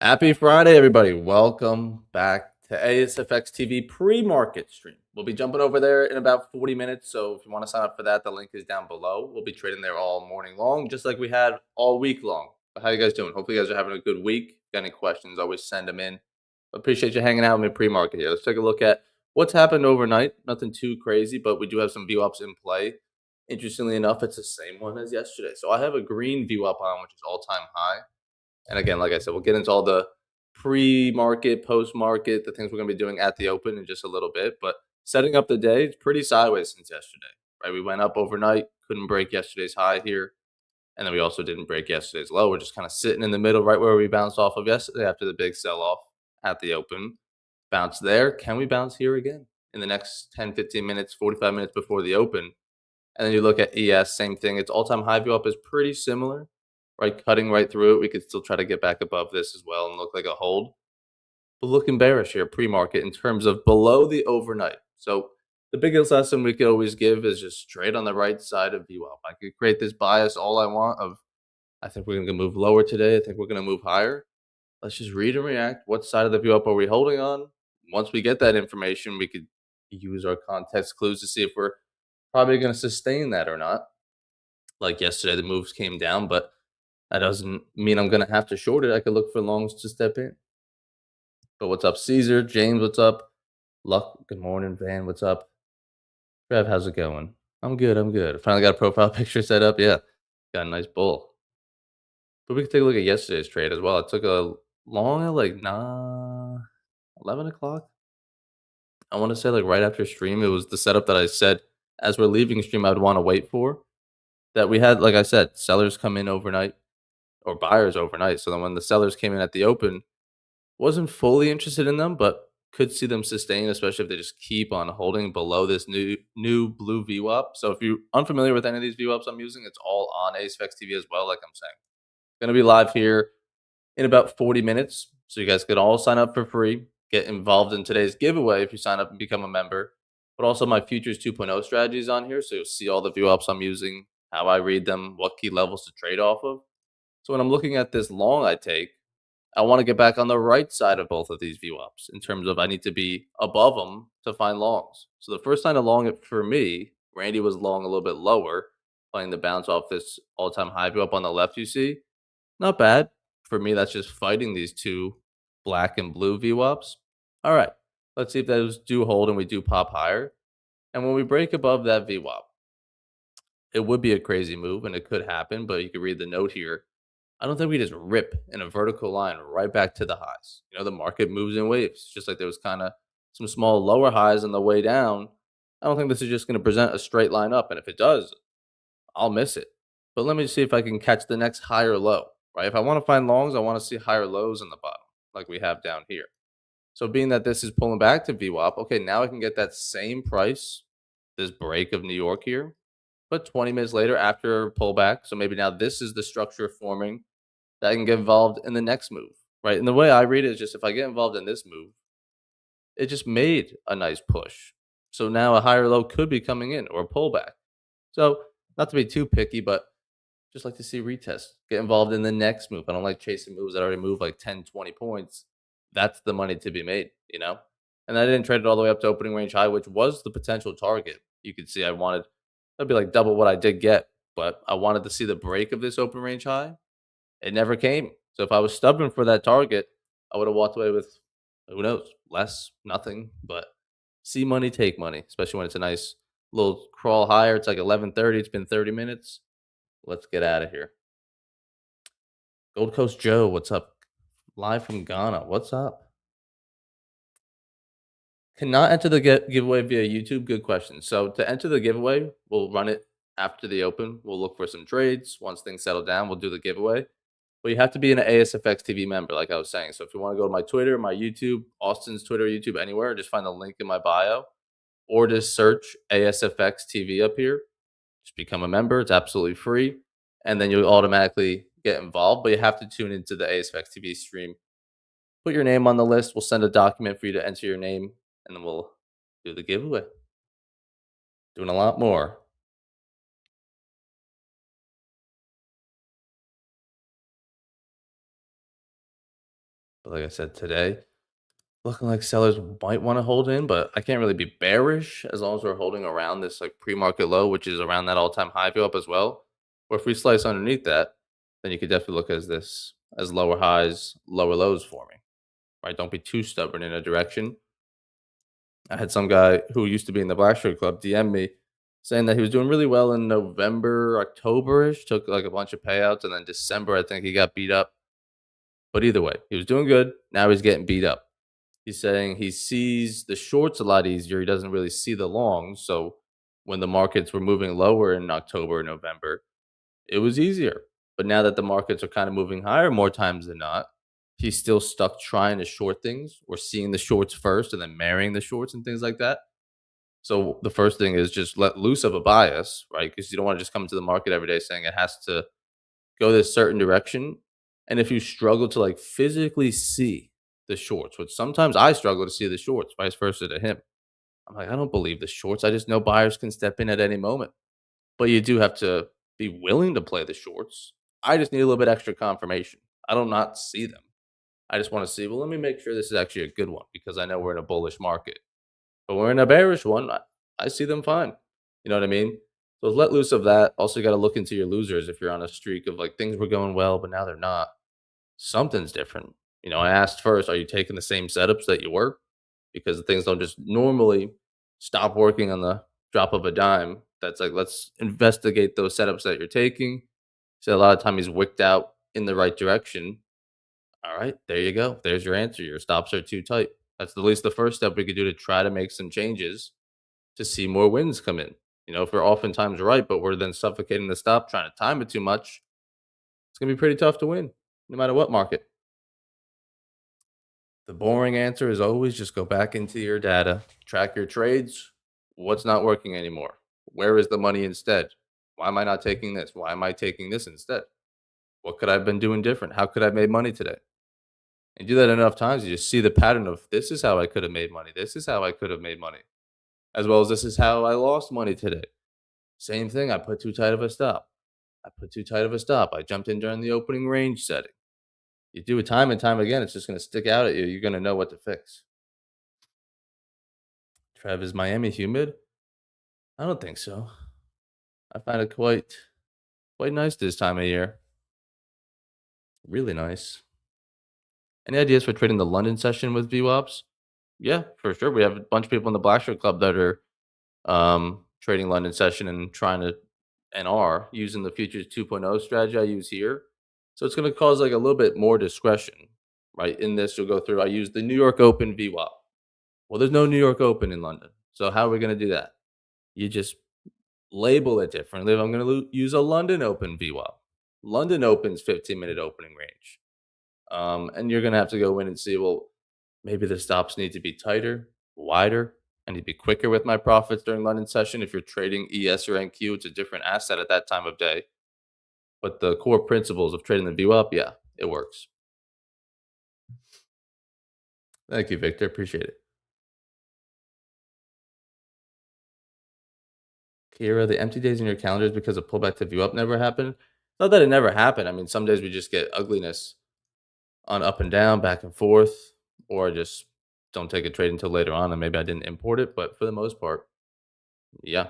Happy Friday, everybody. Welcome back to ASFX TV pre-market stream. We'll be jumping over there in about 40 minutes. So if you want to sign up for that, the link is down below. We'll be trading there all morning long, just like we had all week long. But how you guys doing? Hopefully you guys are having a good week. Got any questions, always send them in. Appreciate you hanging out with me pre-market here. Let's take a look at what's happened overnight. Nothing too crazy, but we do have some view ups in play. Interestingly enough, it's the same one as yesterday. So I have a green view up on, which is all-time high. And again, like I said, we'll get into all the pre-market, post-market, the things we're gonna be doing at the open in just a little bit. But setting up the day, it's pretty sideways since yesterday, right? We went up overnight, couldn't break yesterday's high here, and then we also didn't break yesterday's low. We're just kind of sitting in the middle, right where we bounced off of yesterday after the big sell-off at the open. Bounce there. Can we bounce here again in the next 10, 15 minutes, 45 minutes before the open? And then you look at ES, same thing. Its all-time high view up is pretty similar, right? Cutting right through it. We could still try to get back above this as well and look like a hold. But looking bearish here pre-market in terms of below the overnight. So the biggest lesson we could always give is just straight on the right side of VWAP. I could create this bias all I want of I think we're gonna move lower today. I think we're gonna move higher. Let's just read and react. What side of the view up are we holding on? Once we get that information, we could use our context clues to see if we're probably going to sustain that or not. Like yesterday, the moves came down, but that doesn't mean I'm going to have to short it. I could look for longs to step in. But what's up, Caesar? James, what's up? Luck, good morning. Van, what's up? Trev, how's it going? I'm good. I'm good. Finally got a profile picture set up. Yeah, got a nice bull. But we can take a look at yesterday's trade as well. It took a long at like 11 o'clock. I want to say like right after stream. It was the setup that I said as we're leaving stream, I would want to wait for. That we had, like I said, sellers come in overnight or buyers overnight. So then when the sellers came in at the open, wasn't fully interested in them, but could see them sustain, especially if they just keep on holding below this new blue VWAP. So if you're unfamiliar with any of these VWAPs I'm using, it's all on AceFX TV as well, like I'm saying. Gonna be live here in about 40 minutes. So you guys can all sign up for free, get involved in today's giveaway if you sign up and become a member. But also my Futures 2.0 strategies on here. So you'll see all the view ups I'm using, how I read them, what key levels to trade off of. So when I'm looking at this long I take, I want to get back on the right side of both of these view ups in terms of I need to be above them to find longs. So the first time to long it for me, Randy was long a little bit lower, playing the bounce off this all-time high view up on the left you see. Not bad. For me, that's just fighting these two black and blue VWAPs. All right, let's see if those do hold and we do pop higher. And when we break above that VWAP, it would be a crazy move and it could happen, but you can read the note here. I don't think we just rip in a vertical line right back to the highs. You know, the market moves in waves, just like there was kind of some small lower highs on the way down. I don't think this is just going to present a straight line up. And if it does, I'll miss it. But let me see if I can catch the next higher low, right? If I want to find longs, I want to see higher lows in the bottom, like we have down here. So being that this is pulling back to VWAP, okay, now I can get that same price, this break of New York here, but 20 minutes later after pullback. So maybe now this is the structure forming that I can get involved in the next move, right? And the way I read it is just if I get involved in this move, it just made a nice push. So now a higher low could be coming in or a pullback. So not to be too picky, but just like to see retests. Get involved in the next move. I don't like chasing moves that already move like 10, 20 points. That's the money to be made, you know? And I didn't trade it all the way up to opening range high, which was the potential target. You could see I wanted that'd be like double what I did get, but I wanted to see the break of this open range high. It never came. So if I was stubborn for that target, I would have walked away with who knows, less, nothing, but see money, take money, especially when it's a nice little crawl higher. It's like 11:30. It's been 30 minutes. Let's get out of here. Gold Coast Joe, what's up? Live from Ghana, what's up? Cannot enter the giveaway via YouTube. Good question. So to enter the giveaway, we'll run it after the open. We'll look for some trades. Once things settle down, we'll do the giveaway. But you have to be an ASFX TV member, like I was saying. So if you want to go to my Twitter, my YouTube, Austin's Twitter, YouTube, anywhere, just find the link in my bio, or just search ASFX TV up here. Just become a member. It's absolutely free, and then you'll automatically get involved. But you have to tune into the ASFX TV stream. Put your name on the list. We'll send a document for you to enter your name, and then we'll do the giveaway. Doing a lot more. But like I said today, looking like sellers might want to hold in, but I can't really be bearish as long as we're holding around this like pre-market low, which is around that all-time high view up as well. Or if we slice underneath that, then you could definitely look as this as lower highs, lower lows for me. Right? Don't be too stubborn in a direction. I had some guy who used to be in the Blackstone Club DM me saying that he was doing really well in November, October-ish, took like a bunch of payouts, and then December, I think he got beat up. But either way, he was doing good. Now he's getting beat up. He's saying he sees the shorts a lot easier. He doesn't really see the longs. So when the markets were moving lower in October and November, it was easier. But now that the markets are kind of moving higher more times than not, he's still stuck trying to short things or seeing the shorts first and then marrying the shorts and things like that. So the first thing is just let loose of a bias, right? Because you don't want to just come to the market every day saying it has to go this certain direction. And if you struggle to like physically see the shorts, which sometimes I struggle to see the shorts, vice versa to him. I'm like, I don't believe the shorts. I just know buyers can step in at any moment. But you do have to be willing to play the shorts. I just need a little bit extra confirmation. I don't not see them. I just want to see, well, let me make sure this is actually a good one because I know we're in a bullish market. But we're in a bearish one. I see them fine. You know what I mean? So let loose of that. Also, you got to look into your losers if you're on a streak of like things were going well, but now they're not. Something's different. I asked first, are you taking the same setups that you were? Because things don't just normally stop working on the drop of a dime. That's like, let's investigate those setups that you're taking. So a lot of time he's wicked out in the right direction. All right, there you go. There's your answer. Your stops are too tight. That's at least the first step we could do to try to make some changes to see more wins come in. If we're oftentimes right, but we're then suffocating the stop, trying to time it too much, it's gonna be pretty tough to win, no matter what market. The boring answer is always just go back into your data, track your trades. What's not working anymore? Where is the money instead? Why am I not taking this? Why am I taking this instead? What could I have been doing different? How could I have made money today? And do that enough times, you just see the pattern of this is how I could have made money. This is how I could have made money. As well as this is how I lost money today. Same thing. I put too tight of a stop. I put too tight of a stop. I jumped in during the opening range setting. You do it time and time again, it's just going to stick out at you. You're going to know what to fix. Trev, is Miami humid? I don't think so. I find it quite nice this time of year. Really nice. Any ideas for trading the London session with VWAPs? Yeah, for sure. We have a bunch of people in the Blackstone Club that are trading London session and trying to and are using the futures 2.0 strategy I use here. So it's going to cause like a little bit more discretion, right? In this, you'll go through. I use the New York Open VWAP. Well, there's no New York Open in London, so how are we going to do that? You just label it differently. If I'm going to use a London Open VWAP, London Open's 15-minute opening range, and you're going to have to go in and see. Well, maybe the stops need to be tighter, wider. I need to be quicker with my profits during London session. If you're trading ES or NQ, it's a different asset at that time of day. But the core principles of trading the VWAP, yeah, it works. Thank you, Victor. Appreciate it. Kira, the empty days in your calendars because of pullback to VWAP never happened. Not that it never happened. I mean, some days we just get ugliness on up and down, back and forth, or I just don't take a trade until later on, and maybe I didn't import it. But for the most part, yeah,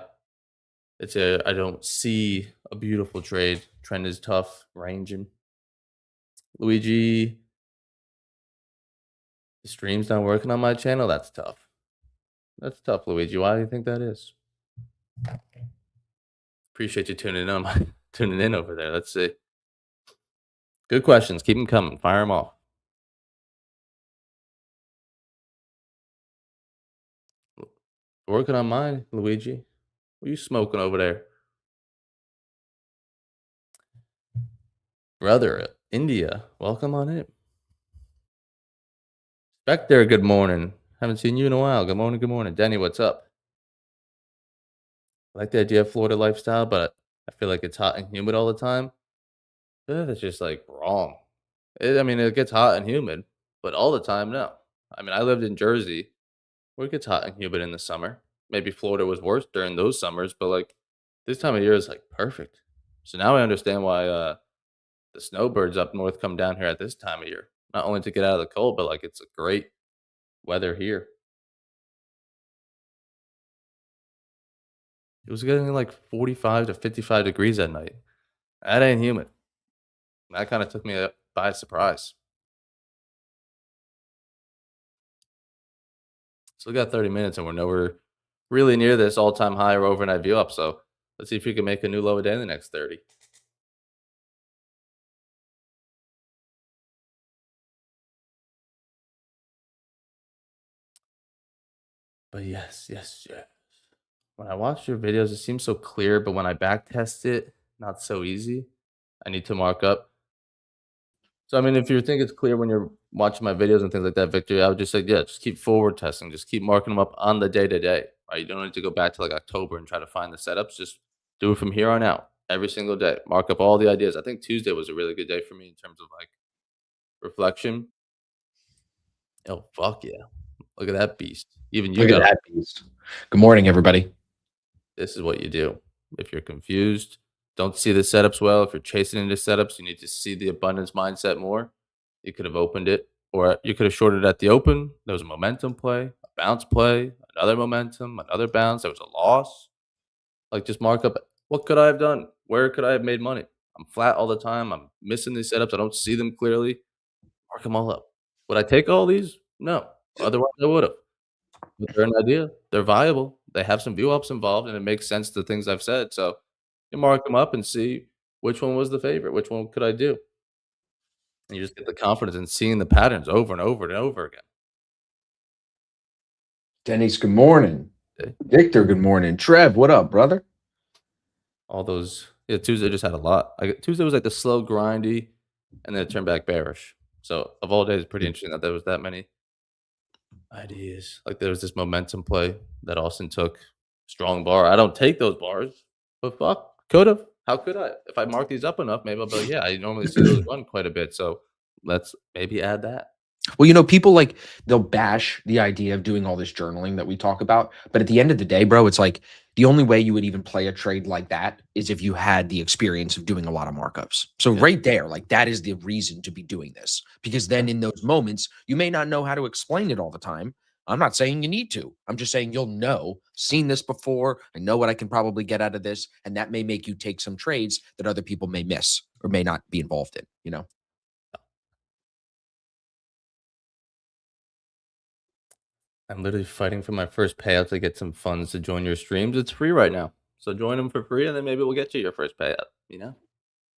I don't see a beautiful trade. Trend is tough, ranging. Luigi, the stream's not working on my channel. That's tough. That's tough, Luigi. Why do you think that is? Appreciate you tuning in over there. Let's see. Good questions. Keep them coming. Fire them off. Working on mine, Luigi. What are you smoking over there? Brother, India, welcome on in. Back there, good morning. Haven't seen you in a while. Good morning, good morning. Denny, what's up? I like the idea of Florida lifestyle, but I feel like it's hot and humid all the time. That's just like wrong. I mean, it gets hot and humid, but all the time, no. I mean, I lived in Jersey where it gets hot and humid in the summer. Maybe Florida was worse during those summers, but like this time of year is like perfect. So now I understand why the snowbirds up north come down here at this time of year. not only to get out of the cold, but like it's a great weather here. It was getting like 45 to 55 degrees at night. That ain't humid. That kind of took me by surprise. Still got 30 minutes and we're nowhere really near this all-time high or overnight view up. So let's see if we can make a new low a day in the next 30. But yes, yes, yes. When I watch your videos, it seems so clear, but when I back test it, not so easy. I need to mark up. So I mean, if you think it's clear when you're watching my videos and things like that, Victor, I would just say, yeah, just keep forward testing. Just keep marking them up on the day to day. Right? You don't need to go back to like October and try to find the setups. Just do it from here on out every single day. Mark up all the ideas. I think Tuesday was a really good day for me in terms of like reflection. Oh fuck yeah! Look at that beast. Even you Look at got. that beast. Good morning, everybody. This is what you do. If you're confused, don't see the setups well. If you're chasing into setups, you need to see the abundance mindset more. You could have opened it, or you could have shorted at the open. There was a momentum play, a bounce play, another momentum, another bounce. There was a loss. Like just mark up what could I have done? Where could I have made money? I'm flat all the time. I'm missing these setups. I don't see them clearly. Mark them all up. Would I take all these? No. Otherwise, I would have. But they're an idea. They're viable. They have some view ups involved, and it makes sense to things I've said. So you mark them up and see which one was the favorite. Which one could I do? And you just get the confidence in seeing the patterns over and over and over again. Denny's, good morning. Okay? Victor, good morning. Trev, what up, brother? All those. Yeah, Tuesday just had a lot. Like Tuesday was like the slow, grindy, and then it turned back bearish. So of all days, pretty interesting that there was that many ideas. Like there was this momentum play that Austin took. Strong bar. I don't take those bars, but fuck, could have. How could I? If I mark these up enough, maybe I'll be like, yeah, I normally see those run quite a bit. So let's maybe add that. Well, people like they'll bash the idea of doing all this journaling that we talk about. But at the end of the day, bro, it's like the only way you would even play a trade like that is if you had the experience of doing a lot of markups. So Yeah. right there, like that is the reason to be doing this. Because then in those moments, you may not know how to explain it all the time. I'm not saying you need to. I'm just saying you'll know, seen this before. I know what I can probably get out of this. And that may make you take some trades that other people may miss or may not be involved in. I'm literally fighting for my first payout to get some funds to join your streams. It's free right now. So join them for free and then maybe we'll get you your first payout.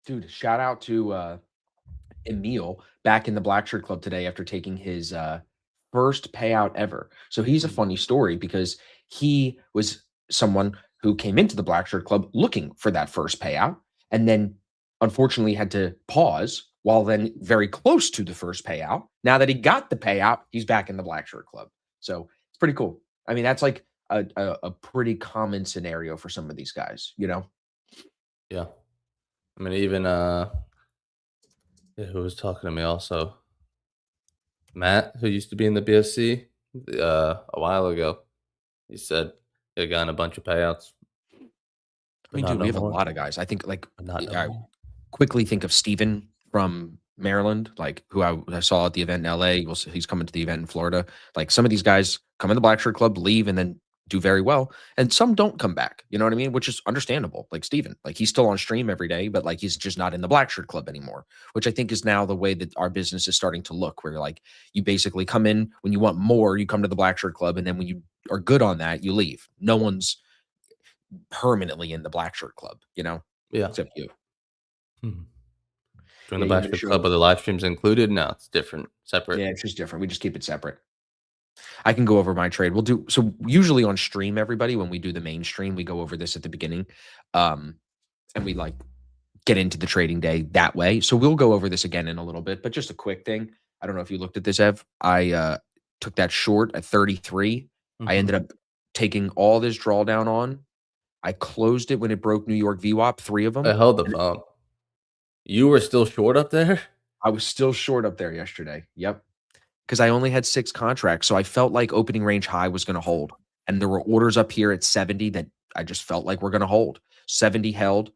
Dude, shout out to Emil back in the Black Shirt Club today after taking his first payout ever. So he's a Mhm. funny story because he was someone who came into the Black Shirt Club looking for that first payout and then unfortunately had to pause while then very close to the first payout. Now that he got the payout, he's back in the Black Shirt Club. So it's pretty cool. I mean, that's like a pretty common scenario for some of these guys. Yeah. I mean even yeah, who was talking to me also? Matt, who used to be in the BSC a while ago. He said he had gotten a bunch of payouts, I but mean, not dude, we no have a more. lot of guys. I think like But not no I more. quickly think of Steven from Maryland, like who I saw at the event in LA. He's coming to the event in Florida. Like some of these guys come in the Black Shirt Club, leave, and then do very well. And some don't come back. You know what I mean? Which is understandable. Like Steven, like he's still on stream every day, but like he's just not in the Black Shirt Club anymore, which I think is now the way that our business is starting to look, where like you basically come in when you want more, you come to the Black Shirt Club, and then when you are good on that, you leave. No one's permanently in the Black Shirt Club, Yeah. except you. Mhm. Join Yeah, the you want me to Bachelor show? Club, are the live streams included? No, it's different, separate. Yeah, it's just different. We just keep it separate. I can go over my trade. We'll do so usually on stream, everybody, when we do the main stream, we go over this at the beginning. And we like get into the trading day that way. So we'll go over this again in a little bit, but just a quick thing. I don't know if you looked at this, Ev. I took that short at 33. I Mhm. ended up taking all this drawdown on. I closed it when it broke New York VWAP, three of I them. held the phone. You were still short up there? I was still short up there yesterday. Yep. Because I only had 6 contracts, so I felt like opening range high was gonna hold, and there were orders up here at 70 that I just felt like we're gonna hold. 70 held.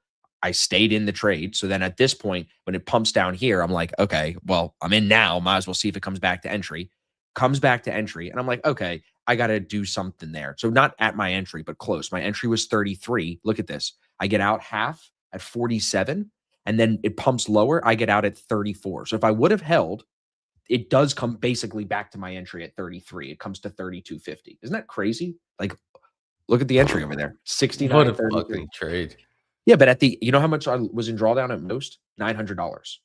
I stayed in the trade. So then at this point, when it pumps down here, I'm like, okay, well, I'm in now. Might as well see if it comes back to entry. Comes back to entry. And I'm like, okay, I got to do something there. So not at my entry, but close. My entry was 33. Look at this. I get out half at 47, and then it pumps lower. I get out at 34. So if I would have held, it does come basically back to my entry at 33. It comes to 32.50. Isn't that crazy? Like, look at the entry over there. What a 69.33. fucking trade. Yeah, but you know how much I was in drawdown at most? $900.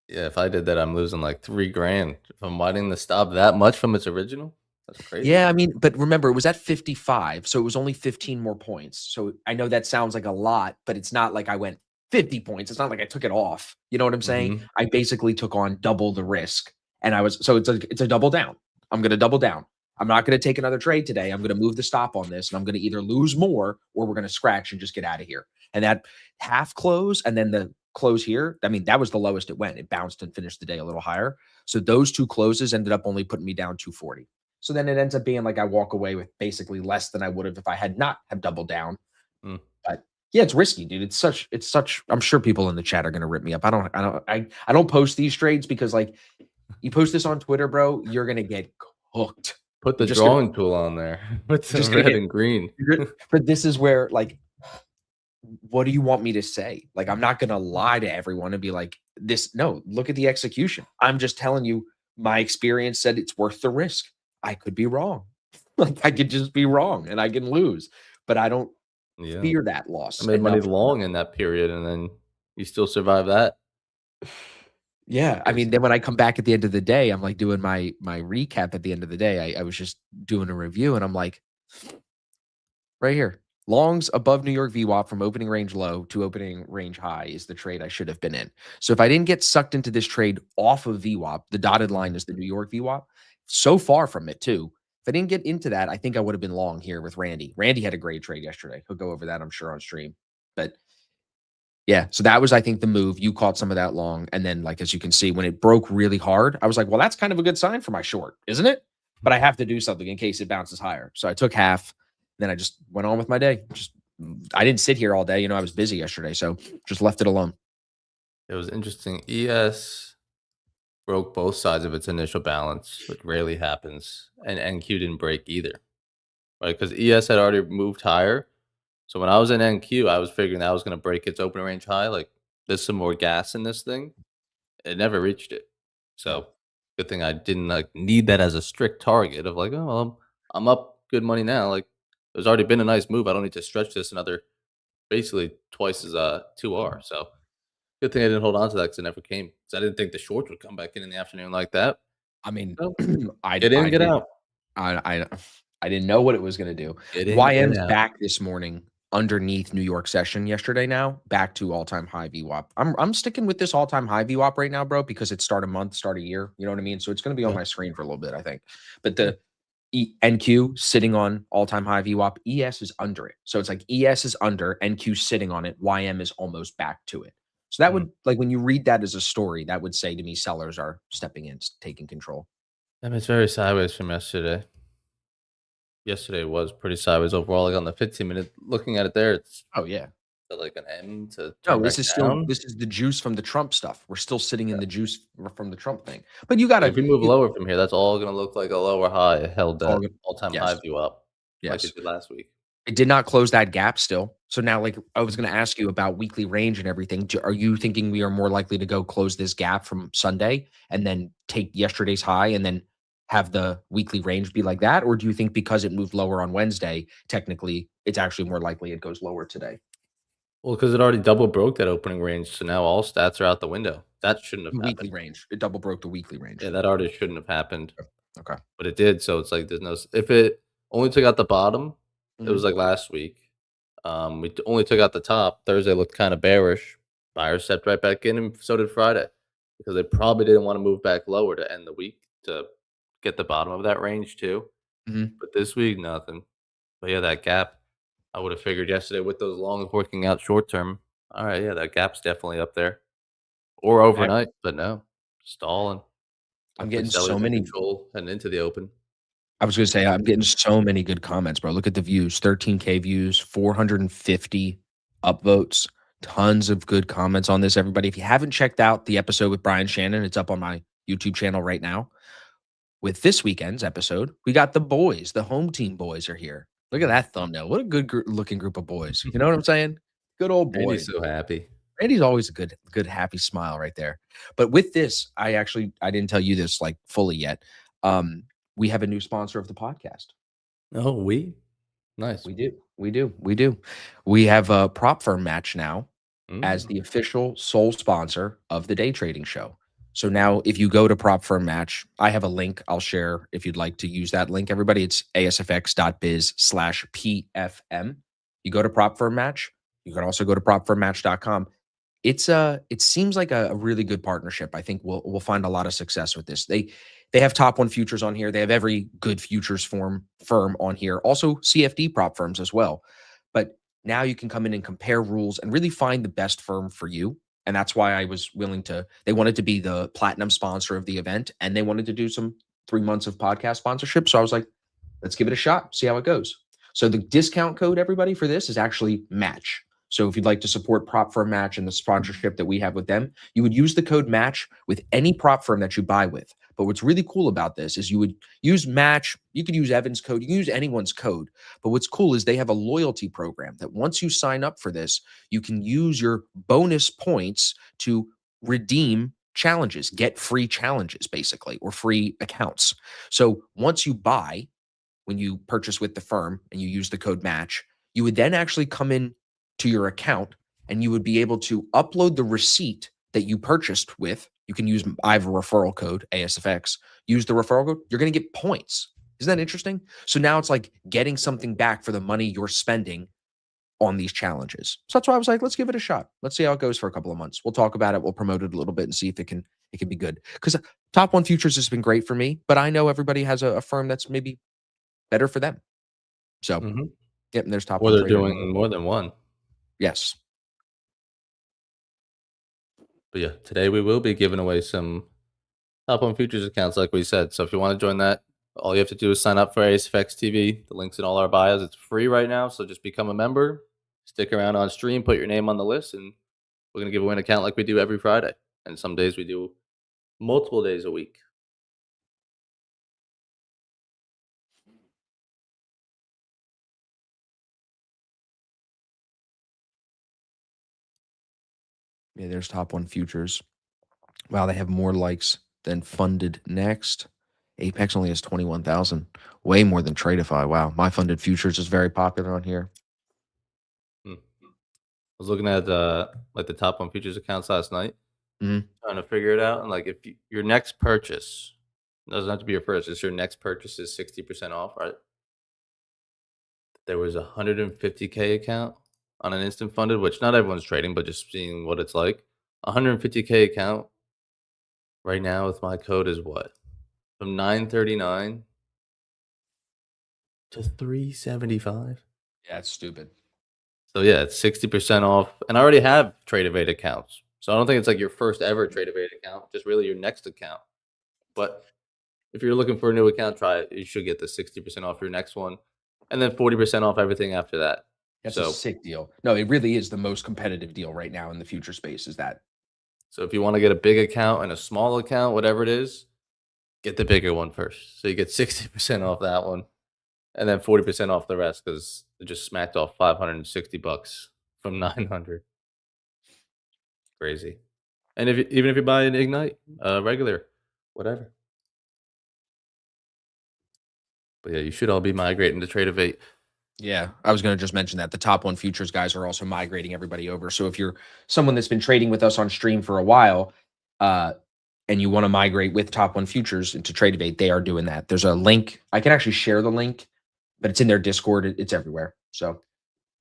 Yeah, if I did that, I'm losing like $3,000. If I'm widening the stop that much from its original, that's crazy. Yeah, I mean, but remember, it was at 55, so it was only 15 more points. So I know that sounds like a lot, but it's not like I went 50 points. It's not like I took it off. You know what I'm saying? Mhm. I basically took on double the risk, and it's a double down. I'm going to double down. I'm not going to take another trade today. I'm going to move the stop on this, and I'm going to either lose more or we're going to scratch and just get out of here. And that half close and then the close here, I mean, that was the lowest it went. It bounced and finished the day a little higher. So those two closes ended up only putting me down 240. So then it ends up being like I walk away with basically less than I would have if I had not have doubled down. Mm. But yeah, it's risky, dude. It's such. I'm sure people in the chat are gonna rip me up. I don't post these trades because like you post this on Twitter, bro, you're gonna get hooked. Put the You're just gonna- drawing tool on there. Put the just gonna red get- and green. But this is where like, what do you want me to say? Like, I'm not gonna lie to everyone and be like, this. No, look at the execution. I'm just telling you, my experience said it's worth the risk. I could be wrong. Like I could just be wrong and I can lose, but I don't Yeah. fear that loss. I made money enough. long in that period, and then you still survive that. Yeah, I mean, then when I come back at the end of the day, I'm like doing my recap at the end of the day. I was just doing a review, and I'm like, right here, longs above New York VWAP from opening range low to opening range high is the trade I should have been in. So if I didn't get sucked into this trade off of VWAP, the dotted line is the New York VWAP. So far from it too. If I didn't get into that, I think I would have been long here with Randy. Randy had a great trade yesterday. He'll go over that, I'm sure, on stream. But yeah, so that was, I think, the move. You caught some of that long. And then, like, as you can see, when it broke really hard, I was like, well, that's kind of a good sign for my short, isn't it? But I have to do something in case it bounces higher. So I took half. Then I just went on with my day. I didn't sit here all day. You know, I was busy yesterday. So just left it alone. It was interesting. ES broke both sides of its initial balance, which rarely happens, and NQ didn't break either, right? Because ES had already moved higher. So when I was in NQ, I was figuring that was going to break its open range high. Like, there's some more gas in this thing. It never reached it. So good thing I didn't like need that as a strict target of like, oh, well, I'm up good money now. Like, there's already been a nice move. I don't need to stretch this another basically twice as 2R. So good thing I didn't hold on to that because it never came. Because I didn't think the shorts would come back in the afternoon like that. I mean, So, I get in, I get did- out. I didn't know what it was going to do. Get in, YM's get out. back this morning underneath New York session yesterday now, back to all-time high VWAP. I'm sticking with this all-time high VWAP right now, bro, because it's start a month, start a year. You know what I mean? So it's going to be on Yeah. my screen for a little bit, I think. But the NQ sitting on all-time high VWAP, ES is under it. So it's like ES is under, NQ sitting on it, YM is almost back to it. So that would, like, when you read that as a story, that would say to me sellers are stepping in, taking control. I mean, it's very sideways from yesterday. Yesterday was pretty sideways overall. Like on the 15-minute, looking at it there, it's Oh, yeah. like an M to No, turn this back is down. this is the juice from the Trump stuff. We're still sitting in the juice from the Trump thing. But you gotta If we move lower from here, that's all going to look like a lower high held all that good. all-time Yes. high view up, like Yes. it did last week. It did not close that gap still. So now, like, I was gonna ask you about weekly range and everything. Are you thinking we are more likely to go close this gap from Sunday and then take yesterday's high and then have the weekly range be like that? Or do you think because it moved lower on Wednesday, technically it's actually more likely it goes lower today? Well, because it already double broke that opening range, so now all stats are out the window. That shouldn't have The weekly happened. range. It double broke the weekly range. Yeah, that already shouldn't have happened. Okay. But it did, so it's like there's no. If it only took out the bottom, it was like last week. We only took out the top. Thursday looked kind of bearish. Buyers stepped right back in, and so did Friday, because they probably didn't want to move back lower to end the week to get the bottom of that range too. Mhm. But this week, nothing. But yeah, that gap, I would have figured yesterday with those longs working out short term. All right, yeah, that gap's definitely up there, or overnight. But no, stalling. I'm Definitely getting so sellers in many. control heading into the open. I was gonna say I'm getting so many good comments, bro. Look at the views: 13K views, 450 upvotes, Tons of good comments on this, everybody. If you haven't checked out the episode with Brian Shannon, it's up on my YouTube channel right now. With this weekend's episode, we got the boys. The home team boys are here. Look at that thumbnail. What a good looking group of boys. You know what I'm saying? Good old Randy's boys. so happy. Randy's always a good, happy smile right there. But with this, I didn't tell you this like fully yet. We have a new sponsor of the podcast. Oh, nice. We do. We have a Prop Firm Match now as Mm. the official sole sponsor of the day trading show. So now if you go to Prop Firm Match, I have a link I'll share if you'd like to use that link, everybody. It's asfx.biz/PFM. You go to Prop Firm Match. You can also go to propfirmmatch.com. It seems like a really good partnership. I think we'll find a lot of success with this. They have top one futures on here. They have every good futures firm on here. Also CFD prop firms as well. But now you can come in and compare rules and really find the best firm for you. And that's why I was willing to. They wanted to be the platinum sponsor of the event, and they wanted to do some 3 months of podcast sponsorship. So I was like, let's give it a shot, see how it goes. So the discount code, everybody, for this is actually MATCH. So if you'd like to support Prop Firm Match and the sponsorship that we have with them, you would use the code MATCH with any prop firm that you buy with. But what's really cool about this is you would use MATCH. You could use Evan's code. You can use anyone's code. But what's cool is they have a loyalty program that once you sign up for this, you can use your bonus points to redeem challenges, get free challenges, basically, or free accounts. So once you buy, when you purchase with the firm and you use the code MATCH, you would then actually come in to your account and you would be able to upload the receipt that you purchased with. You can use, I have a referral code, ASFX. Use the referral code. You're going to get points. Isn't that interesting? So now it's like getting something back for the money you're spending on these challenges. So that's why I was like, let's give it a shot. Let's see how it goes for a couple of months. We'll talk about it. We'll promote it a little bit and see if it can be good. Because Top One Futures has been great for me, but I know everybody has a firm that's maybe better for them. So, yep, and there's Top Or One. they're doing more than one. Yes. But yeah, today we will be giving away some Top One Futures accounts, like we said. So if you want to join that, all you have to do is sign up for ASFX TV. The link's in all our bios. It's free right now, so just become a member. Stick around on stream, put your name on the list, and we're gonna give away an account like we do every Friday. And some days we do multiple days a week. Yeah, there's Top One Futures. Wow, they have more likes than Funded Next. Apex only has 21,000. Way more than Tradeify. Wow, my Funded Futures is very popular on here. I was looking at like the Top One Futures accounts last night, trying to figure it out. And like, if your next purchase doesn't have to be your first, it's your next purchase is 60% off, right? There was a 150K account on an instant funded, which not everyone's trading, but just seeing what it's like. 150K account right now with my code is what? From 939 to 375. Yeah, it's stupid. So yeah, it's 60% off. And I already have Tradeovate accounts. So I don't think it's like your first ever Tradeovate account, just really your next account. But if you're looking for a new account, try it. You should get the 60% off your next one. And then 40% off everything after that. That's a sick deal. No, it really is the most competitive deal right now in the future space, is that. So if you want to get a big account and a small account, whatever it is, get the bigger one first. So you get 60% off that one, and then 40% off the rest because it just smacked off $560 from 900. Crazy. And even if you buy an Ignite, regular, whatever. But yeah, you should all be migrating to Tradeovate. Yeah, I was going to just mention that the Top One Futures guys are also migrating everybody over. So if you're someone that's been trading with us on stream for a while, and you want to migrate with Top One Futures into Tradeovate, they are doing that. There's a link. I can actually share the link, but it's in their Discord. It's everywhere. So,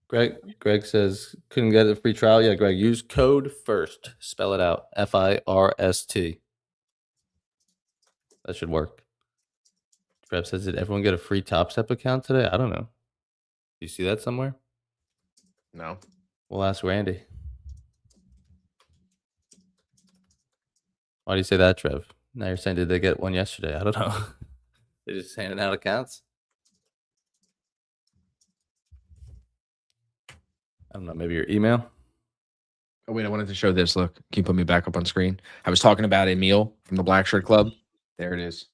Greg says couldn't get a free trial. Yeah, Greg, use code FIRST. Spell it out. FIRST. That should work. Trev says, did everyone get a free Top Step account today? I don't know. Do you see that somewhere? No. We'll ask Randy. Why do you say that, Trev? Now you're saying, did they get one yesterday? I don't know. They just handing out accounts? I don't know. Maybe your email? Oh wait, I wanted to show this. Look, can you put me back up on screen? I was talking about Emil from the Black Shirt Club. There it is.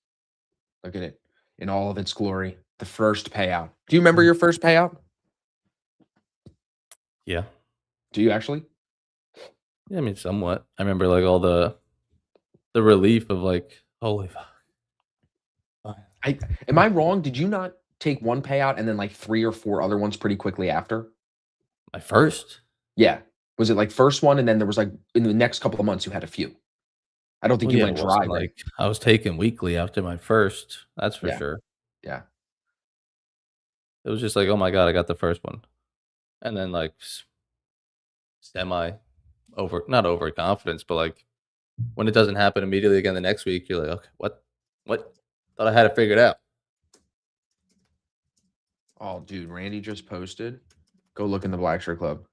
Look at it in all of its glory. The first payout. Do you remember your first payout? Yeah. Do you actually? Yeah, I mean, somewhat. I remember like all the relief of like, holy fuck. Am I wrong? Did you not take one payout and then like 3 or 4 other ones pretty quickly after? My first? Yeah. Was it like first one and then there was like in the next couple of months you had a few? I don't think Well, you yeah, went it dry, wasn't right? like I was taken weekly after my first. That's for Yeah. sure. Yeah. It was just like, oh my god, I got the first one, and then like semi over, not overconfidence, but like when it doesn't happen immediately again the next week, you're like, okay, what? Thought I had it figured out. Oh, dude, Randy just posted. Go look in the Black Shirt Club.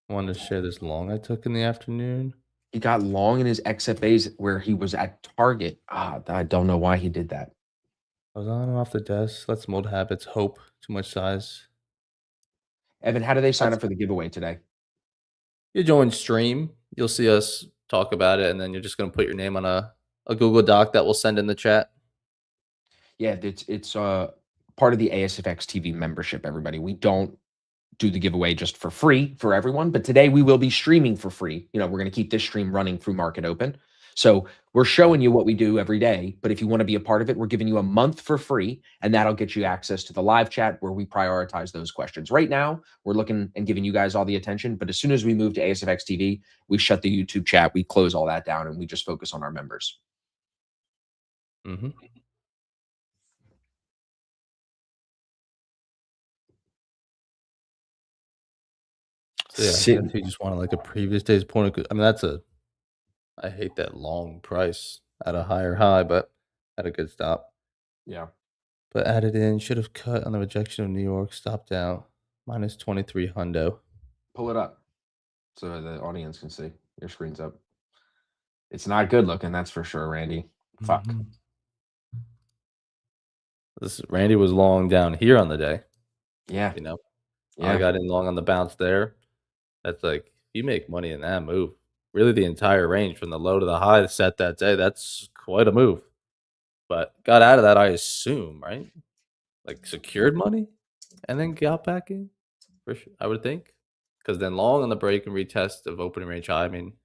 I wanted to share this long I took in the afternoon. He got long in his XFAs where he was at Target. I don't know why he did that. I was on and off the desk. Let some old habits. Hope too much size. Evan, how do they sign That's up for the giveaway today? You join stream. You'll see us talk about it, and then you're just gonna put your name on a Google Doc that we'll send in the chat. Yeah, it's part of the ASFX TV membership, everybody. We don't do the giveaway just for free for everyone, but today we will be streaming for free. You know, we're going to keep this stream running through Market Open. So we're showing you what we do every day, but if you want to be a part of it, we're giving you a month for free, and that'll get you access to the live chat where we prioritize those questions. Right now, we're looking and giving you guys all the attention, but as soon as we move to ASFX TV, we shut the YouTube chat, we close all that down, and we just focus on our members. Mm-hmm. So yeah, if you just want like a previous day's point, I mean I hate that long price at a higher high, but at a good stop. Yeah. But added in, should have cut on the rejection of New York, stopped out, minus 23 hundo. Pull it up so the audience can see. Your screen's up. It's not good looking, that's for sure, Randy. Fuck. Mhm. This Randy was long down here on the day, Yeah. you know. I Yeah. got in long on the bounce there. That's like you make money in that move. Really the entire range from the low to the high set that day. That's quite a move. But got out of that, I assume, right? Like secured money and then got back in. For sure, I would think. Because then long on the break and retest of opening range high. I mean,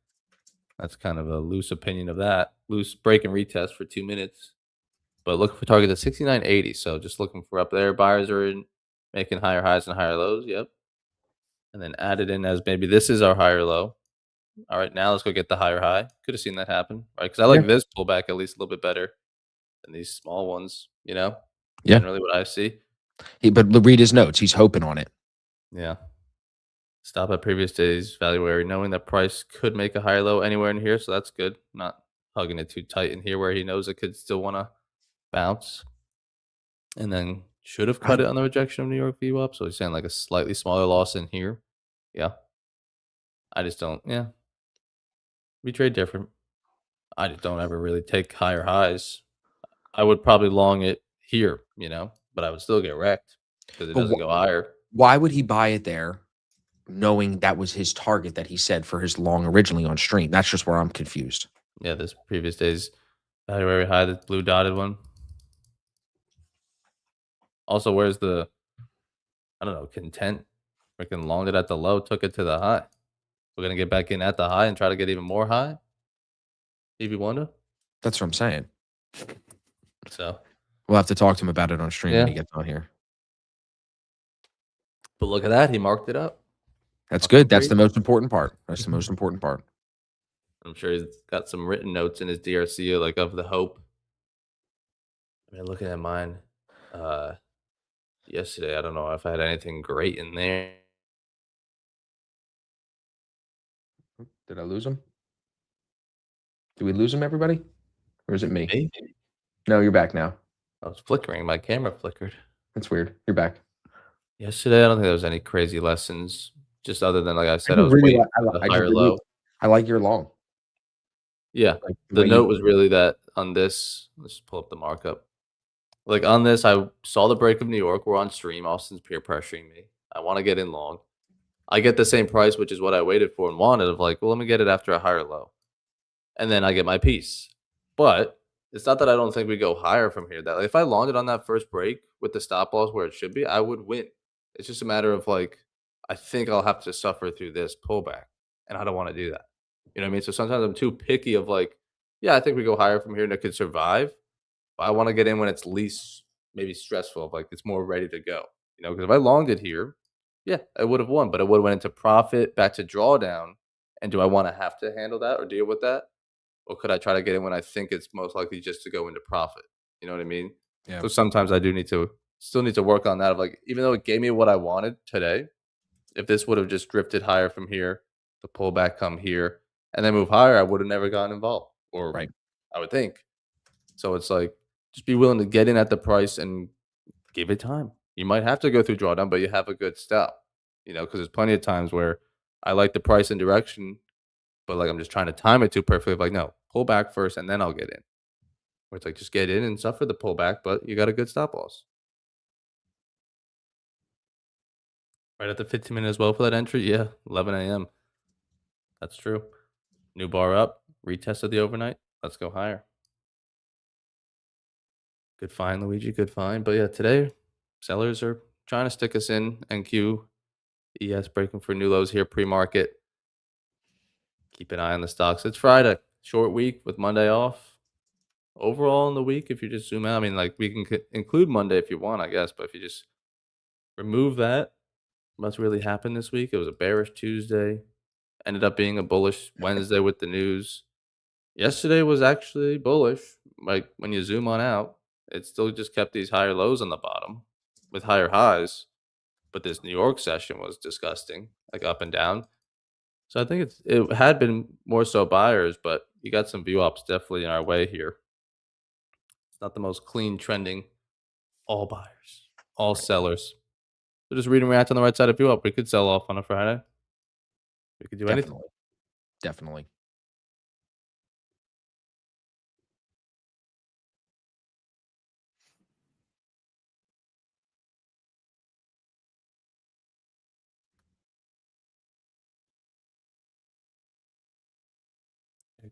that's kind of a loose opinion of that. Loose break and retest for 2 minutes. But looking for target at 69.80. So just looking for up there. Buyers are in making higher highs and higher lows. Yep. And then added in as maybe this is our higher low. All right, now let's go get the higher high. Could have seen that happen, right? Because I Yeah. like this pullback at least a little bit better than these small ones, you know? Yeah. Generally what I see. But read his notes. He's hoping on it. Yeah. Stop at previous day's value area, knowing that price could make a higher low anywhere in here, so that's good. Not hugging it too tight in here where he knows it could still want to bounce. And then should have cut it on the rejection of New York VWAP. So he's saying like a slightly smaller loss in here. Yeah. I just don't, yeah. We trade different. I just don't ever really take higher highs. I would probably long it here, you know, but I would still get wrecked because it But doesn't go higher. why would he buy it there knowing that was his target that he said for his long originally on stream? That's just where I'm confused. Yeah, this previous day's value very high, the blue dotted one. Also, where's the, I don't know, content? Freaking longed it at the low, took it to the high. We're going to get back in at the high and try to get even more high? Stevie Wonder? That's what I'm saying. So, We'll have to talk to him about it on stream Yeah. when he gets on here. but look at that. He marked it up. That's Fucking good. That's the great. most important part. That's the most important part. I'm sure he's got some written notes in his DRC, like of the hope. I mean, looking at mine yesterday, I don't know if I had anything great in there. Did I lose him? Did we lose him, everybody? Or is it me? Maybe. No, you're back now. I was flickering. My camera flickered. That's weird. You're back. Yesterday, I don't think there was any crazy lessons. Just other than, like I said, I do was really waiting li- I for li- the I do higher really- low. I like your long. Yeah. Like The way note you- was really that on this, let's just pull up the markup. Like on this, I saw the break of New York. We're on stream. Austin's peer pressuring me. I want to get in long. I get the same price, which is what I waited for and wanted. Of like, well, let me get it after a higher low, and then I get my piece. But it's not that I don't think we go higher from here. That like, if I longed it on that first break with the stop loss where it should be, I would win. It's just a matter of like, I think I'll have to suffer through this pullback, and I don't want to do that. You know what I mean? So sometimes I'm too picky of like, yeah, I think we go higher from here and it could survive. But I want to get in when it's least maybe stressful, of like it's more ready to go. You know, because if I longed it here, yeah, I would have won, but I would have went into profit, back to drawdown. And do I want to have to handle that or deal with that? Or could I try to get in when I think it's most likely just to go into profit? You know what I mean? Yeah. So sometimes I do need to still need to work on that of like, even though it gave me what I wanted today, if this would have just drifted higher from here, the pullback come here, and then move higher, I would have never gotten involved. Or Right. I would think. So it's like just be willing to get in at the price and give it time. You might have to go through drawdown, but you have a good stop. You know, because there's plenty of times where I like the price and direction, but like I'm just trying to time it too perfectly. Like, no, pull back first and then I'll get in. Where it's like just get in and suffer the pullback, but you got a good stop loss. Right at the 15-minute as well for that entry. Yeah, 11 a.m. That's true. New bar up, retested the overnight. Let's go higher. Good find, Luigi. Good find. But yeah, today sellers are trying to stick us in. NQ, ES breaking for new lows here pre-market. Keep an eye on the stocks. It's Friday, short week with Monday off. Overall in the week, if you just zoom out, I mean, like we can include Monday if you want, I guess. But if you just remove that, what's really happened this week? It was a bearish Tuesday, ended up being a bullish Wednesday with the news. Yesterday was actually bullish. Like when you zoom on out, it still just kept these higher lows on the bottom with higher highs. But this New York session was disgusting, like up and down. So I think it had been more so buyers, but you got some view ops definitely in our way here. It's not the most clean trending. All buyers, all Right. sellers. So just read and react on the right side of view up. We could sell off on a Friday. We could do anything. Definitely. Definitely.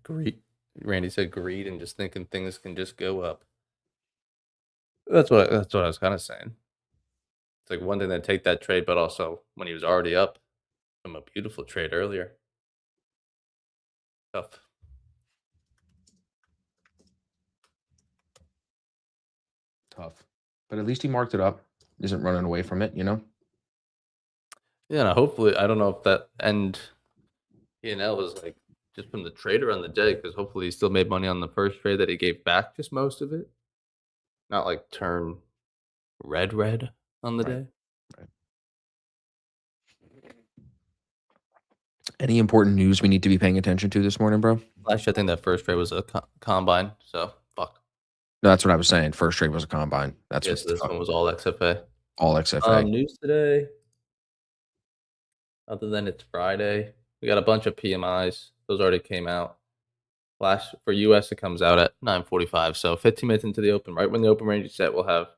Greed. Randy said greed and just thinking things can just go up. That's what I was kind of saying. It's like one thing to take that trade, but also when he was already up from a beautiful trade earlier. Tough. Tough. But at least he marked it up. Isn't running away from it, you know? Yeah, and hopefully, I don't know if that end P&L was like just from the trader on the day, because hopefully he still made money on the first trade that he gave back, just most of it, not like turn red on the Right. day. Right. Any important news we need to be paying attention to this morning, bro? Actually, I think that first trade was a combine, so fuck. No, that's what I was saying. First trade was a combine. That's Yes, what's this tough. one was all XFA. All XFA. News today, other than it's Friday, we got a bunch of PMIs. Those already came out. Flash for US, it comes out at 9:45. So 15 minutes into the open, right when the open range is set, we'll have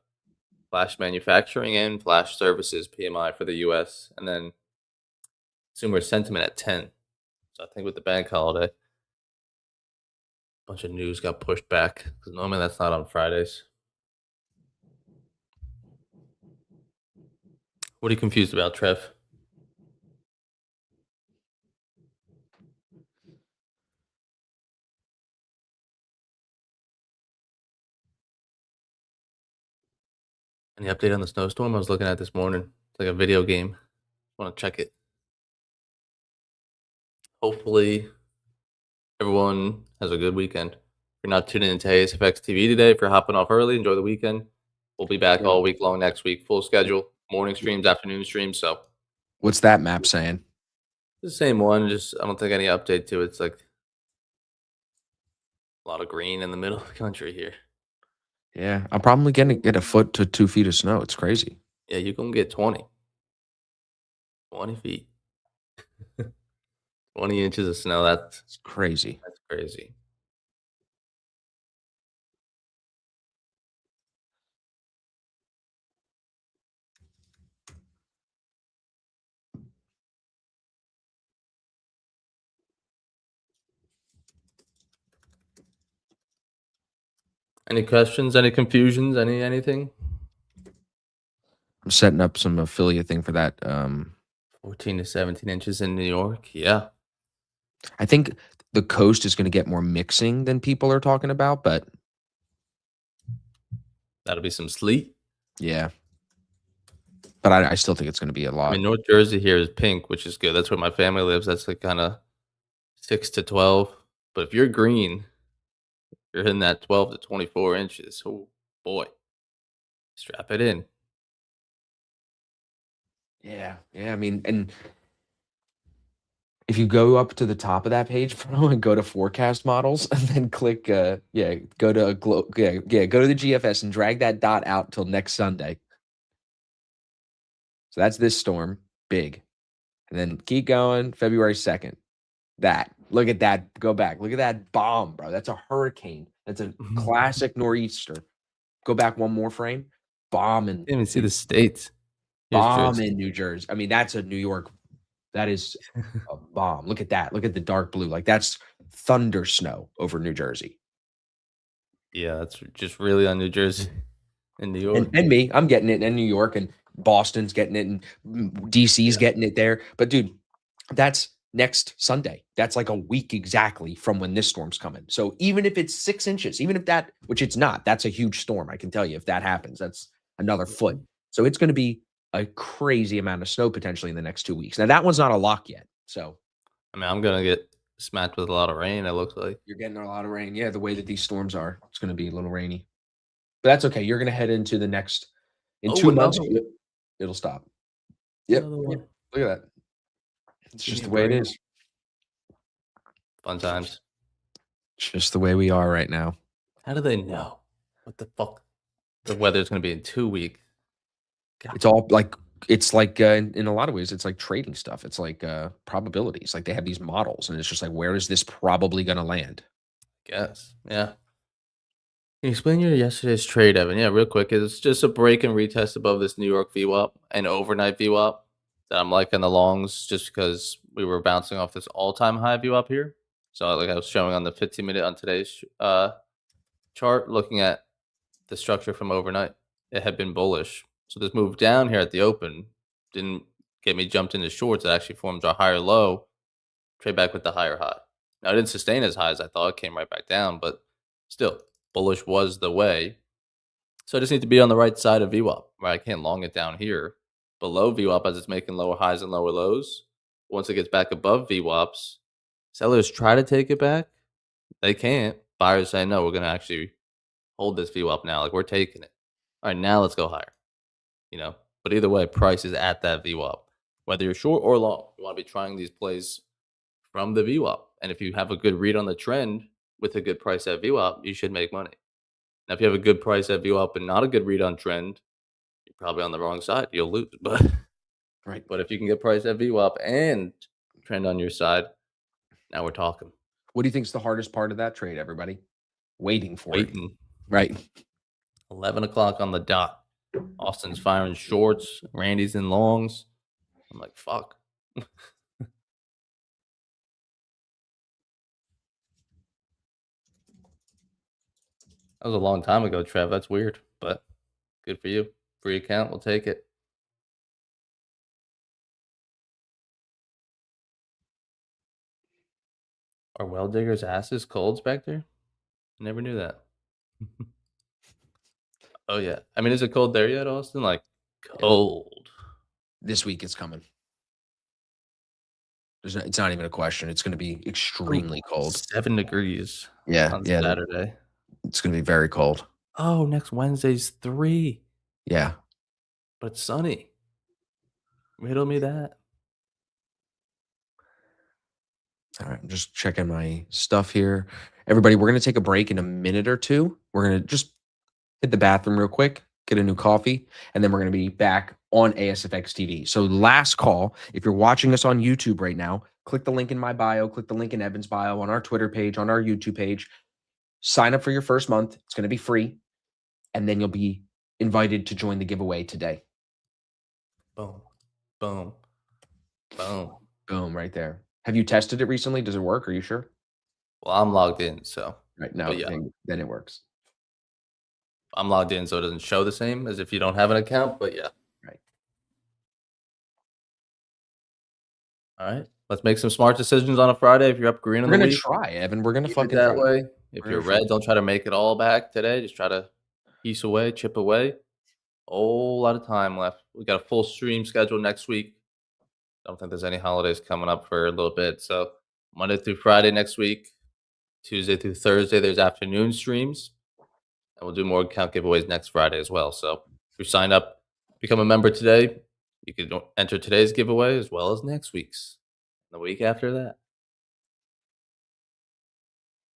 flash manufacturing and flash services PMI for the US, and then consumer sentiment at 10. So I think with the bank holiday, a bunch of news got pushed back because normally that's not on Fridays. What are you confused about, Trev? Any update on the snowstorm? I was looking at this morning. It's like a video game. Want to check it. Hopefully, everyone has a good weekend. If you're not tuning into ASFX TV today, if you're hopping off early, enjoy the weekend. We'll be back Yeah. all week long next week. Full schedule, morning streams, afternoon streams. So What's that map saying? the same one. Just I don't think any update to it. It's like a lot of green in the middle of the country here. Yeah, I'm probably gonna get a foot to 2 feet of snow. It's crazy. Yeah, you can get 20 feet, 20 inches of snow. It's crazy. That's crazy. Any questions? Any confusions? Anything? I'm setting up some affiliate thing for that. 14 to 17 inches in New York. Yeah, I think the coast is going to get more mixing than people are talking about, but that'll be some sleet. yeah, but I still think it's going to be a I lot. mean, North Jersey here is pink, which is good. That's where my family lives. That's like kind of 6 to 12. But if you're green, you're hitting that 12 to 24 inches. Oh boy, strap it in. Yeah, yeah. I mean, and if you go up to the top of that page, bro, and go to forecast models, and then click, go to go to the GFS and drag that dot out till next Sunday. So that's this storm, big, and then keep going. February 2nd, that look at that. Go back. Look at that bomb, bro. That's a hurricane. That's a classic nor'easter. Go back one more frame. Bomb in Didn't even see the states. Here's bomb Jersey. in New Jersey. I mean, that's a New York. That is a bomb. Look at that. Look at the dark blue. Like that's thunder snow over New Jersey. Yeah, that's just really on New Jersey and New York. And me, I'm getting it in New York and Boston's getting it and DC's Yeah. getting it there. But dude, that's next Sunday. That's like a week exactly from when this storm's coming. So even if it's 6 inches, even if that, which it's not, that's a huge storm. I can tell you if that happens, that's another foot. So it's going to be a crazy amount of snow potentially in the next 2 weeks. Now that one's not a lock yet. So I mean, I'm gonna get smacked with a lot of rain. It looks like. you're getting a lot of rain. Yeah, the way that these storms are, it's going to be a little rainy. But that's okay. You're going to head into the next in Oh, 2 months. another one. It'll stop. Yep. Another Yep. one. Look at that. It's Give just me a the way it break. is. Fun times. It's just the way we are right now. How do they know what the fuck the weather's gonna be in 2 weeks? God. It's all like in a lot of ways, it's like trading stuff. It's like probabilities. Like they have these models, and it's just like, where is this probably going to land? Guess. Yeah. Can you explain your yesterday's trade, Evan? Yeah, real quick. It's just a break and retest above this New York VWAP and overnight VWAP that I'm liking the longs just because we were bouncing off this all-time high VWAP here. So like I was showing on the 15-minute on today's chart, looking at the structure from overnight, it had been bullish. So this move down here at the open didn't get me jumped into shorts. It actually formed a higher low, trade back with the higher high. Now it didn't sustain as high as I thought. It came right back down, but still, bullish was the way. So I just need to be on the right side of VWAP, where I can't long it down here below VWAP as it's making lower highs and lower lows. Once it gets back above VWAPs, sellers try to take it back. They can't. Buyers say, no, we're going to actually hold this VWAP now. Like we're taking it. All right, now let's go higher. But either way, price is at that VWAP. Whether you're short or long, you want to be trying these plays from the VWAP. And if you have a good read on the trend with a good price at VWAP, you should make money. Now, if you have a good price at VWAP and not a good read on trend, you're probably on the wrong side. You'll lose. Right. But if you can get price at VWAP and trend on your side, now we're talking. What do you think is the hardest part of that trade, everybody? Waiting for it. Waiting. Right. 11 o'clock on the dot. Austin's firing shorts. Randy's in longs. I'm like, fuck. That was a long time ago, Trev. That's weird, but good for you. Free account, we'll take it. Are well diggers' asses colds back there? Never knew that. Oh yeah. I mean, is it cold there yet, Austin? Like cold. This week it's coming. It's not even a question. It's going to be extremely cold. 7 degrees. Yeah. On Yeah. Saturday. It's going to be very cold. Oh, next Wednesday's 3. Yeah. But it's sunny. Riddle me that. All right, I'm just checking my stuff here. Everybody, we're going to take a break in a minute or two. We're going to just hit the bathroom real quick, get a new coffee, and then we're going to be back on ASFX TV. So last call, if you're watching us on YouTube right now, click the link in my bio, click the link in Evan's bio on our Twitter page, on our YouTube page. Sign up for your first month. It's going to be free. And then you'll be invited to join the giveaway today. Boom. Boom. Boom. Boom, right there. Have you tested it recently? Does it work? Are you sure? Well, I'm logged in, so Right now, but yeah. then it works. I'm logged in, so it doesn't show the same as if you don't have an account. But yeah. Right. All right. Let's make some smart decisions on a Friday. If you're up green on We're the gonna week, try, Evan. We're gonna keep fucking it that try. way. If We're you're gonna red, try. don't try to make it all back today. Just try to piece away, chip away. A whole lot of time left. We got a full stream schedule next week. Don't think there's any holidays coming up for a little bit. So Monday through Friday next week, Tuesday through Thursday, there's afternoon streams. And we'll do more account giveaways next Friday as well. So if you sign up, become a member today, you can enter today's giveaway as well as next week's, the week after that.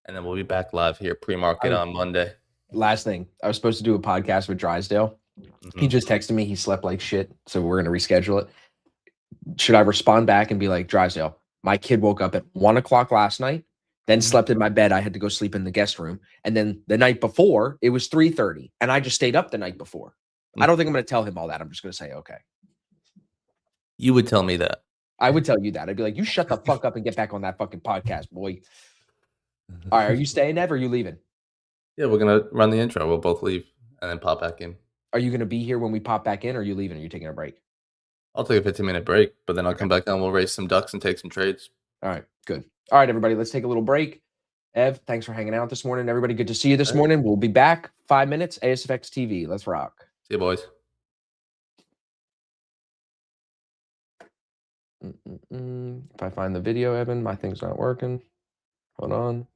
And then we'll be back live here pre-market on Monday. Last thing, I was supposed to do a podcast with Drysdale. He just texted me. He slept like shit, so we're gonna reschedule it. Should I respond back and be like, Drysdale, my kid woke up at 1 o'clock last night, then slept in my bed. I had to go sleep in the guest room, and then the night before it was 3:30, and I just stayed up the night before. I don't think I'm gonna tell him all that. I'm just gonna say, okay. You would tell me that. I would tell you that. I'd be like, you shut the fuck up and get back on that fucking podcast, boy. All right, are you staying, Ev, or are you leaving? Yeah, we're gonna run the intro. We'll both leave and then pop back in. Are you gonna be here when we pop back in, or are you leaving? Or are you taking a break? I'll take a 15-minute break, but then I'll come back on. We'll race some ducks and take some trades. All right, good. All right, everybody, let's take a little break. Ev, thanks for hanging out this morning. Everybody, good to see you this morning. We'll be back 5 minutes. ASFX TV. Let's rock. See you, boys. If I find the video, Evan, my thing's not working. Hold on.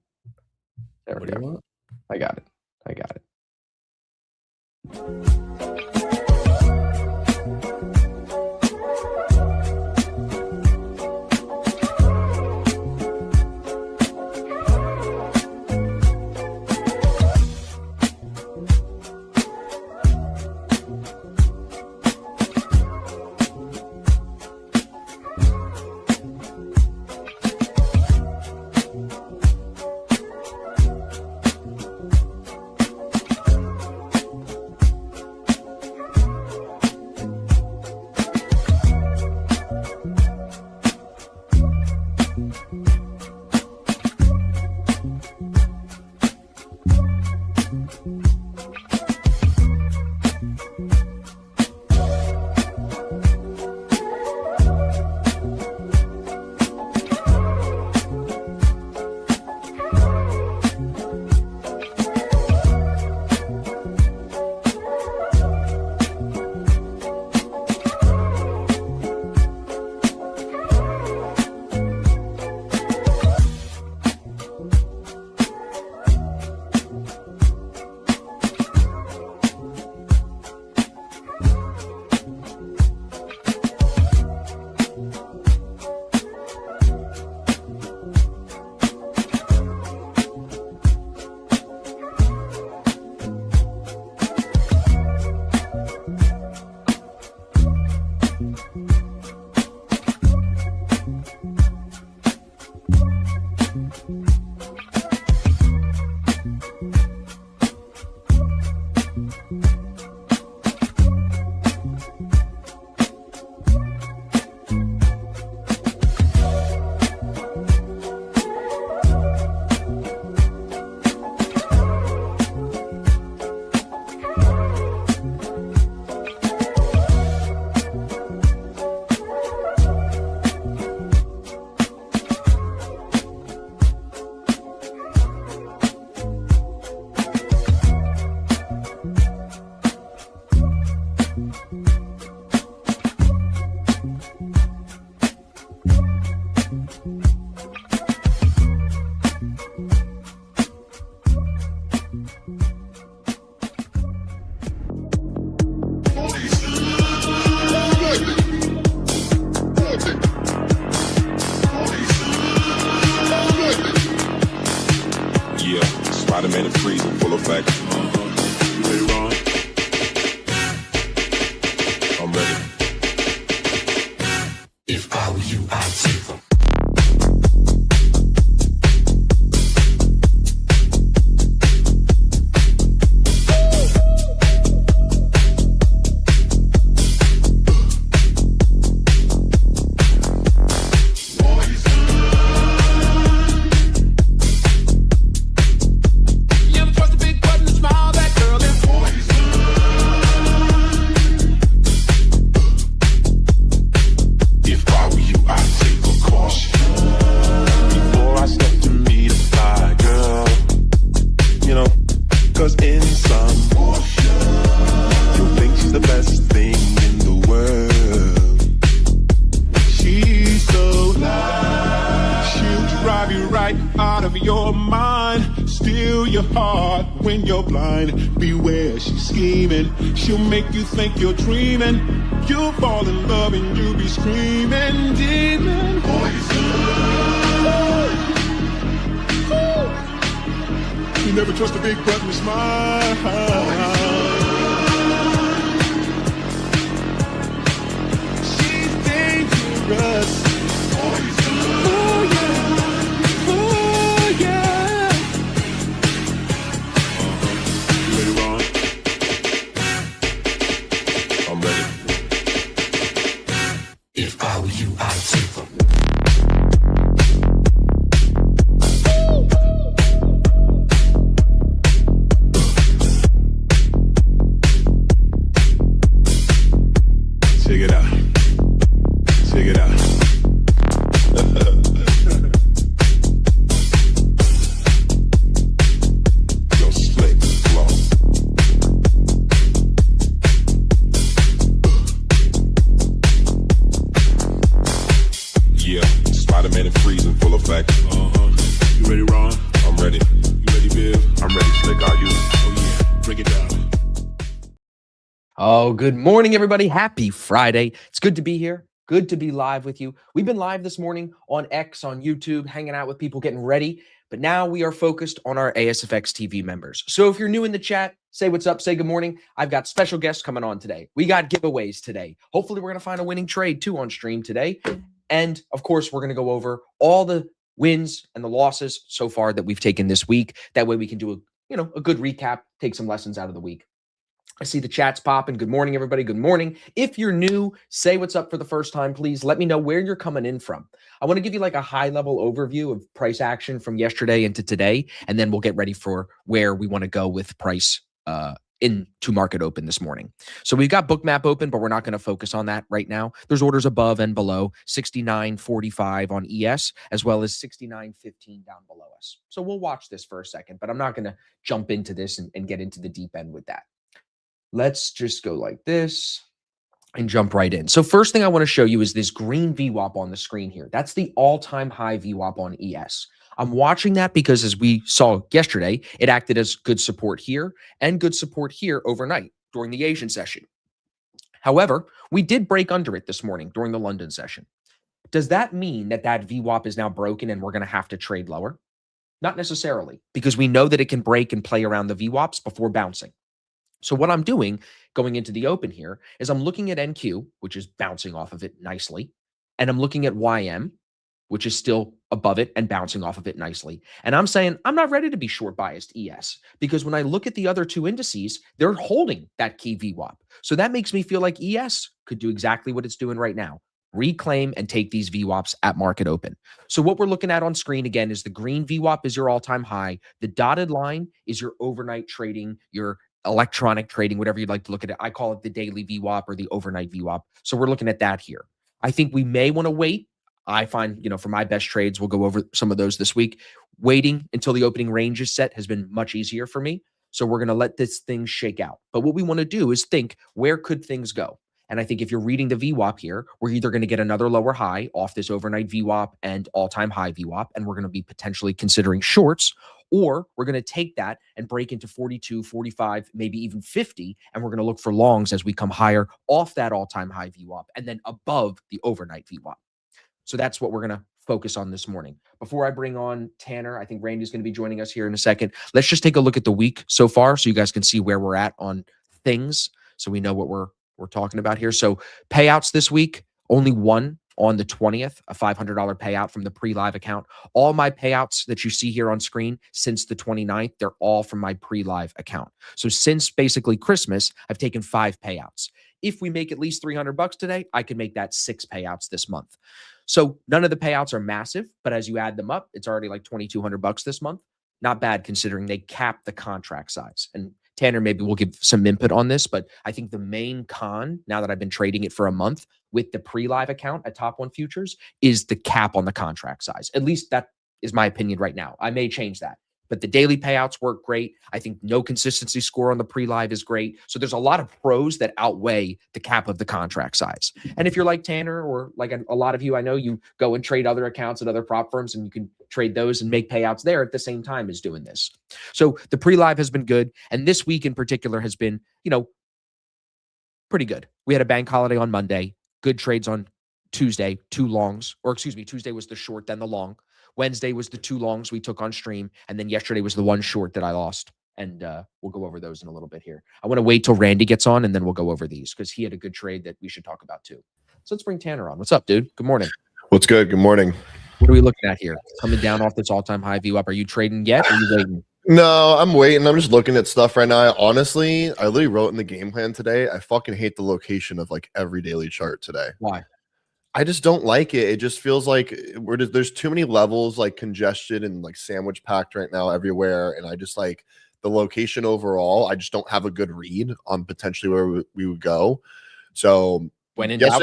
There we go. I got it. I got it. Spider-Man and freeze in full effect. You ready, Ron? I'm ready. If I were you, I'd take them. You ever press the big button, it's right out of your mind. Steal your heart when you're blind. Beware, she's scheming. She'll make you think you're dreaming. You'll fall in love and you'll be screaming, demon. Poison. You never trust a big button smile. She's dangerous. Oh yeah, oh yeah. You ready, Ron? I'm ready. If I were you, I'd take them. Check it out. Check it out. Yo, slick, flow. Yeah, Spider-Man and freezing, full effect. You ready, Ron? I'm ready. You ready, Viv? I'm ready, Slick. Are you? Oh yeah, break it down. Oh, good morning, everybody. Happy Friday. It's good to be here. Good to be live with you. We've been live this morning on X, on YouTube, hanging out with people, getting ready. But now we are focused on our ASFX TV members. So if you're new in the chat, say what's up, say good morning. I've got special guests coming on today. We got giveaways today. Hopefully we're going to find a winning trade too on stream today. And of course, we're going to go over all the wins and the losses so far that we've taken this week. That way we can do a good recap, take some lessons out of the week. I see the chats popping. Good morning, everybody. Good morning. If you're new, say what's up for the first time, please. Let me know where you're coming in from. I want to give you like a high-level overview of price action from yesterday into today, and then we'll get ready for where we want to go with price into market open this morning. So we've got Bookmap open, but we're not going to focus on that right now. There's orders above and below, 69.45 on ES, as well as 69.15 down below us. So we'll watch this for a second, but I'm not going to jump into this and get into the deep end with that. Let's just go like this and jump right in. So first thing I want to show you is this green VWAP on the screen here. That's the all-time high VWAP on ES. I'm watching that because as we saw yesterday, it acted as good support here and good support here overnight during the Asian session. However, we did break under it this morning during the London session. Does that mean that that VWAP is now broken and we're going to have to trade lower? Not necessarily, because we know that it can break and play around the VWAPs before bouncing. So what I'm doing going into the open here is I'm looking at NQ, which is bouncing off of it nicely. And I'm looking at YM, which is still above it and bouncing off of it nicely. And I'm saying I'm not ready to be short biased ES because when I look at the other two indices, they're holding that key VWAP. So that makes me feel like ES could do exactly what it's doing right now. Reclaim and take these VWAPs at market open. So what we're looking at on screen again is the green VWAP is your all-time high. The dotted line is your overnight trading, your electronic trading, whatever you'd like to look at it. I call it the daily VWAP or the overnight VWAP. So we're looking at that here. I think we may want to wait. I find, for my best trades, we'll go over some of those this week. Waiting until the opening range is set has been much easier for me. So we're going to let this thing shake out. But what we want to do is think, where could things go? And I think if you're reading the VWAP here, we're either going to get another lower high off this overnight VWAP and all-time high VWAP, and we're going to be potentially considering shorts, or we're going to take that and break into 42, 45, maybe even 50, and we're going to look for longs as we come higher off that all-time high VWAP and then above the overnight VWAP. So that's what we're going to focus on this morning. Before I bring on Tanner, I think Randy's going to be joining us here in a second. Let's just take a look at the week so far so you guys can see where we're at on things so we know what we're talking about here. So payouts this week, only one on the 20th, a $500 payout from the pre-live account. All my payouts that you see here on screen since the 29th, they're all from my pre-live account. So since basically Christmas, I've taken 5 payouts. If we make at least $300 today, I can make that 6 payouts this month. So none of the payouts are massive, but as you add them up, it's already like $2,200 this month. Not bad considering they cap the contract size. And Tanner, maybe we'll give some input on this, but I think the main con, now that I've been trading it for a month with the pre-live account at Top One Futures, is the cap on the contract size. At least that is my opinion right now. I may change that. but the daily payouts work great. I think no consistency score on the pre-live is great. So there's a lot of pros that outweigh the cap of the contract size. And if you're like Tanner or like a lot of you, I know you go and trade other accounts at other prop firms and you can trade those and make payouts there at the same time as doing this. So the pre-live has been good. And this week in particular has been, pretty good. We had a bank holiday on Monday, good trades on Tuesday, 2 longs, or excuse me, Tuesday was the short, then the long. Wednesday was the 2 longs we took on stream. And then yesterday was the 1 short that I lost. And we'll go over those in a little bit here. I want to wait till Randy gets on and then we'll go over these because he had a good trade that we should talk about too. So let's bring Tanner on. What's up, dude? Good morning. What's good? Good morning. What are we looking at here? Coming down off this all-time high view up. Are you trading yet or are you waiting? No, I'm waiting. I'm just looking at stuff right now. I literally wrote in the game plan today. I fucking hate the location of like every daily chart today. Why? I just don't like it. It just feels like there's too many levels like congested and like sandwich packed right now everywhere. And I just like the location overall. I just don't have a good read on potentially where we would go. So when in doubt,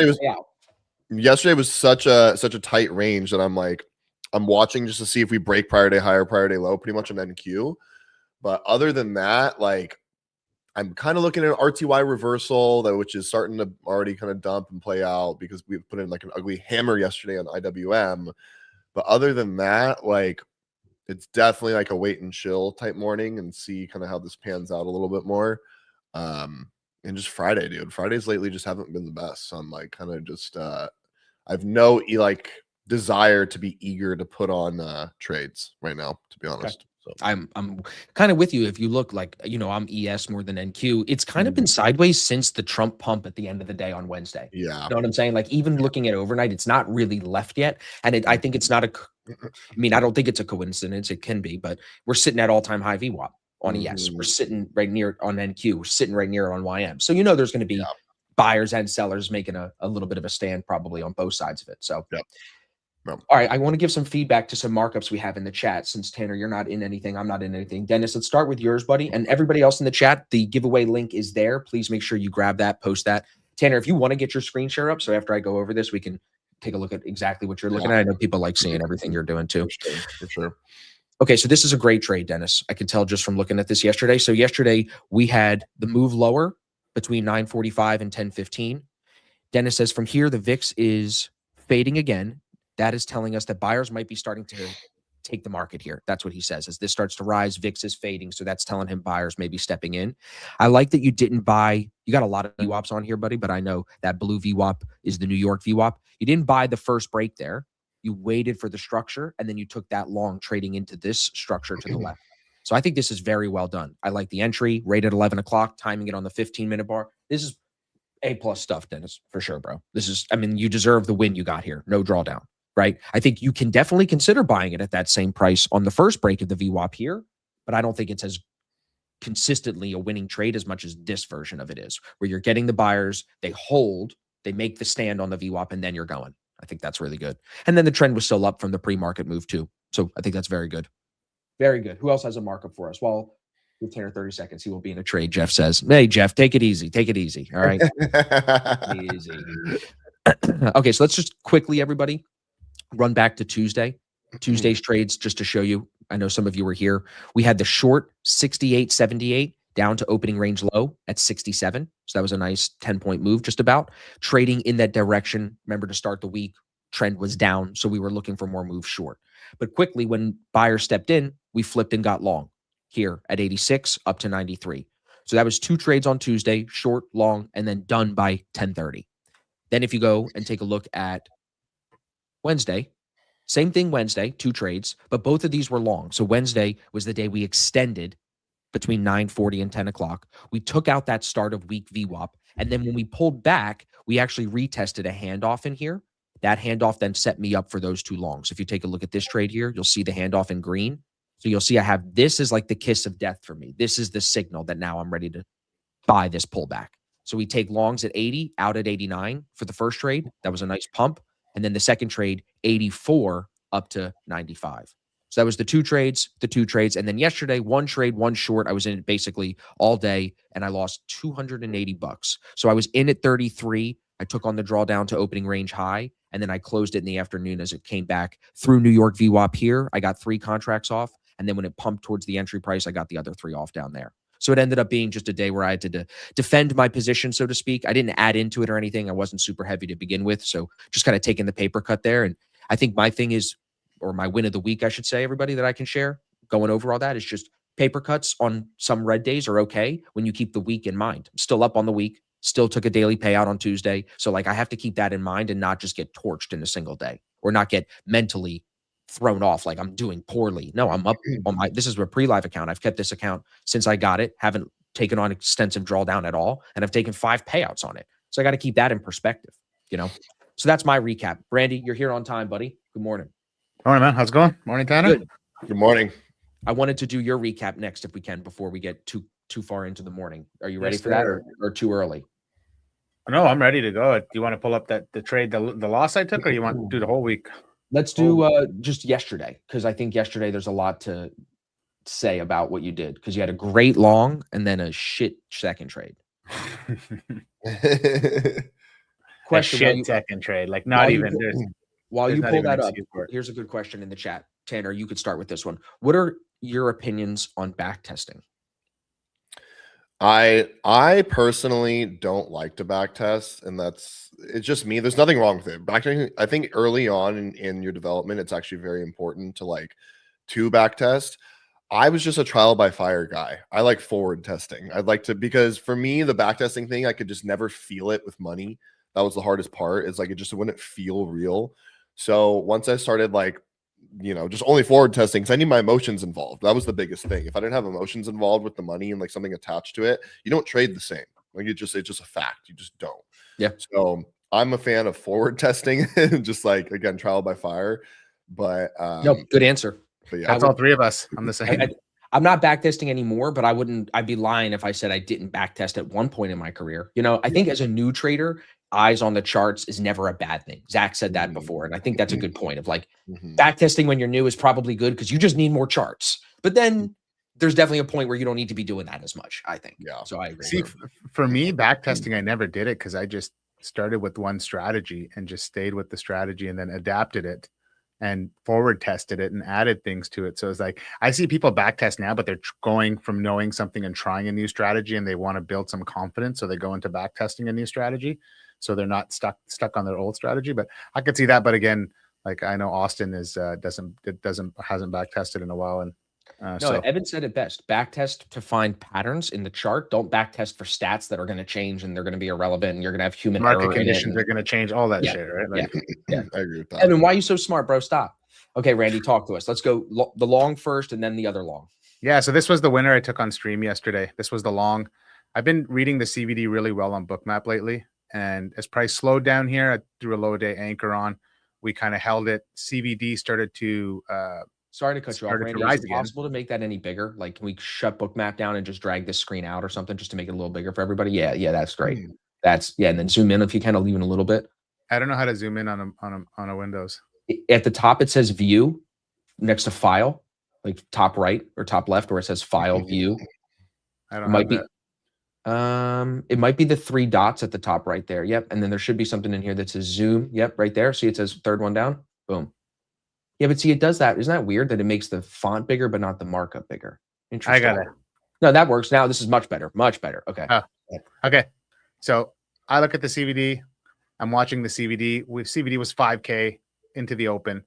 yesterday was such a tight range that I'm watching just to see if we break prior day high or prior day low, pretty much an NQ. But other than that, like I'm kind of looking at an RTY reversal which is starting to already kind of dump and play out because we put in like an ugly hammer yesterday on IWM. But other than that, like it's definitely like a wait and chill type morning and see kind of how this pans out a little bit more. And just Friday, dude. Fridays lately just haven't been the best. So I'm like kind of just I've no like desire to be eager to put on trades right now, to be honest. Okay. So I'm kind of with you. If you look like, I'm ES more than NQ. It's kind of been sideways since the Trump pump at the end of the day on Wednesday. Yeah. You know what I'm saying? Like even looking at overnight, it's not really left yet. And I think it's not I don't think it's a coincidence. It can be, but we're sitting at all-time high VWAP on ES. We're sitting right near on NQ. We're sitting right near on YM. So, there's going to be buyers and sellers making a little bit of a stand probably on both sides of it. So, all right, I want to give some feedback to some markups we have in the chat. Since Tanner, you're not in anything, I'm not in anything. Dennis, let's start with yours, buddy. And everybody else in the chat, the giveaway link is there. Please make sure you grab that, post that. Tanner, if you want to get your screen share up, so after I go over this, we can take a look at exactly what you're looking at. I know people like seeing everything you're doing too. For sure. Okay, so this is a great trade, Dennis. I can tell just from looking at this yesterday. So yesterday we had the move lower between 9:45 and 10:15. Dennis says from here, the VIX is fading again. That is telling us that buyers might be starting to take the market here. That's what he says. As this starts to rise, VIX is fading. So that's telling him buyers may be stepping in. I like that you didn't buy. You got a lot of VWAPs on here, buddy, but I know that blue VWAP is the New York VWAP. You didn't buy the first break there. You waited for the structure, and then you took that long trading into this structure to the left. So I think this is very well done. I like the entry, rate at 11 o'clock, timing it on the 15-minute bar. This is A+ stuff, Dennis, for sure, bro. This is, you deserve the win you got here. No drawdown. Right? I think you can definitely consider buying it at that same price on the first break of the VWAP here, but I don't think it's as consistently a winning trade as much as this version of it is, where you're getting the buyers, they hold, they make the stand on the VWAP, and then you're going. I think that's really good. And then the trend was still up from the pre-market move too. So I think that's very good. Very good. Who else has a markup for us? Well, give Tanner 30 seconds. He will be in a trade, Jeff says. Hey, Jeff, take it easy. Take it easy. All right. Easy. Okay, so let's just quickly, everybody, run back to Tuesday's trades just to show you. I know some of you were here. We had the short 68.78 down to opening range low at 67. So that was a nice 10-point move just about. Trading in that direction. Remember, to start the week, trend was down. So we were looking for more moves short. But quickly, when buyers stepped in, we flipped and got long here at 86 up to 93. So that was 2 trades on Tuesday, short, long, and then done by 10:30. Then if you go and take a look at Wednesday, same thing Wednesday, 2 trades, but both of these were long. So Wednesday was the day we extended between 9:40 and 10 o'clock. We took out that start of week VWAP. And then when we pulled back, we actually retested a handoff in here. That handoff then set me up for those 2 longs. If you take a look at this trade here, you'll see the handoff in green. So you'll see I have this is like the kiss of death for me. This is the signal that now I'm ready to buy this pullback. So we take longs at 80, out at 89 for the first trade. That was a nice pump. And then the second trade, 84 up to 95. So that was the two trades. And then yesterday, 1 trade, 1 short. I was in it basically all day and I lost $280. So I was in at 33. I took on the drawdown to opening range high. And then I closed it in the afternoon as it came back through New York VWAP here. I got 3 contracts off. And then when it pumped towards the entry price, I got the other 3 off down there. So it ended up being just a day where I had to defend my position, so to speak. I didn't add into it or anything. I wasn't super heavy to begin with. So just kind of taking the paper cut there. And I think my thing is, or my win of the week, I should say, everybody, that I can share going over all that is just paper cuts on some red days are okay when you keep the week in mind. I'm still up on the week, still took a daily payout on Tuesday. So like I have to keep that in mind and not just get torched in a single day or not get mentally thrown off like I'm doing poorly. No, I'm up on this is a pre-live account. I've kept this account since I got it, haven't taken on extensive drawdown at all, and I've taken 5 payouts on it. So I got to keep that in perspective, So that's my recap. Brandy, you're here on time, buddy. Good morning. Morning, man. How's it going? Morning, Tanner. Good morning. I wanted to do your recap next if we can before we get too far into the morning. Are you ready for that or too early? No, I'm ready to go. Do you want to pull up the trade, the loss I took, or you want to do the whole week? Let's do just yesterday, because I think yesterday there's a lot to say about what you did, because you had a great long and then a shit second trade. Question: second trade, like not even. While you pull that up, here's a good question in the chat. Tanner, you could start with this one. What are your opinions on back testing? I personally don't like to back test, and it's just me. There's nothing wrong with it. Back testing, I think early on in your development, it's actually very important to back test. I was just a trial by fire guy. I like forward testing. I'd like to, because for me, the back testing thing, I could just never feel it with money. That was the hardest part, is like it just wouldn't feel real. So once I started just only forward testing, because I need my emotions involved. That was the biggest thing. If I didn't have emotions involved with the money and like something attached to it, you don't trade the same. Like it's just a fact. You just don't. Yeah. So I'm a fan of forward testing, just like, again, trial by fire. But no, good answer. But yeah, that's all 3 of us. I'm the same. I'm not back testing anymore, but I'd be lying if I said I didn't back test at one point in my career. I think as a new trader, eyes on the charts is never a bad thing. Zach said that before. And I think that's a good point of back testing when you're new is probably good because you just need more charts. But then there's definitely a point where you don't need to be doing that as much, I think. Yeah. So I agree. See, for me, back testing, I never did it because I just started with one strategy and just stayed with the strategy and then adapted it and forward tested it and added things to it. So it's like, I see people back test now, but they're going from knowing something and trying a new strategy, and they want to build some confidence. So they go into back testing a new strategy. So they're not stuck on their old strategy. But I could see that. But again, like I know Austin hasn't back tested in a while. And no, Evan said it best. Back test to find patterns in the chart. Don't back test for stats that are going to change and they're going to be irrelevant and you're going to have human market conditions are going to change, all that shit, right? Like, yeah. I agree with that. Evan, why are you so smart, bro? Stop. Okay, Randy, talk to us. Let's go the long first and then the other long. Yeah, so this was the winner I took on stream yesterday. This was the long. I've been reading the CVD really well on Bookmap lately. And as price slowed down here, I threw a low day anchor on. We kind of held it. CVD started to sorry to cut you off, Randy. Is it possible to make that any bigger? Like, can we shut Bookmap down and just drag this screen out or something just to make it a little bigger for everybody? Yeah, that's great. And then zoom in if you can, leave it a little bit. I don't know how to zoom in on a Windows. At the top, it says view next to file, like top right or top left, where it says file view. I don't know. It might be the 3 dots at the top right there. Yep. And then there should be something in here that says zoom. Yep. Right there. See, it says third one down. Boom. Yeah. But see, it does that. Isn't that weird that it makes the font bigger, but not the markup bigger? Interesting. I got it. No, that works. Now this is much better. Much better. Okay. Okay. So I look at the CVD. I'm watching the CVD. CVD was 5K into the open.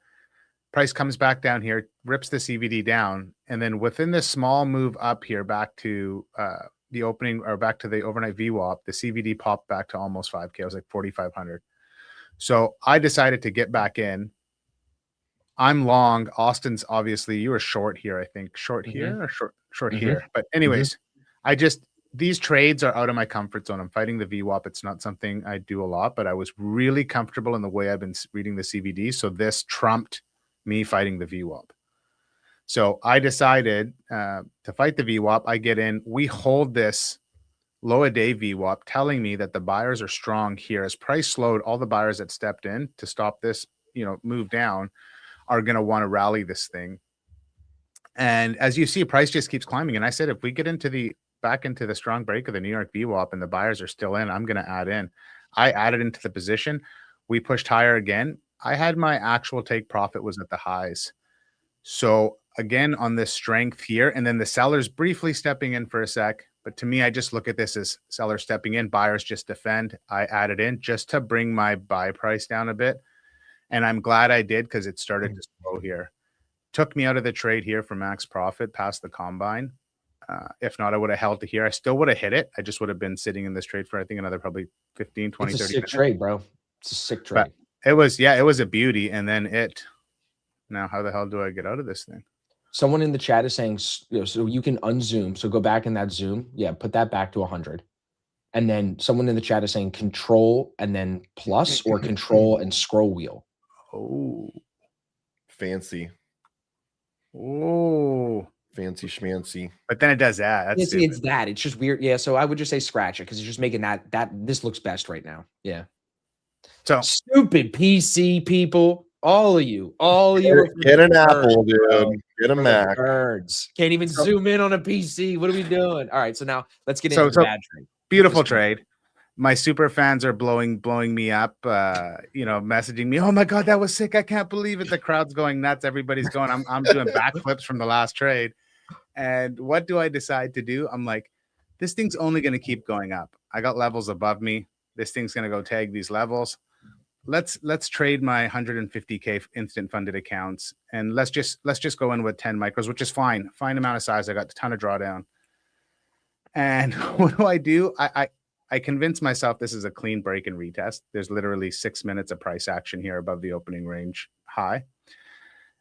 Price comes back down here, rips the CVD down. And then within this small move up here back to, the opening or back to the overnight VWAP, the CVD popped back to almost 5K. I was like 4,500. So I decided to get back in. I'm long. Austin's obviously, you were short here, I think. Short here or short here. But anyways, these trades are out of my comfort zone. I'm fighting the VWAP. It's not something I do a lot, but I was really comfortable in the way I've been reading the CVD. So this trumped me fighting the VWAP. So I decided to fight the VWAP. I get in. We hold this low a day VWAP, telling me that the buyers are strong here. As price slowed, all the buyers that stepped in to stop this, move down, are going to want to rally this thing. And as you see, price just keeps climbing. And I said, if we get back into the strong break of the New York VWAP and the buyers are still in, I'm going to add in. I added into the position. We pushed higher again. I had my actual take profit was at the highs. So again, on this strength here, and then the sellers briefly stepping in for a sec. But to me, I just look at this as sellers stepping in, buyers just defend. I added in just to bring my buy price down a bit. And I'm glad I did because it started to slow here. Took me out of the trade here for max profit past the combine. If not, I would have held to here. I still would have hit it. I just would have been sitting in this trade for, I think, another probably 15, 20, It's a 30 sick minutes. trade, bro. It's a sick trade. But it was a beauty. And then now how the hell do I get out of this thing? Someone in the chat is saying, so you can unzoom. So go back in that zoom. Yeah, put that back to 100. And then someone in the chat is saying control and then plus or control and scroll wheel. Oh, Fancy. oh. Fancy schmancy. But then it does that. That's Yeah, see, stupid. it's that. It's just weird. Yeah, so I would just say scratch it because it's just making that this looks best right now. Yeah. So Stupid PC people. All of you. All of you. are Get an freaking Apple, birds, bro. dude. Get a We're the Mac. birds. Can't even zoom in on a PC. What are we doing? All right, so now let's get So- into the bad trade. beautiful Just- trade. My super fans are blowing me up, messaging me, oh my God, that was sick. I can't believe it. The crowd's going nuts. Everybody's going, I'm doing backflips from the last trade. And what do I decide to do? I'm like, this thing's only going to keep going up. I got levels above me. This thing's going to go tag these levels. Let's trade my 150K instant funded accounts. And let's just go in with 10 micros, which is fine. Fine amount of size. I got a ton of drawdown. And what do? I convinced myself this is a clean break and retest. There's literally 6 minutes of price action here above the opening range high.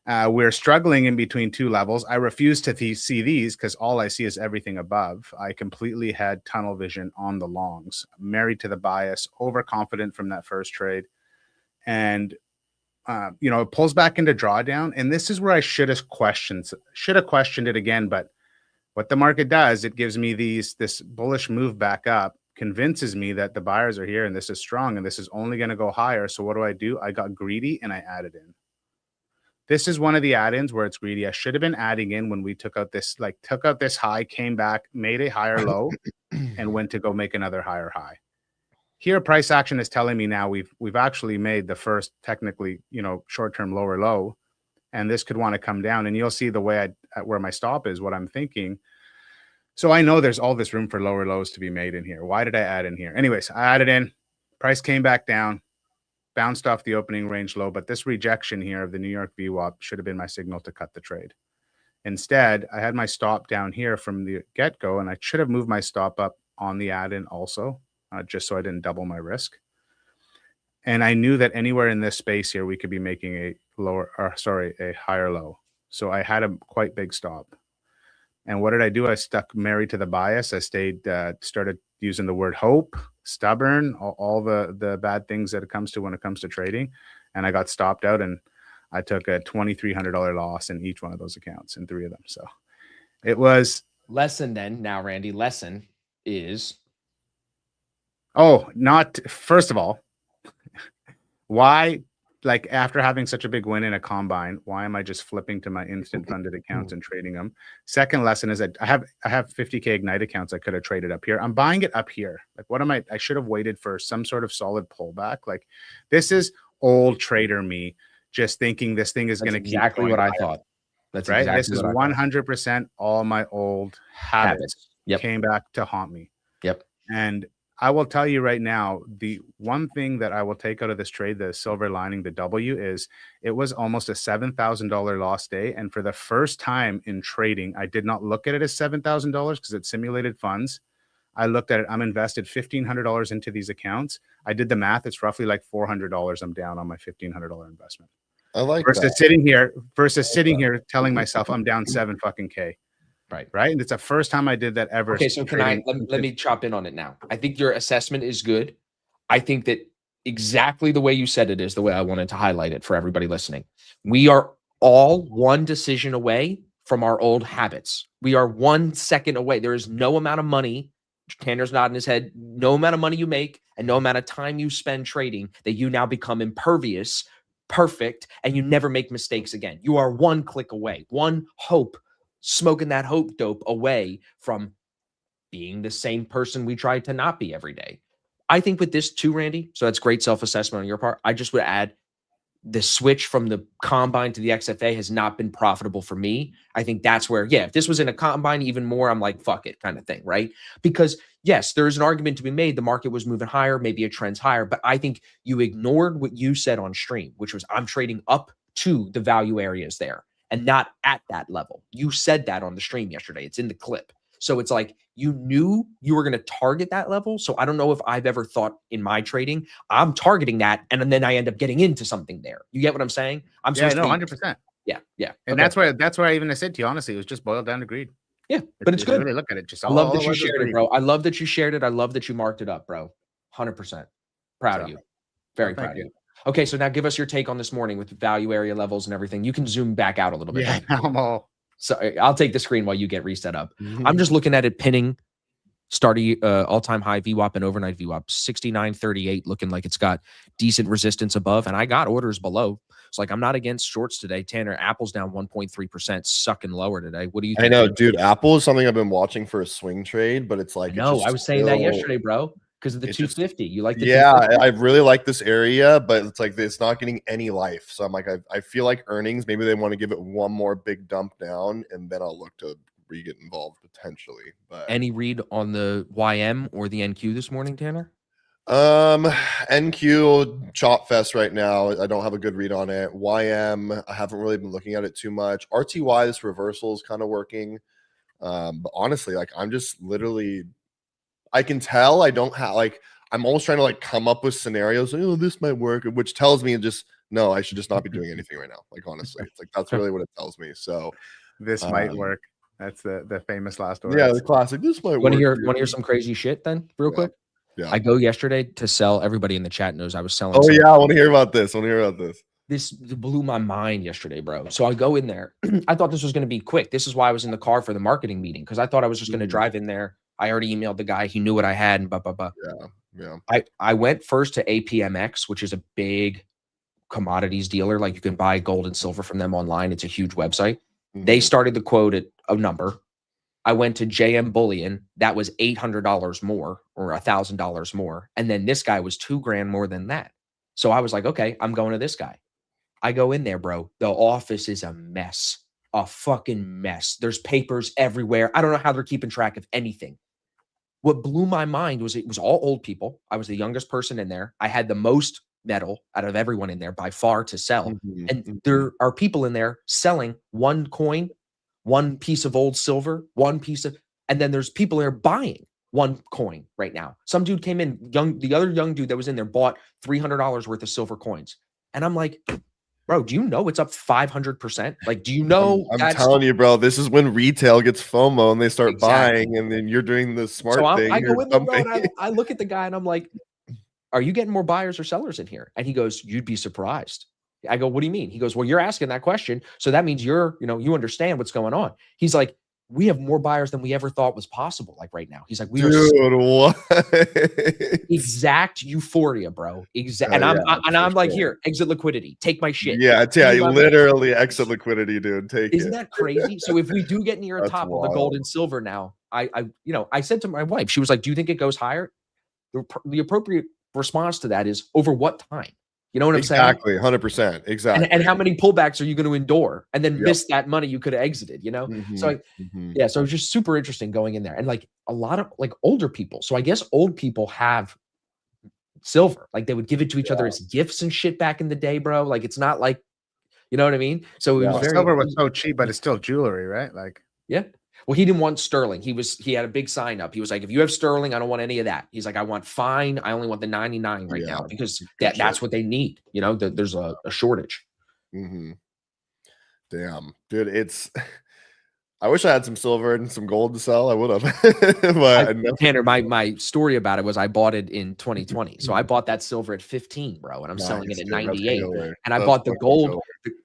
We're struggling in between two levels. I refuse to see these because all I see is everything above. I completely had tunnel vision on the longs, married to the bias, overconfident from that first trade. And, it pulls back into drawdown. And this is where I should have questioned it again. But what the market does, it gives me this bullish move back up, convinces me that the buyers are here and this is strong and this is only going to go higher. So what do? I got greedy and I added in. This is one of the add-ins where it's greedy. I should have been adding in when we took out this high, came back, made a higher low, and went to go make another higher high. Here, price action is telling me now we've actually made the first technically, short-term lower low, and this could want to come down. And you'll see the way where my stop is, what I'm thinking. So I know there's all this room for lower lows to be made in here. Why did I add in here? Anyways, I added in. Price came back down, bounced off the opening range low, but this rejection here of the New York VWAP should have been my signal to cut the trade. Instead, I had my stop down here from the get-go, and I should have moved my stop up on the add-in also, just so I didn't double my risk. And I knew that anywhere in this space here, we could be making a higher low. So I had a quite big stop. And what did I do? I stuck married to the bias. I started using the word hope, stubborn, all the bad things that it comes to when it comes to trading. And I got stopped out and I took a $2,300 loss in each one of those accounts in 3 of them. So it was Lesson then. Now, Randy, lesson is first of all, why, like after having such a big win in a combine, why am I just flipping to my instant funded accounts and trading them? Second lesson is that I have 50K Ignite accounts I could have traded up here. I'm buying it up here. Like I should have waited for some sort of solid pullback. Like this is old trader me just thinking this thing is going to keep exactly going what I higher. thought. That's Right. exactly This is what I thought. 100% all my old habits Yep. came back to haunt me. Yep. And I will tell you right now, the one thing that I will take out of this trade, the silver lining, the W, is it was almost a $7,000 loss day. And for the first time in trading, I did not look at it as $7,000 because it simulated funds. I looked at it. I'm invested $1,500 into these accounts. I did the math. It's roughly like $400 I'm down on my $1,500 investment. I like Versus that. sitting here telling myself I'm down 7 fucking K. Right. And it's the first time I did that ever. Okay, so let me chop in on it now. I think your assessment is good. I think that exactly the way you said it is the way I wanted to highlight it for everybody listening. We are all one decision away from our old habits. We are 1 second away. There is no amount of money, Tanner's nodding his head, no amount of money you make and no amount of time you spend trading that you now become impervious, perfect, and you never make mistakes again. You are 1 click away, one hope, smoking that hope dope away from being the same person we try to not be every day. I think with this too, Randy, so that's great self-assessment on your part. I just would add the switch from the combine to the XFA has not been profitable for me. I think that's where, if this was in a combine even more, I'm like, fuck it kind of thing, right? Because yes, there's an argument to be made. The market was moving higher, maybe a trend's higher, but I think you ignored what you said on stream, which was I'm trading up to the value areas there and not at that level. You said that on the stream yesterday. It's in the clip. So it's like you knew you were going to target that level. So I don't know if I've ever thought in my trading, I'm targeting that, and then I end up getting into something there. You get what I'm saying? I'm Yeah, supposed no, to be, 100%. yeah. And Okay. that's where I even said to you, honestly, it was just boiled down to greed. Yeah, but it's If you good. really look at it, just I love all that it you was shared it, greed. bro. I love that you shared it. I love that you marked it up, bro. 100%. Proud of So, you. Very thank proud you. of you. Okay, so now give us your take on this morning with value area levels and everything. You can zoom back out a little bit. Yeah, I'm all. So I'll take the screen while you get reset up. I'm just looking at it pinning starting all-time high VWAP and overnight VWAP 69.38, looking like it's got decent resistance above, and I got orders below. It's like I'm not against shorts today. Tanner, Apple's down 1.3%, sucking lower today. What do you think? I know, dude. Apple is something I've been watching for a swing trade, but it's like No, I was saying that still- yesterday, bro, because of the it just- 250. You like the Yeah, 250? I really like this area, but it's like it's not getting any life. So I'm like, I feel like earnings, maybe they want to give it one more big dump down, and then I'll look to get involved potentially. But Any read on the YM or the NQ this morning, Tanner? NQ chop fest right now. I don't have a good read on it. YM, I haven't really been looking at it too much. RTY, this reversal is kind of working. But honestly, like I'm just literally, I can tell I don't have like I'm almost trying to like come up with scenarios. Oh, this might work, which tells me just no, I should just not be doing anything right now. Like honestly, it's like that's really what it tells me. So This might work. That's the famous last yeah, words. the classic. This might Want work. to hear some crazy shit then, real Yeah. quick? Yeah. I go yesterday to sell. Everybody in the chat knows I was selling. Oh some- yeah, I want to hear about this. This blew my mind yesterday, bro. So I go in there. I thought this was going to be quick. This is why I was in the car for the marketing meeting, because I thought I was just going to drive in there. I already emailed the guy. He knew what I had and blah, blah, blah. Yeah. I went first to APMX, which is a big commodities dealer. Like you can buy gold and silver from them online. It's a huge website. They started the quote at a number. I went to JM Bullion. That was $800 more or $1,000 more. And then this guy was $2,000 more than that. So I was like, okay, I'm going to this guy. I go in there, bro. The office is a mess, a fucking mess. There's papers everywhere. I don't know how they're keeping track of anything. What blew my mind was it was all old people. I was the youngest person in there. I had the most metal out of everyone in there by far to sell. And there are people in there selling one coin, one piece of old silver, one piece of, and then there's people there buying one coin right now. Some dude came in, the other young dude that was in there bought $300 worth of silver coins. And I'm like, bro, do you know it's up 500%? Like, do you know? I'm telling you, bro, this is when retail gets FOMO and they start Exactly. buying, and then you're doing the smart So thing. I go or in there, bro, something. and I look at the guy and I'm like, are you getting more buyers or sellers in here? And he goes, you'd be surprised. I go, what do you mean? He goes, well, you're asking that question. So that means you understand what's going on. He's like, we have more buyers than we ever thought was possible. Like right now, he's like, we are Dude, what? exact euphoria, bro. Exact. And I'm like, here, exit liquidity, take my shit. Yeah, You love it. literally exit liquidity, dude. Take Isn't it. that crazy? So if we do get near a That's top of the gold wild. and silver now, I said to my wife, she was like, do you think it goes higher? The appropriate response to that is over what time? You know what I'm saying? Exactly, 100%. Exactly. And how many pullbacks are you going to endure and then Yep. miss that money you could have exited, you know? So yeah, so it's just super interesting going in there. And like a lot of like older people. So I guess old people have silver. Like they would give it to each other as gifts and shit back in the day, bro. Like it's not like, you know what I mean? So it was very Silver was so cheap, but it's still jewelry, right? Like yeah. Well, he didn't want sterling. He had a big sign up. He was like, if you have sterling, I don't want any of that. He's like, I want fine. I only want the 99 right now because that's what they need. You know, there's a shortage. Damn, dude, it's. I wish I had some silver and some gold to sell. I would have. But Tanner, my story about it was I bought it in 2020. So I bought that silver at 15, bro, and I'm selling it at 98. And I bought the gold.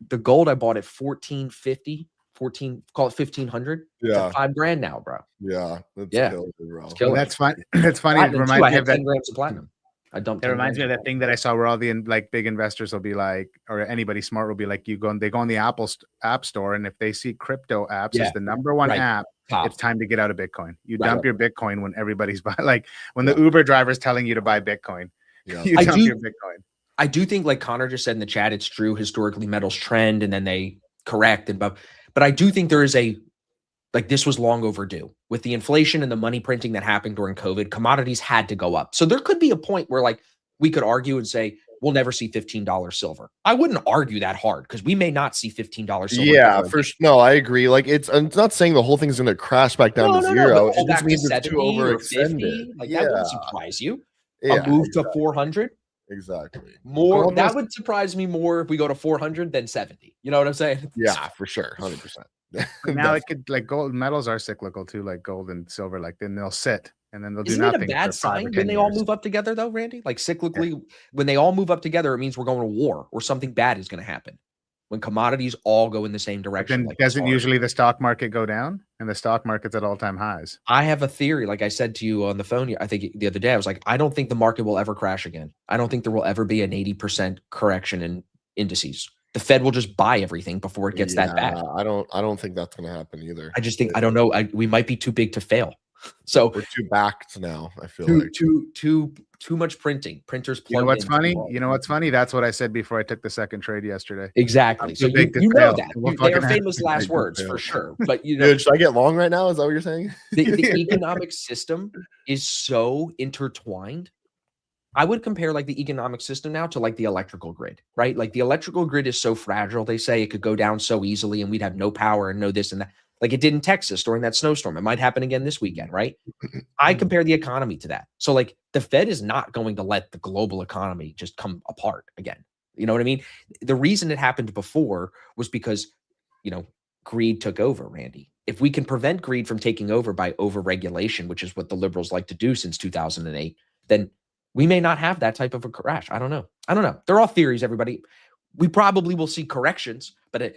The gold I bought at 1450. 14, call it 1500. Yeah, it's $5,000 now, bro. Yeah, that's killer, bro. Well, that's fun. That's funny. It Platinum, reminds I me had of that. 10 grams of platinum. I dumped. It reminds me of that thing that I saw where all the big investors will be like, or anybody smart will be like, they go on the Apple App Store, and if they see crypto apps as the number one app, it's time to get out of Bitcoin. You dump your Bitcoin when everybody's buying, like when the Uber driver is telling you to buy Bitcoin. Yeah. You dump your Bitcoin. I do think, like Connor just said in the chat, it's true. Historically, metals trend and then they correct. But I do think there is this was long overdue with the inflation and the money printing that happened during COVID. Commodities had to go up. So there could be a point where like we could argue and say, we'll never see $15 silver. I wouldn't argue that hard because we may not see $15 silver. Yeah, no, I agree. Like it's not saying the whole thing's going to crash back down to zero. It just means it's too overextended. Like that wouldn't surprise you. A move to 400. Exactly. That would surprise me more if we go to 400 than 70. You know what I'm saying? Yeah, for sure. 100%. Now it could, like, gold metals are cyclical too, like gold and silver. Like then they'll sit and then they'll do nothing. Isn't it a bad sign when they years. all move up together though, Randy? Like cyclically, when they all move up together, it means we're going to war or something bad is going to happen. When commodities all go in the same direction. Then doesn't usually the stock market go down? And the stock market's at all-time highs. I have a theory, like I said to you on the phone, I think the other day, I was like, I don't think the market will ever crash again. I don't think there will ever be an 80% correction in indices. The Fed will just buy everything before it gets that bad. I don't think that's going to happen either. I just think, I don't know. We might be too big to fail. So we're too backed now. I feel too much printing. Printers. You know what's funny? That's what I said before I took the second trade yesterday. Exactly. So you know that they are famous last words for sure. But you know, dude, should I get long right now? Is that what you're saying? The economic system is so intertwined. I would compare like the economic system now to like the electrical grid, right? Like the electrical grid is so fragile. They say it could go down so easily and we'd have no power and no this and that. Like it did in Texas during that snowstorm. It might happen again this weekend, right? I compare the economy to that. So like the Fed is not going to let the global economy just come apart again. You know what I mean? The reason it happened before was because, greed took over, Randy. If we can prevent greed from taking over by overregulation, which is what the liberals like to do since 2008, then we may not have that type of a crash. I don't know. They're all theories, everybody. We probably will see corrections, but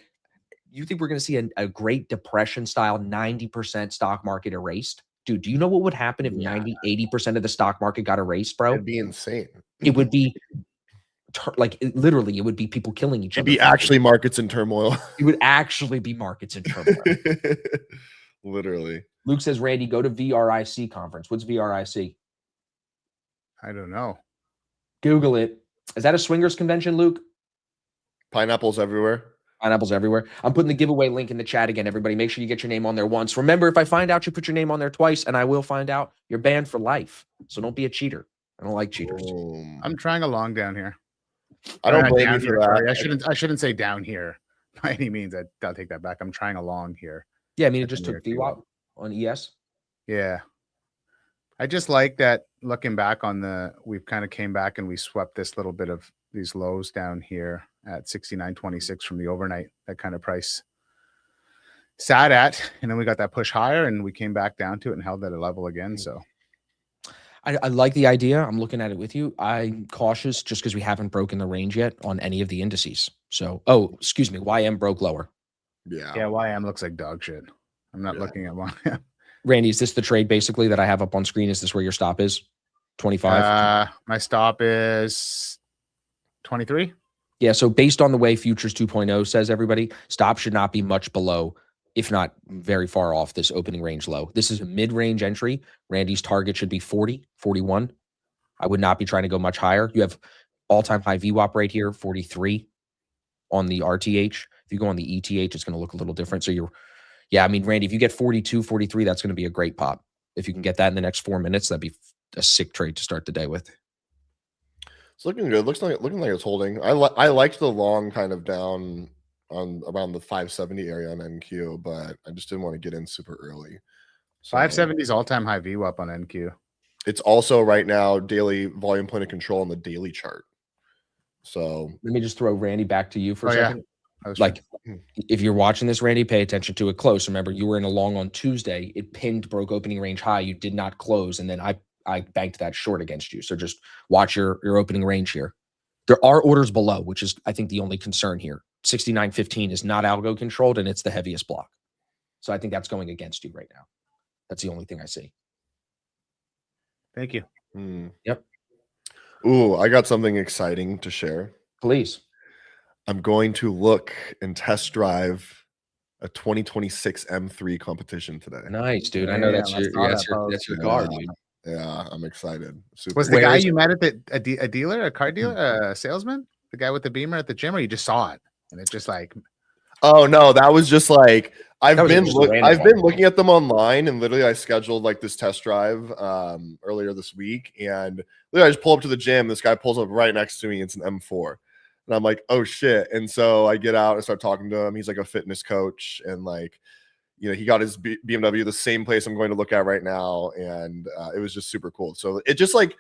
you think we're going to see a Great Depression style 90% stock market erased? Dude, do you know what would happen if 80% of the stock market got erased, bro? It'd be insane. It would be literally, it would be people killing each other. It'd be actually markets in turmoil. It would actually be markets in turmoil. Literally. Luke says, Randy, go to VRIC conference. What's VRIC? I don't know. Google it. Is that a swingers convention, Luke? Pineapples everywhere. Pineapples everywhere. I'm putting the giveaway link in the chat again. Everybody, make sure you get your name on there once. Remember, if I find out you put your name on there twice, and I will find out, you're banned for life. So don't be a cheater. I don't like cheaters. I'm trying a long down here. I don't blame you for that. Sorry. I shouldn't say down here by any means. I'll take that back. I'm trying a long here. Yeah, I mean, it just took VWAP on ES. Yeah. I just like that looking back on we've kind of came back and we swept this little bit of these lows down here at 69.26 from the overnight, that kind of price sat at, and then we got that push higher and we came back down to it and held at a level again. So I like the idea. I'm looking at it with you. I'm cautious just because we haven't broken the range yet on any of the indices. So, excuse me, YM broke lower. Yeah, YM looks like dog shit. I'm not looking at YM. Randy, is this the trade basically that I have up on screen? Is this where your stop is? 25? My stop is 23. Yeah, so based on the way Futures 2.0 says, everybody, stop should not be much below, if not very far off this opening range low. This is a mid-range entry. Randy's target should be 40, 41. I would not be trying to go much higher. You have all-time high VWAP right here, 43 on the RTH. If you go on the ETH, it's going to look a little different. So Randy, if you get 42, 43, that's going to be a great pop. If you can get that in the next 4 minutes, that'd be a sick trade to start the day with. It's looking good. Looking like it's holding. I liked the long kind of down on around the 570 area on NQ, but I just didn't want to get in super early. So 570 is all-time high VWAP on NQ. It's also right now daily volume point of control on the daily chart. So let me just throw Randy back to you for a second. Yeah. If you're watching this, Randy, pay attention to it close. Remember, you were in a long on Tuesday. It pinned, broke opening range high. You did not close, and then I banked that short against you. So just watch your opening range here. There are orders below, which is, I think, the only concern here. 69.15 is not algo controlled, and it's the heaviest block. So I think that's going against you right now. That's the only thing I see. Thank you. Yep. Ooh, I got something exciting to share. Please. I'm going to look and test drive a 2026 M3 competition today. Nice, dude. I know that's your card, dude. Yeah, I'm excited. Super Was the Where guy is you met at a dealer, a car dealer, a salesman? The guy with the Beamer at the gym, or you just saw it and it's just like, Oh no, that was just like That was just a random I've been one. looking at them online, and literally I scheduled like this test drive earlier this week, and literally I just pull up to the gym. This guy pulls up right next to me. It's an M4, and I'm like, oh shit! And so I get out and start talking to him. He's like a fitness coach, and like, you know, he got his BMW the same place I'm going to look at right now, and it was just super cool. So it just like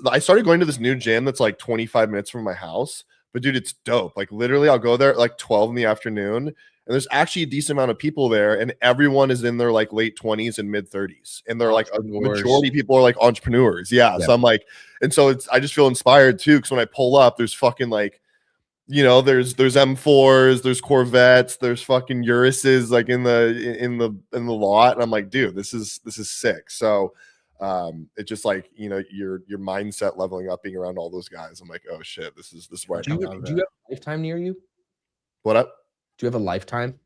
I started going to this new gym that's like 25 minutes from my house. But dude, it's dope. Like literally, I'll go there at like 12 in the afternoon, and there's actually a decent amount of people there, and everyone is in their like late 20s and mid 30s, and they're like a Entrepreneurs. majority of people are like entrepreneurs. Yeah. Yeah. So I'm like, and so it's I just feel inspired too, because when I pull up, there's fucking like, you know, there's M4s, there's Corvettes, there's fucking Urises like in the lot, and I'm like, dude, this is sick. So it's just like, you know, your mindset leveling up being around all those guys. I'm like, oh shit, this is where Do you have a Lifetime near you? what up? Do you have a Lifetime?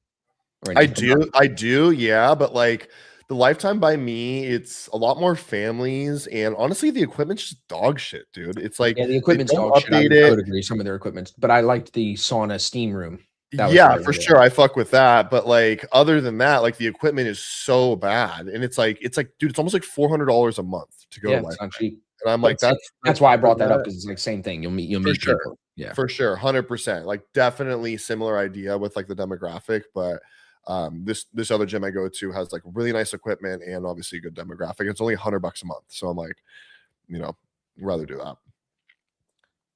Or I anything? do, yeah, but like the Lifetime by me, it's a lot more families, and honestly, the equipment's just dog shit, dude. It's like Yeah, the equipment's don't dog shit. I update would it. agree. Some of their equipment's, but I liked the sauna steam room. That was Yeah, really for good. sure. I fuck with that. But like other than that, like the equipment is so bad. And it's like, dude, it's almost like $400 a month to go Yeah, to it's Lifetime. not cheap. And I'm But like, it's- that's why I brought that up, because it's like same thing. You'll meet sure. people. Yeah. For sure, 100%. Like definitely similar idea with like the demographic, but this other gym I go to has like really nice equipment and obviously good demographic. It's only $100 a month. So I'm like, you know, rather do that.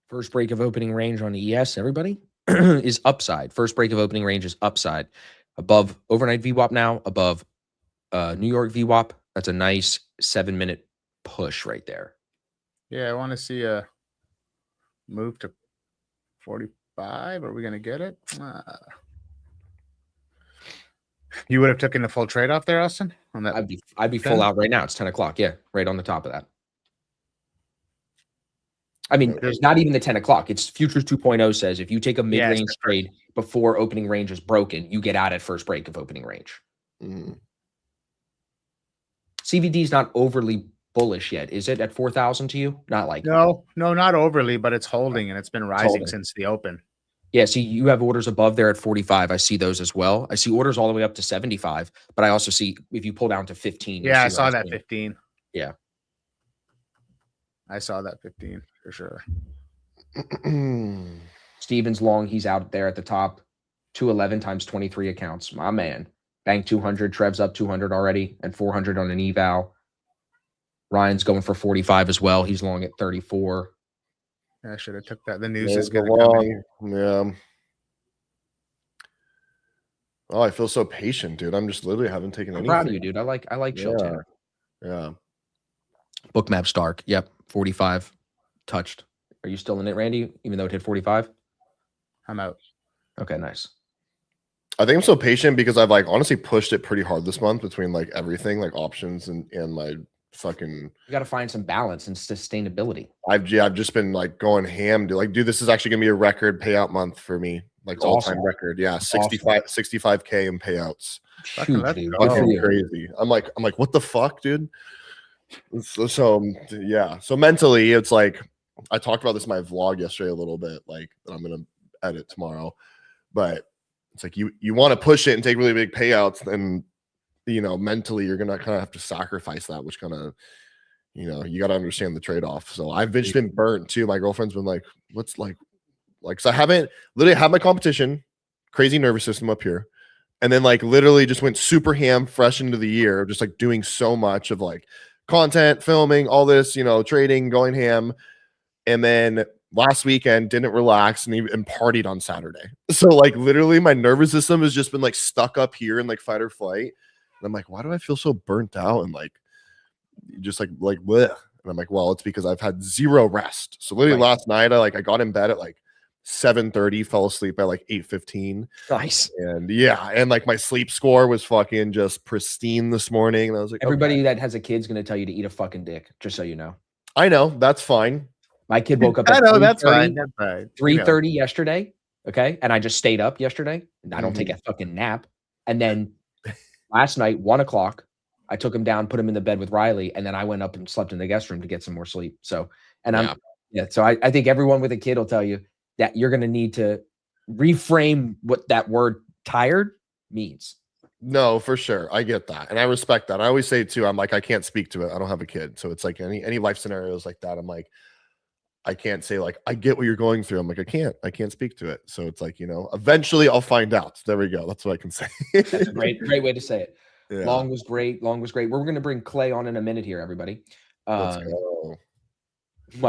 First break of opening range on ES, everybody, is upside. First break of opening range is upside. Above overnight VWAP now, above New York VWAP. That's a nice 7-minute push right there. yeah, I want to see a move to 45. Are we gonna get it? You would have taken the full trade off there, Austin, on that. I'd be full 10? out right now. It's 10 o'clock. Yeah, right on the top of that. I mean, There's- not even the 10 o'clock. It's Futures 2.0 says if you take a Yeah, mid-range it's trade before opening range is broken, you get out at first break of opening range. Mhm. CVD is not overly bullish yet, is it? At 4,000 to you? Not like No, not overly, but it's holding and it's been rising holding. since the open. Yeah, see, you have orders above there at 45. I see those as well. I see orders all the way up to 75, but I also see if you pull down to 15. you'll Yeah, I see saw what I'm that saying. 15. Yeah. I saw that 15 for sure. Stevens long, he's out there at the top. 211 times 23 accounts. My man. Bank 200, Trev's up 200 already, and 400 on an eval. Ryan's going for 45 as well. He's long at 34. Yeah, I should have took that. The news Yeah, is go going to come in. long. Yeah. Oh, I feel so patient, dude. I'm just literally haven't taken I'm anything. proud of you, dude. I like Chill Yeah. Tanner. Yeah. Bookmap Stark. Yep. 45. Touched. Are you still in it, Randy? Even though it hit 45? I'm out. Okay, nice. I think I'm so patient because I've like honestly pushed it pretty hard this month between like everything, like options and my fucking. You got to find some balance and sustainability. I've just been like going ham, dude. Like, dude, this is actually gonna be a record payout month for me. Like That's all-time awesome. record. Yeah, That's awesome. 65K in payouts. Fucking Huge, let's dude. go. Good for Fucking you. crazy. I'm like, what the fuck, dude? So yeah. So mentally, it's like I talked about this in my vlog yesterday a little bit, like that I'm gonna edit tomorrow. But it's like you want to push it and take really big payouts, and you know, mentally you're gonna kind of have to sacrifice that, which kind of, you know, you got to understand the trade-off. So I've just been burnt too. My girlfriend's been like, what's like, so I haven't literally had my competition, crazy nervous system up here. And then like literally just went super ham fresh into the year, just like doing so much of like content, filming, all this, you know, trading, going ham. And then last weekend didn't relax and even partied on Saturday. So like literally my nervous system has just been like stuck up here in like fight or flight. And I'm like, why do I feel so burnt out and like just like bleh. And I'm like, well, it's because I've had zero rest. So literally Right. last night I got in bed at like 7:30, fell asleep at like 8:15. Nice. And yeah, and like my sleep score was fucking just pristine this morning. And I was like, Everybody okay. that has a kid's going to tell you to eat a fucking dick, just so you know. I know, that's fine. My kid woke up I at know that's 3:30 fine. That's fine. You know. 3:30 yesterday. Okay. And I just stayed up yesterday. And I don't take Mm-hmm. a fucking nap. And then last night, 1 o'clock, I took him down, put him in the bed with Riley, and then I went up and slept in the guest room to get some more sleep. So, and so I think everyone with a kid will tell you that you're going to need to reframe what that word tired means. No, for sure. I get that. And I respect that. I always say too, I'm like, I can't speak to it. I don't have a kid. So it's like any life scenarios like that. I'm like, I can't say like, I get what you're going through. I'm like, I can't speak to it. So it's like, eventually I'll find out. There we go. That's what I can say. That's a great way to say it. Yeah. Long was great. We're going to bring Clay on in a minute here, everybody. Let's go.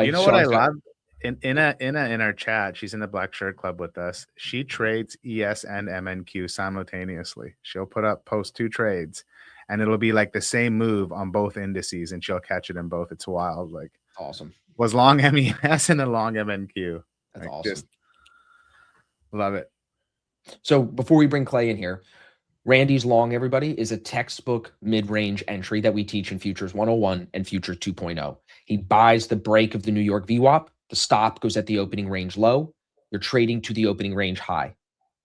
You know what I love? In our chat, she's in the Black Shirt Club with us. She trades ES and MNQ simultaneously. She'll post 2 trades, and it'll be like the same move on both indices, and she'll catch it in both. It's wild. Like awesome. Was long MES and a long MNQ. That's awesome. Just love it. So before we bring Clay in here, Randy's long, everybody, is a textbook mid-range entry that we teach in Futures 101 and Futures 2.0. He buys the break of the New York VWAP. The stop goes at the opening range low. You're trading to the opening range high.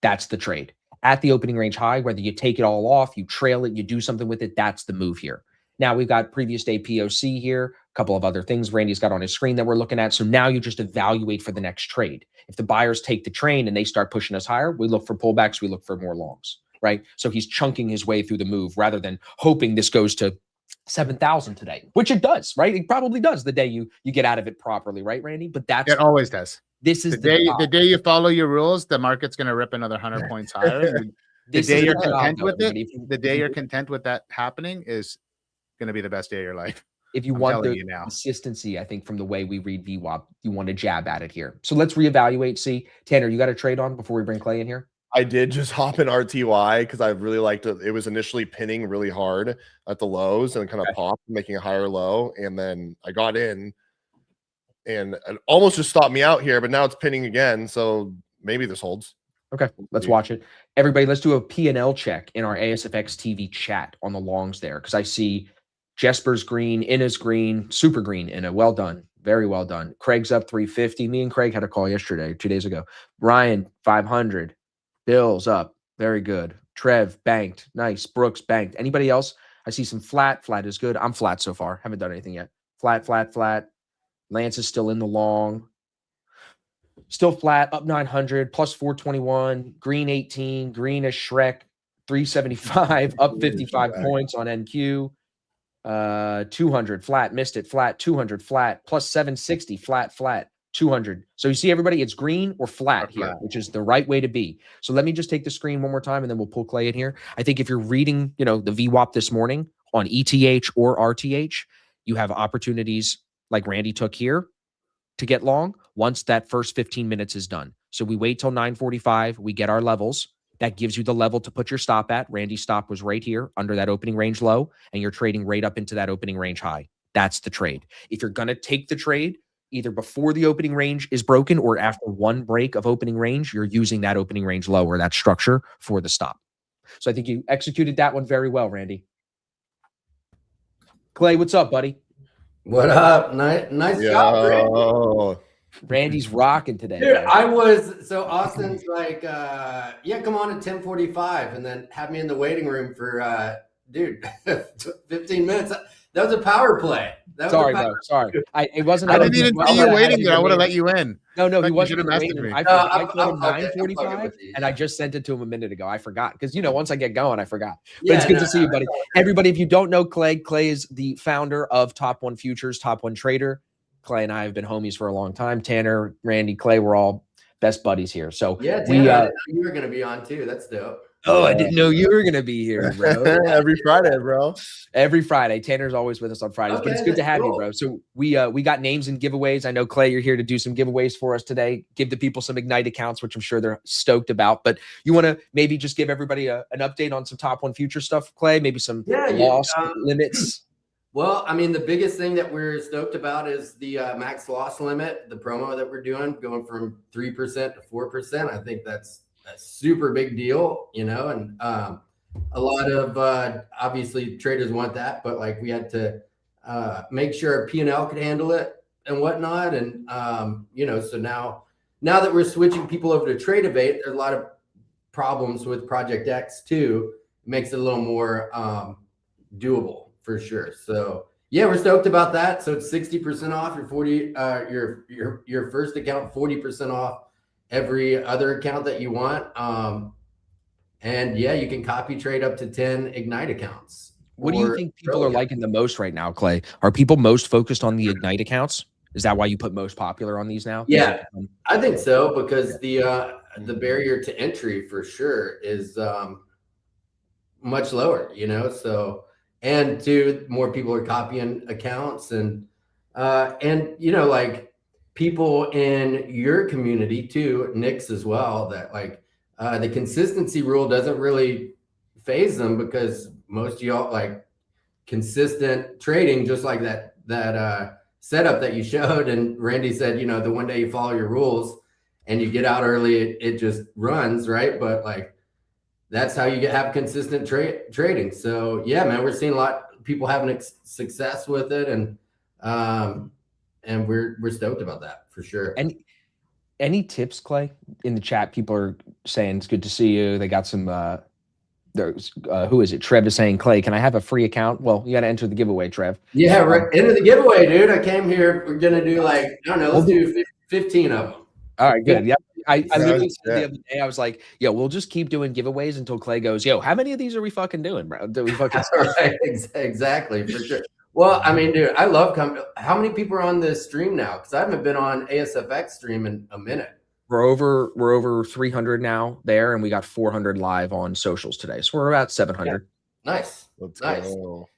That's the trade. At the opening range high, whether you take it all off, you trail it, you do something with it, that's the move here. Now we've got previous day POC here, a couple of other things Randy's got on his screen that we're looking at. So now you just evaluate for the next trade. If the buyers take the train and they start pushing us higher, we look for pullbacks, we look for more longs, right? So he's chunking his way through the move rather than hoping this goes to 7,000 today, which it does, right? It probably does the day you get out of it properly, right, Randy? But it always does. This is the day you follow your rules, the market's going to rip another 100 points higher. The day you're content with it, the day you're content with that happening is going to be the best day of your life. If you want the consistency, I think from the way we read VWAP, you want to jab at it here. So let's reevaluate. See, Tanner, you got a trade on before we bring Clay in here? I did just hop in RTY because I really liked it. It was initially pinning really hard at the lows and kind of popped, making a higher low. And then I got in and it almost just stopped me out here, but now it's pinning again. So maybe this holds. Okay, let's watch it. Everybody, let's do a P&L check in our ASFX TV chat on the longs there because I see Jesper's green, Inna's green, super green, Inna. Well done. Very well done. Craig's up 350. Me and Craig had a call yesterday, 2 days ago. Ryan, 500. Bill's up. Very good. Trev, banked. Nice. Brooks, banked. Anybody else? I see some flat. Flat is good. I'm flat so far. Haven't done anything yet. Flat, flat, flat. Lance is still in the long. Still flat. Up 900. Plus 421. Green 18. Green is Shrek. 375. Up 55 points on NQ. 200. Flat. Missed it. Flat. 200. Flat. Plus 760. Flat, flat. 200. So you see everybody, it's green or flat here, which is the right way to be. So let me just take the screen one more time and then we'll pull Clay in here. I think if you're reading, the VWAP this morning on ETH or RTH, you have opportunities like Randy took here to get long once that first 15 minutes is done. So we wait till 9:45, we get our levels. That gives you the level to put your stop at. Randy's stop was right here under that opening range low, and you're trading right up into that opening range high. That's the trade. If you're going to take the trade, either before the opening range is broken or after one break of opening range, you're using that opening range low or that structure for the stop. So I think you executed that one very well, Randy. Clay, what's up, buddy? What up? Nice job, Randy. Randy's rocking today. Dude, so Austin's like, come on at 10:45 and then have me in the waiting room for, 15 minutes. That was a power play. Sorry, bro. Sorry. It wasn't. I didn't even see you waiting there. I would have let you in. No, he like wasn't. I told him 9:45, and I just sent it to him a minute ago. I forgot because once I get going, I forgot. But it's good to see you, buddy. Everybody, if you don't know Clay is the founder of Top One Futures, Top One Trader. Clay and I have been homies for a long time. Tanner, Randy, Clay, we're all best buddies here. So Tanner, you were going to be on too. That's dope. Oh, I didn't know you were going to be here, bro. Every Friday, bro. Every Friday. Tanner's always with us on Fridays, but it's good to have you, bro. So we got names and giveaways. I know, Clay, you're here to do some giveaways for us today. Give the people some Ignite accounts, which I'm sure they're stoked about. But you want to maybe just give everybody an update on some Top One Future stuff, Clay? Maybe some loss limits. Well, I mean, the biggest thing that we're stoked about is the max loss limit, the promo that we're doing, going from 3% to 4%. I think that's a super big deal, and a lot of obviously traders want that, but like we had to make sure our P&L could handle it and whatnot. And so now that we're switching people over to Tradeovate, there's a lot of problems with Project X too. It makes it a little more doable for sure. So yeah, we're stoked about that. So it's 60% off your first account, 40% off every other account that you want. And yeah, you can copy trade up to 10 Ignite accounts. What do you or think people Pro are accounts. liking the most right now, Clay? Are people most focused on the Ignite accounts? Is that why you put most popular on these now? Yeah, I think so, because the barrier to entry for sure is much lower, you know. So, and two, more people are copying accounts, and you know, like people in your community too, Nick's as well, that like the consistency rule doesn't really phase them, because most of y'all like consistent trading, just like that setup that you showed. And Randy said, you know, the one day you follow your rules and you get out early, it just runs, right? But like, that's how you have consistent trading. So yeah, man, we're seeing a lot of people having success with it, and we're stoked about that for sure. And any tips, Clay? In the chat, people are saying it's good to see you. They got some there's who is it? Trev is saying, Clay, can I have a free account? Well, you got to enter the giveaway, Trev. Yeah, right into the giveaway, dude. I came here. We're gonna do like, I don't know, let's do 15 of them. All right, good. Yeah. I literally said Yeah. the other day, I was like, yo, we'll just keep doing giveaways until Clay goes, yo, how many of these are we fucking doing, bro? Do we fucking Right, exactly, for sure. Well, I mean, dude, I love coming. How many people are on this stream now? Because I haven't been on ASFX stream in a minute. We're over 300 now there, and we got 400 live on socials today. So we're about 700. Nice. Let's Nice. go.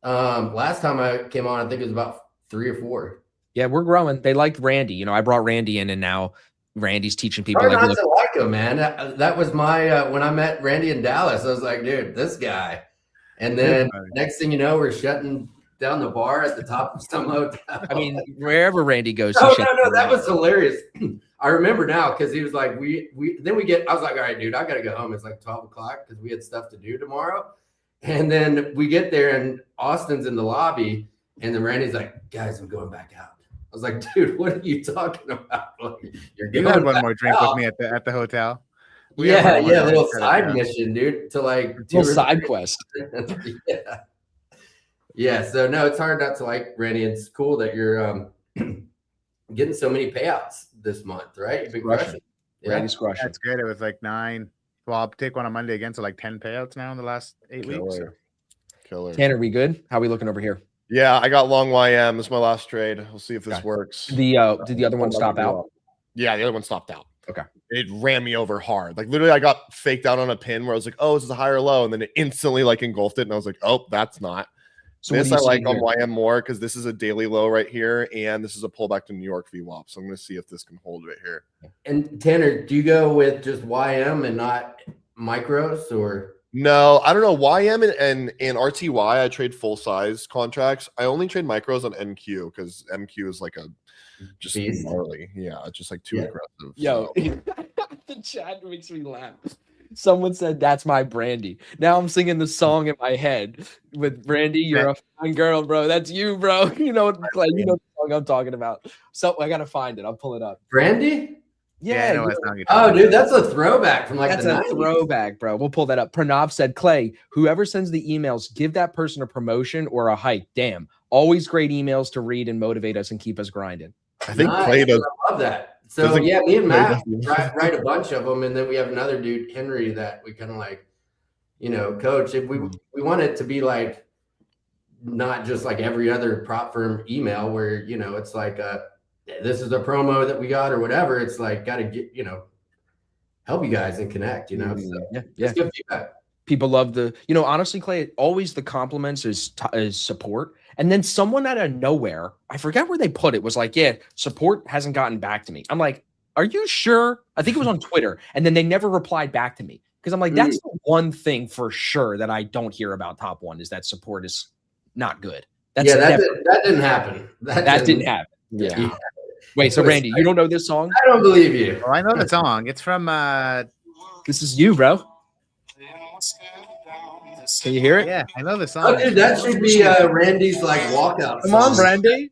Last time I came on, I think it was about 3 or 4. Yeah, we're growing. They liked Randy. You know, I brought Randy in, and now Randy's teaching people Hard like, not look, to like him, man. That was my when I met Randy in Dallas. I was like, dude, this guy. And then next thing you know, we're shutting down the bar at the top of some hotel. I mean, wherever Randy goes, no, he should- that was hilarious. I remember now, because he was like, I was like, all right, dude, I gotta go home. It's like 12 o'clock because we had stuff to do tomorrow. And then we get there and Austin's in the lobby, and then Randy's like, guys, I'm going back out. I was like, dude, what are you talking about? Like, you're You going had one back more drink out. with me at the hotel. We had Yeah, one more a little drink at side the- mission, dude, to like little side quest. yeah. Yeah. So no, it's hard not to like Randy. It's cool that you're getting so many payouts this month, right? You've been crushing. Yeah. Randy's crushing. That's good. It was like 9. Well, I'll take one on Monday again, so like 10 payouts now in the last 8 weeks. Killer. Tanner, we good? How we looking over here? Yeah, I got long YM. This is my last trade. We'll see if this Okay. works. Did the other one stop out? Yeah, the other one stopped out. Okay. It ran me over hard. Like literally, I got faked out on a pin where I was like, "Oh, this is a higher low," and then it instantly like engulfed it, and I was like, "Oh, that's not." So This I what do you like see on here? YM more because this is a daily low right here, and this is a pullback to New York VWAP. So I'm going to see if this can hold right here. And Tanner, do you go with just YM and not micros, or? No, I don't know. YM and RTY, I trade full size contracts. I only trade micros on NQ because MQ is like a just Beast. gnarly. Yeah, it's just like too Yeah. aggressive. Yo, so. the chat makes me laugh. Someone said that's my Brandy. Now I'm singing the song in my head with Brandy. You're a fine girl, bro. That's you, bro. You know, Clay, you know the song I'm talking about. So I gotta find it. I'll pull it up. Brandy? Yeah, I know yeah, what song you're Oh, talking dude, that's a throwback from like that's the a 90s. throwback, bro. We'll pull that up. Pranav said, Clay, whoever sends the emails, give that person a promotion or a hike. Damn. Always great emails to read and motivate us and keep us grinding. I think Nice. Clay does. I love that. So Does it- yeah, me and Matt does- write a bunch of them, and then we have another dude, Henry, that we kind of like, you know, coach. If we want it to be like not just like every other prop firm email where, you know, it's like this is a promo that we got or whatever. It's like got to get, you know, help you guys and connect, you know. So Yeah. it's good feedback. People love the, you know, honestly, Clay, always the compliments is support. And then someone out of nowhere, I forgot where they put it, was like, yeah, support hasn't gotten back to me. I'm like, are you sure? I think it was on Twitter. And then they never replied back to me because I'm like, that's the one thing for sure that I don't hear about Top One is that support is not good. That's Yeah, that never- didn't happen. that didn't happen. Yeah. Wait, so It was- Randy, you don't know this song? I don't believe you. Oh, I know the song. It's from This is you, bro. Can you hear it? yeah, I know the song. Oh, dude, that should be Randy's like walkout. Come on, song. Brandy.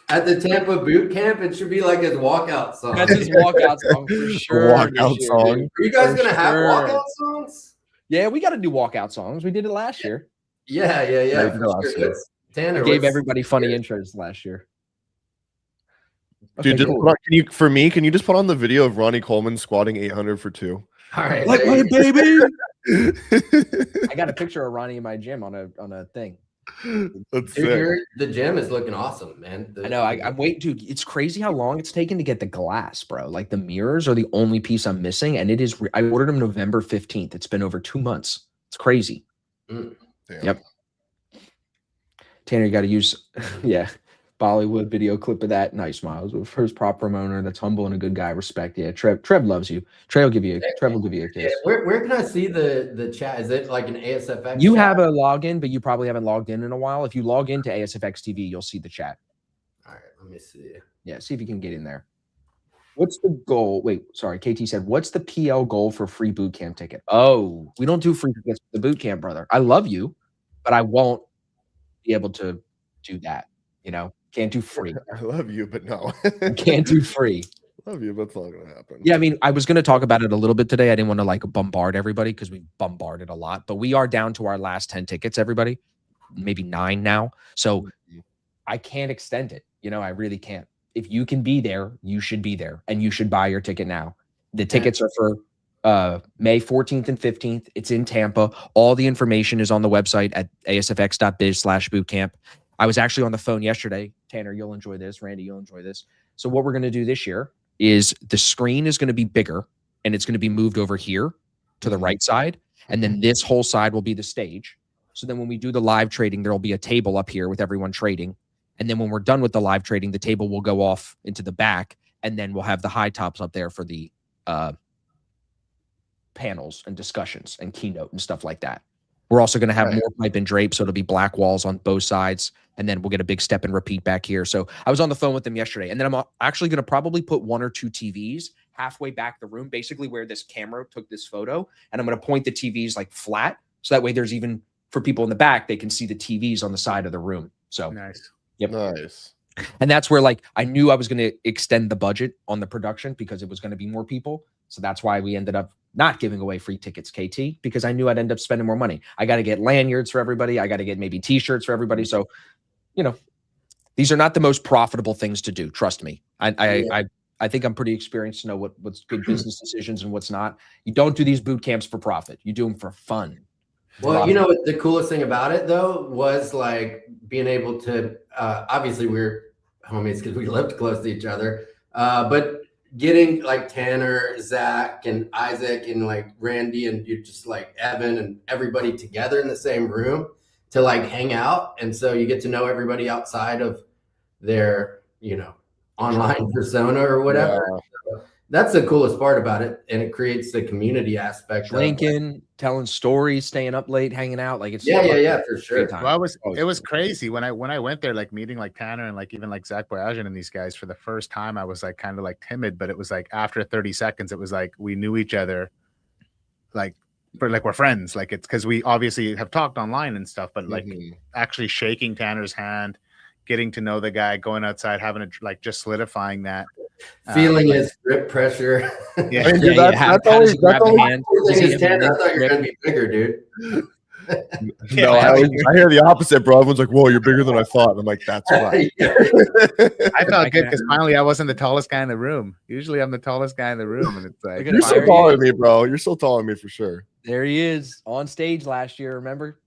At the Tampa boot camp, it should be like his walkout song. That's his walkout song for sure. Walkout this year, song. dude. Are you guys for gonna have sure. walkout songs? Yeah, we got to do walkout songs. We did it last year. Yeah, yeah, yeah. Right, For no, sure. absolutely. Tanner, I gave what's- everybody funny intros last year. Dude, Okay, just cool. put on, can you just put on the video of Ronnie Coleman squatting 800 for 2? All right, Like there my you baby. That's I got a picture of Ronnie in my gym on a thing. Dude, sick. the gym is looking awesome, man. I know. I'm waiting, dude. It's crazy how long it's taken to get the glass, bro. Like the mirrors are the only piece I'm missing, and it is. I ordered them November 15th. It's been over 2 months. It's crazy. Damn. Yep. Tanner, you got to use, yeah, Bollywood video clip of that. Nice, Miles. First prop promoter that's humble and a good guy. Respect. Yeah, Trev loves you. Trev will give you a kiss. Where can I see the chat? Is it like an ASFX? You chat? have a login, but you probably haven't logged in a while. If you log into ASFX TV, you'll see the chat. All right, let me see. Yeah, see if you can get in there. What's the goal? Wait, sorry. KT said, what's the PL goal for free boot camp ticket? Oh, we don't do free tickets for the boot camp, brother. I love you, but I won't be able to do that. You know, can't do free. I love you, but no. Can't do free. Love you, but it's not gonna happen. Yeah, I mean, I was going to talk about it a little bit today. I didn't want to like bombard everybody because we bombarded a lot, but we are down to our last 10 tickets, everybody, maybe 9 now. So I can't extend it. You know, I really can't. If you can be there, you should be there and you should buy your ticket now. The tickets are for May 14th and 15th. It's in Tampa. All the information is on the website at asfx.biz/bootcamp. I was actually on the phone yesterday. Tanner, you'll enjoy this. Randy, you'll enjoy this. So what we're going to do this year is the screen is going to be bigger and it's going to be moved over here to the right side. And then this whole side will be the stage. So then when we do the live trading, there'll be a table up here with everyone trading. And then when we're done with the live trading, the table will go off into the back. And then we'll have the high tops up there for the panels and discussions and keynote and stuff like that. We're also going to have more pipe and drape. So it'll be black walls on both sides. And then we'll get a big step and repeat back here. So I was on the phone with them yesterday. And then I'm actually going to probably put 1 or 2 TVs halfway back the room, basically where this camera took this photo. And I'm going to point the TVs like flat. So that way there's even, for people in the back, they can see the TVs on the side of the room. So Nice. Yep. Nice. And that's where like I knew I was going to extend the budget on the production because it was going to be more people. So that's why we ended up not giving away free tickets, KT, because I knew I'd end up spending more money. I got to get lanyards for everybody. I got to get maybe t-shirts for everybody. So, you know, these are not the most profitable things to do. Trust me. I think I'm pretty experienced to know what's good business decisions and what's not. You don't do these boot camps for profit. You do them for fun. Well, you know what the coolest thing about it though was like being able to obviously we're homies because we lived close to each other, but getting like Tanner, Zach, and Isaac, and like Randy, and you just like Evan and everybody together in the same room to like hang out, and so you get to know everybody outside of their online persona or whatever. Yeah. So that's the coolest part about it, and it creates the community aspect. Drinking, telling stories, staying up late, hanging out. Like it's Yeah, for sure. Well, it was crazy when I went there, like meeting like Tanner and like even like Zach Boyajian and these guys for the first time. I was like kind of like timid, but it was like after 30 seconds, it was like we knew each other, like we're friends. Like it's because we obviously have talked online and stuff, but like actually shaking Tanner's hand, getting to know the guy, going outside, having a like just solidifying that. Feeling his grip pressure. Yeah. I mean, dude, that's always Tanner, I thought you were gonna be bigger, dude. No, I hear the opposite, bro. Everyone's like, "Whoa, you're bigger than I thought." And I'm like, "That's right." I felt good because finally I wasn't the tallest guy in the room. Usually I'm the tallest guy in the room, and it's like You're still taller than me, bro. You're still taller than me for sure. There he is on stage last year. Remember?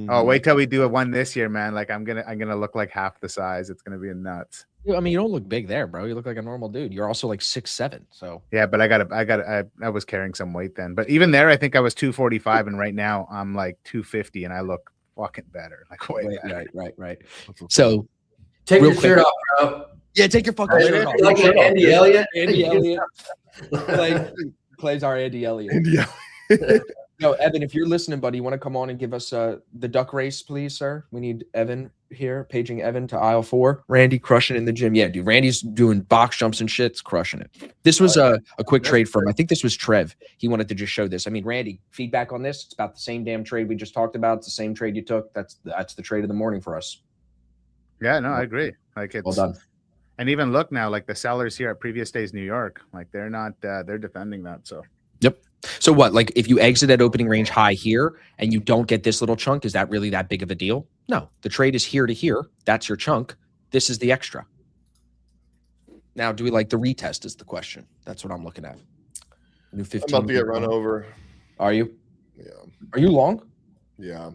Oh, wait till we do a one this year, man. Like I'm gonna look like half the size. It's gonna be nuts. I mean, you don't look big there, bro. You look like a normal dude. You're also like 6'7". So yeah, but I was carrying some weight then. But even there, I think I was 245, and right now I'm like 250, and I look fucking better. Like way better. Right. So take real your shirt quick- off, bro. yeah, take your fucking shirt off. Like Andy Elliott. Andy Elliott. Plays our Andy Elliott. India. No, Evan, if you're listening, buddy, you want to come on and give us the duck race, please, sir? We need Evan here, paging Evan to aisle 4. Randy crushing in the gym. Yeah, dude, Randy's doing box jumps and shit. It's crushing it. This was a quick trade from, I think this was Trev. He wanted to just show this. I mean, Randy, feedback on this? It's about the same damn trade we just talked about. It's the same trade you took. That's the trade of the morning for us. Yeah, no, I agree. Like it's Well done. And even look now, like the sellers here at Previous Days New York, like they're not they're defending that. So So what? Like if you exit at opening range high here and you don't get this little chunk, is that really that big of a deal? No, the trade is here to here. That's your chunk. This is the extra. Now, do we like the retest is the question. That's what I'm looking at. New 15. I'm about to get run over. Are you? Yeah. Are you long? Yeah.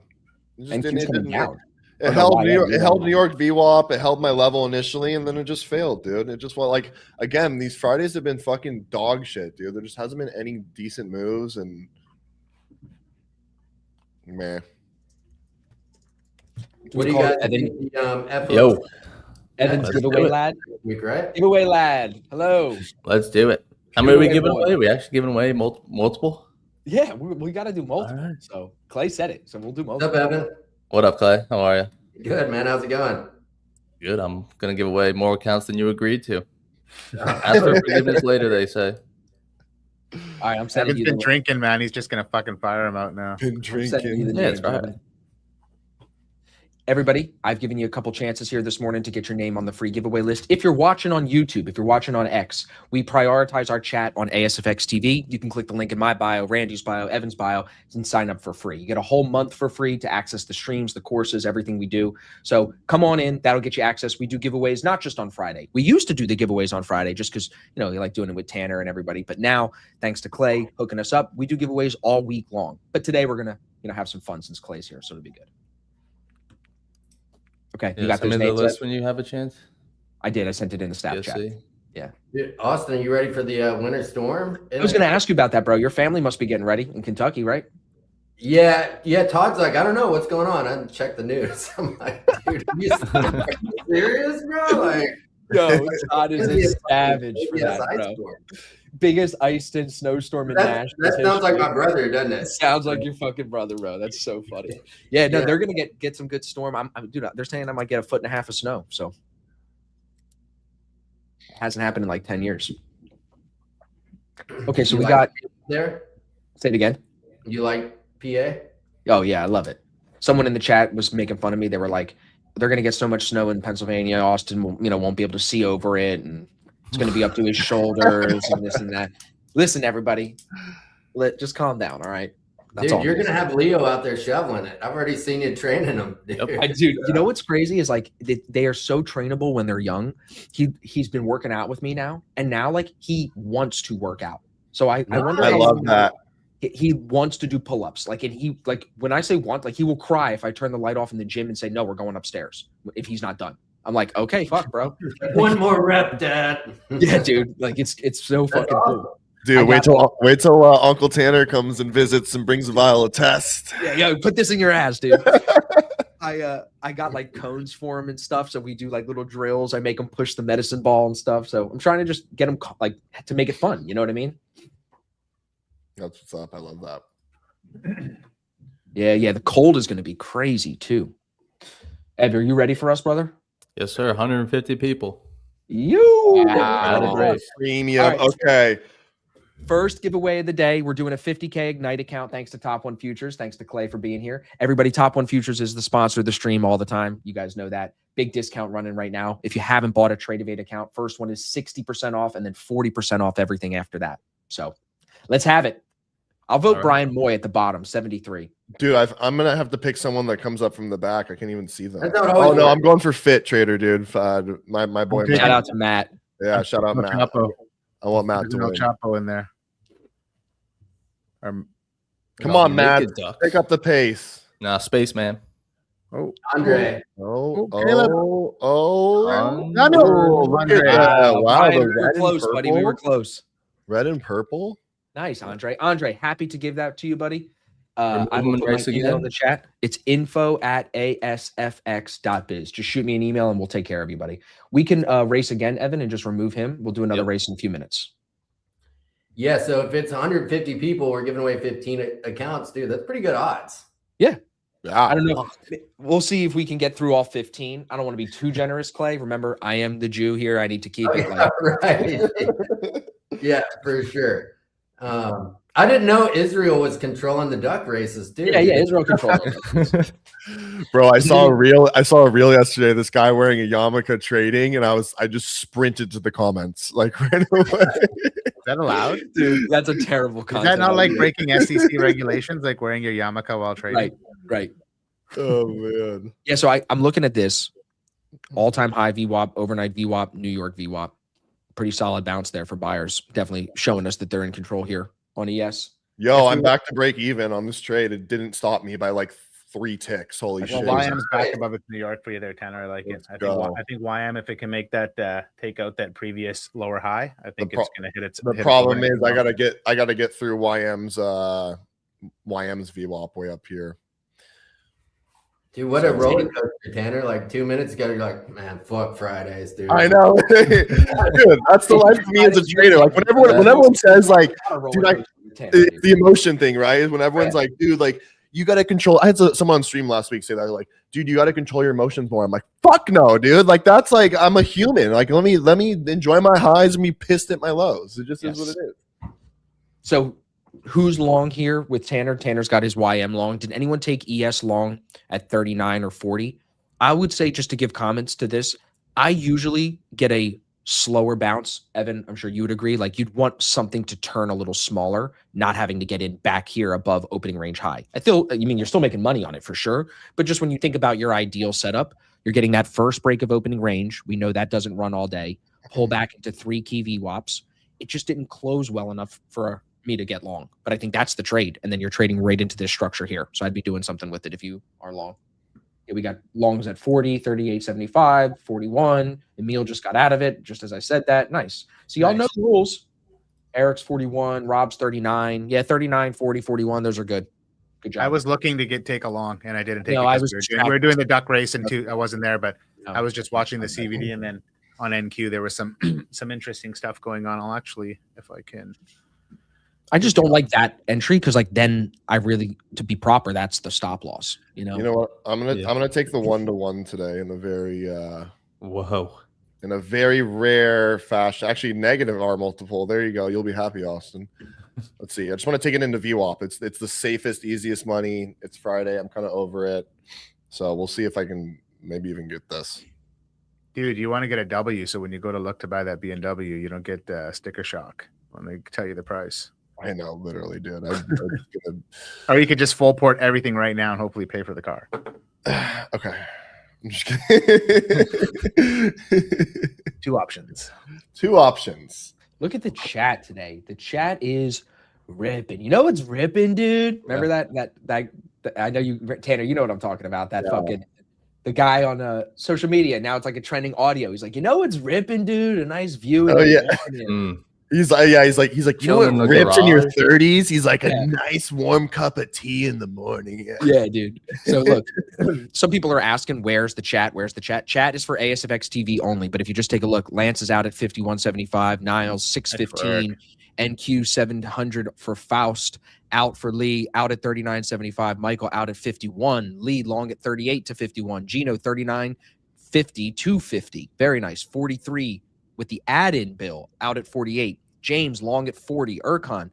It just And didn't- Q's it coming didn't- down. It no, held why? New York, Yeah, it held yeah. New York VWAP. It held my level initially, and then it just failed, dude. It just went like again. These Fridays have been fucking dog shit, dude. There just hasn't been any decent moves, and man, What do you call guys it, think the FOC Yo, Evan's Let's giveaway do it. lad. week, right? Giveaway lad. Hello. let's do it. How many are we Giveaway giving boy. away? We actually giving away multiple? Yeah, we got to do multiple. All right. So Clay said it. So we'll do What's up, multiple. Evan? What up, Clay? How are you? Good, man. How's it going? Good. I'm gonna give away more accounts than you agreed to. Ask for forgiveness later, they say. All right, I'm sending Evan's you been the drinking, man. He's just gonna fucking fire him out now. been I'm sending you the drinking. Yeah, that's names, right. Evan. Everybody, I've given you a couple chances here this morning to get your name on the free giveaway list. If you're watching on YouTube, if you're watching on X, we prioritize our chat on ASFX TV. You can click the link in my bio, Randy's bio, Evan's bio, and sign up for free. You get a whole month for free to access the streams, the courses, everything we do. So come on in. That'll get you access. We do giveaways, not just on Friday. We used to do the giveaways on Friday just because, you know, you like doing it with Tanner and everybody. But now, thanks to Clay hooking us up, we do giveaways all week long. But today we're going to, you know, have some fun since Clay's here. So it'll be good. Okay, you got send those me the names? list Ed? when you have a chance. I did. I sent it in the staff chat. PSC. Dude, Austin, are you ready for the winter storm? I was going to ask you about that, bro. Your family must be getting ready in Kentucky, right? Yeah. Todd's like, I don't know what's going on. I didn't check the news. I'm like, dude, are you serious, bro? Like, Yo, Todd is maybe a it's savage for maybe a that, ice bro. storm. Biggest iced in snowstorm in That Nashville. sounds like my brother, doesn't it? Sounds like your fucking brother, bro. That's so funny. Yeah, no, Yeah. they're gonna get some good storm. Dude, they're saying I might get 1.5 feet of snow. So it hasn't happened in like 10 years. Okay, so You we like got. there. Say it again. You like PA? Oh yeah, I love it. Someone in the chat was making fun of me. They were like, "They're gonna get so much snow in Pennsylvania. Austin will, won't be able to see over it, and it's gonna be up to his shoulders and this and that." Listen, everybody, just calm down. All right. That's Dude, all. you're gonna have Leo out there shoveling it. I've already seen you training him. Dude. Dude, you know what's crazy is like they are so trainable when they're young. He's been working out with me now, and now like he wants to work out. So I wonder. I how love long- that. He wants to do pull-ups. Like, and he like when I say want, like he will cry if I turn the light off in the gym and say no, we're going upstairs if he's not done. I'm like, okay, fuck, bro. One more rep, Dad. Yeah, dude. Like it's so That's fucking awesome. cool. Dude, I wait till Uncle Tanner comes and visits and brings Vile a test. Yeah, yo, put this in your ass, dude. I got like cones for him and stuff. So we do like little drills. I make him push the medicine ball and stuff. So I'm trying to just get him like to make it fun. You know what I mean? That's what's up. I love that. Yeah. The cold is going to be crazy too. Ed, are you ready for us, brother? Yes, sir. 150 people. You. Wow. Great. Premium. All right. Okay. First giveaway of the day. We're doing a 50K Ignite account thanks to Top One Futures. Thanks to Clay for being here. Everybody, Top One Futures is the sponsor of the stream all the time. You guys know that. Big discount running right now. If you haven't bought a Trade-Evade account, first one is 60% off and then 40% off everything after that. So let's have it. I'll vote All right. Brian Moy at the bottom, 73. Dude, I'm gonna have to pick someone that comes up from the back. I can't even see them. That's not always Oh no, works. I'm going for Fit Trader, dude. My boy. Okay. Matt. Shout out to Matt. Yeah, shout out No Matt. Chapo. I want Matt There's to no win. Chapo in there. Come on, Matt. Naked duck. Pick up the pace. Nah, Spaceman. Oh, Andre. Oh, Oh, Caleb. oh. no, no. Look at Andre. that. Wow, Brian, the we were red and close, buddy. We were purple. close. Red and purple. Nice, Andre. Andre, happy to give that to you, buddy. Remove I them will and put my race email in again? the chat. It's info@asfx.biz. Just shoot me an email and we'll take care of you, buddy. We can race again, Evan, and just remove him. We'll do another Yep. race in a few minutes. Yeah, so if it's 150 people, we're giving away 15 accounts, dude. That's pretty good odds. Yeah. I don't know. We'll see if we can get through all 15. I don't want to be too generous, Clay. Remember, I am the Jew here. I need to keep it like Right. Yeah, for sure. I didn't know Israel was controlling the duck races too. Yeah, Israel controls it. Bro, I saw a reel yesterday. This guy wearing a yarmulke trading, and I just sprinted to the comments like right away. Is that allowed? Dude, that's a terrible Is content. that not like breaking SEC regulations, like wearing your yarmulke while trading? Right. Oh man. Yeah, so I'm looking at this all-time high VWAP, overnight VWAP, New York VWAP. Pretty solid bounce there for buyers. Definitely showing us that they're in control here on ES. Yo, I'm back to break even on this trade. It didn't stop me by like 3 ticks. Holy Well, shit. YM's back above it New York for you there, Tanner. I like it. Let's I go. think YM, if it can make that take out that previous lower high, I think it's going to hit its. The hit its problem limit. is I gotta get through YM's VWAP way up here. Dude, what a roller coaster, Tanner. Like 2 minutes ago, you're like, man, fuck Fridays, dude. I know. Dude, that's the life for me as a trader. Like when everyone says like, dude, the emotion thing, right? Is when everyone's like, dude, like you gotta control. I had someone on stream last week say that, like, dude, you gotta control your emotions more. I'm like, fuck no, dude. Like that's like I'm a human. Like let me enjoy my highs and be pissed at my lows. It just is what it is. So who's long here with Tanner? Tanner's got his YM long. Did anyone take ES long at 39 or 40? I would say, just to give comments to this, I usually get a slower bounce. Evan, I'm sure you would agree. Like you'd want something to turn a little smaller, not having to get in back here above opening range high. You're still making money on it for sure. But just when you think about your ideal setup, you're getting that first break of opening range. We know that doesn't run all day. Pull back into 3 key VWAPs. It just didn't close well enough for me to get long, but I think that's the trade. And then you're trading right into this structure here. So I'd be doing something with it if you are long. Yeah, we got longs at 40, 38, 75, 41. Emil just got out of it, just as I said that. Nice. So y'all know the rules. Eric's 41, Rob's 39. Yeah, 39, 40, 41. Those are good. Good job. I was looking to take a long, and I didn't take it. I was we were doing the duck race, and I wasn't there, but I was just watching the CVD, and then on NQ there was some interesting stuff going on. I'll actually, if I can. I just don't like that entry because, like, then I really, to be proper, that's the stop loss. You know what? I'm gonna take the 1-to-1 today in a very in a very rare fashion. Actually, negative R multiple. There you go. You'll be happy, Austin. Let's see. I just want to take it into VWAP. It's the safest, easiest money. It's Friday. I'm kind of over it, so we'll see if I can maybe even get this. Dude, you want to get a W, so when you go to look to buy that BMW, you don't get sticker shock when they tell you the price. I know, literally, dude. Or you could just full port everything right now and hopefully pay for the car. Okay. I'm just kidding. 2 options. 2 options. Look at the chat today. The chat is ripping. You know what's ripping, dude? Remember that I know you, Tanner, you know what I'm talking about. That fucking the guy on social media. Now it's like a trending audio. He's like, you know what's ripping, dude? A nice view. Oh yeah. He's like, you know what rips in your 30s? He's like a nice warm cup of tea in the morning. Yeah, dude. So look, some people are asking, where's the chat? Where's the chat? Chat is for ASFX TV only. But if you just take a look, Lance is out at 51.75, Niles 615, NQ 700 for Faust, out for Lee, out at 39.75, Michael out at 51, Lee long at 38 to 51, Gino 39.50 to 50. Very nice. 43 with the add-in bill out at 48. James long at 40. Elric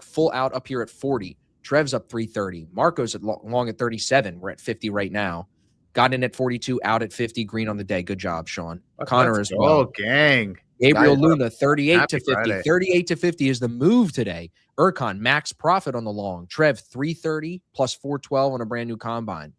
full out up here at 40. Trev's up 330. Marco's at long at 37. We're at 50 right now. Got in at 42, out at 50. Green on the day. Good job, Sean. Connor as well. Oh, gang. Gabriel Luna, 38 Happy to 50. Friday. 38 to 50 is the move today. Ercon, max profit on the long. Trev, 330 plus 412 on a brand new combine.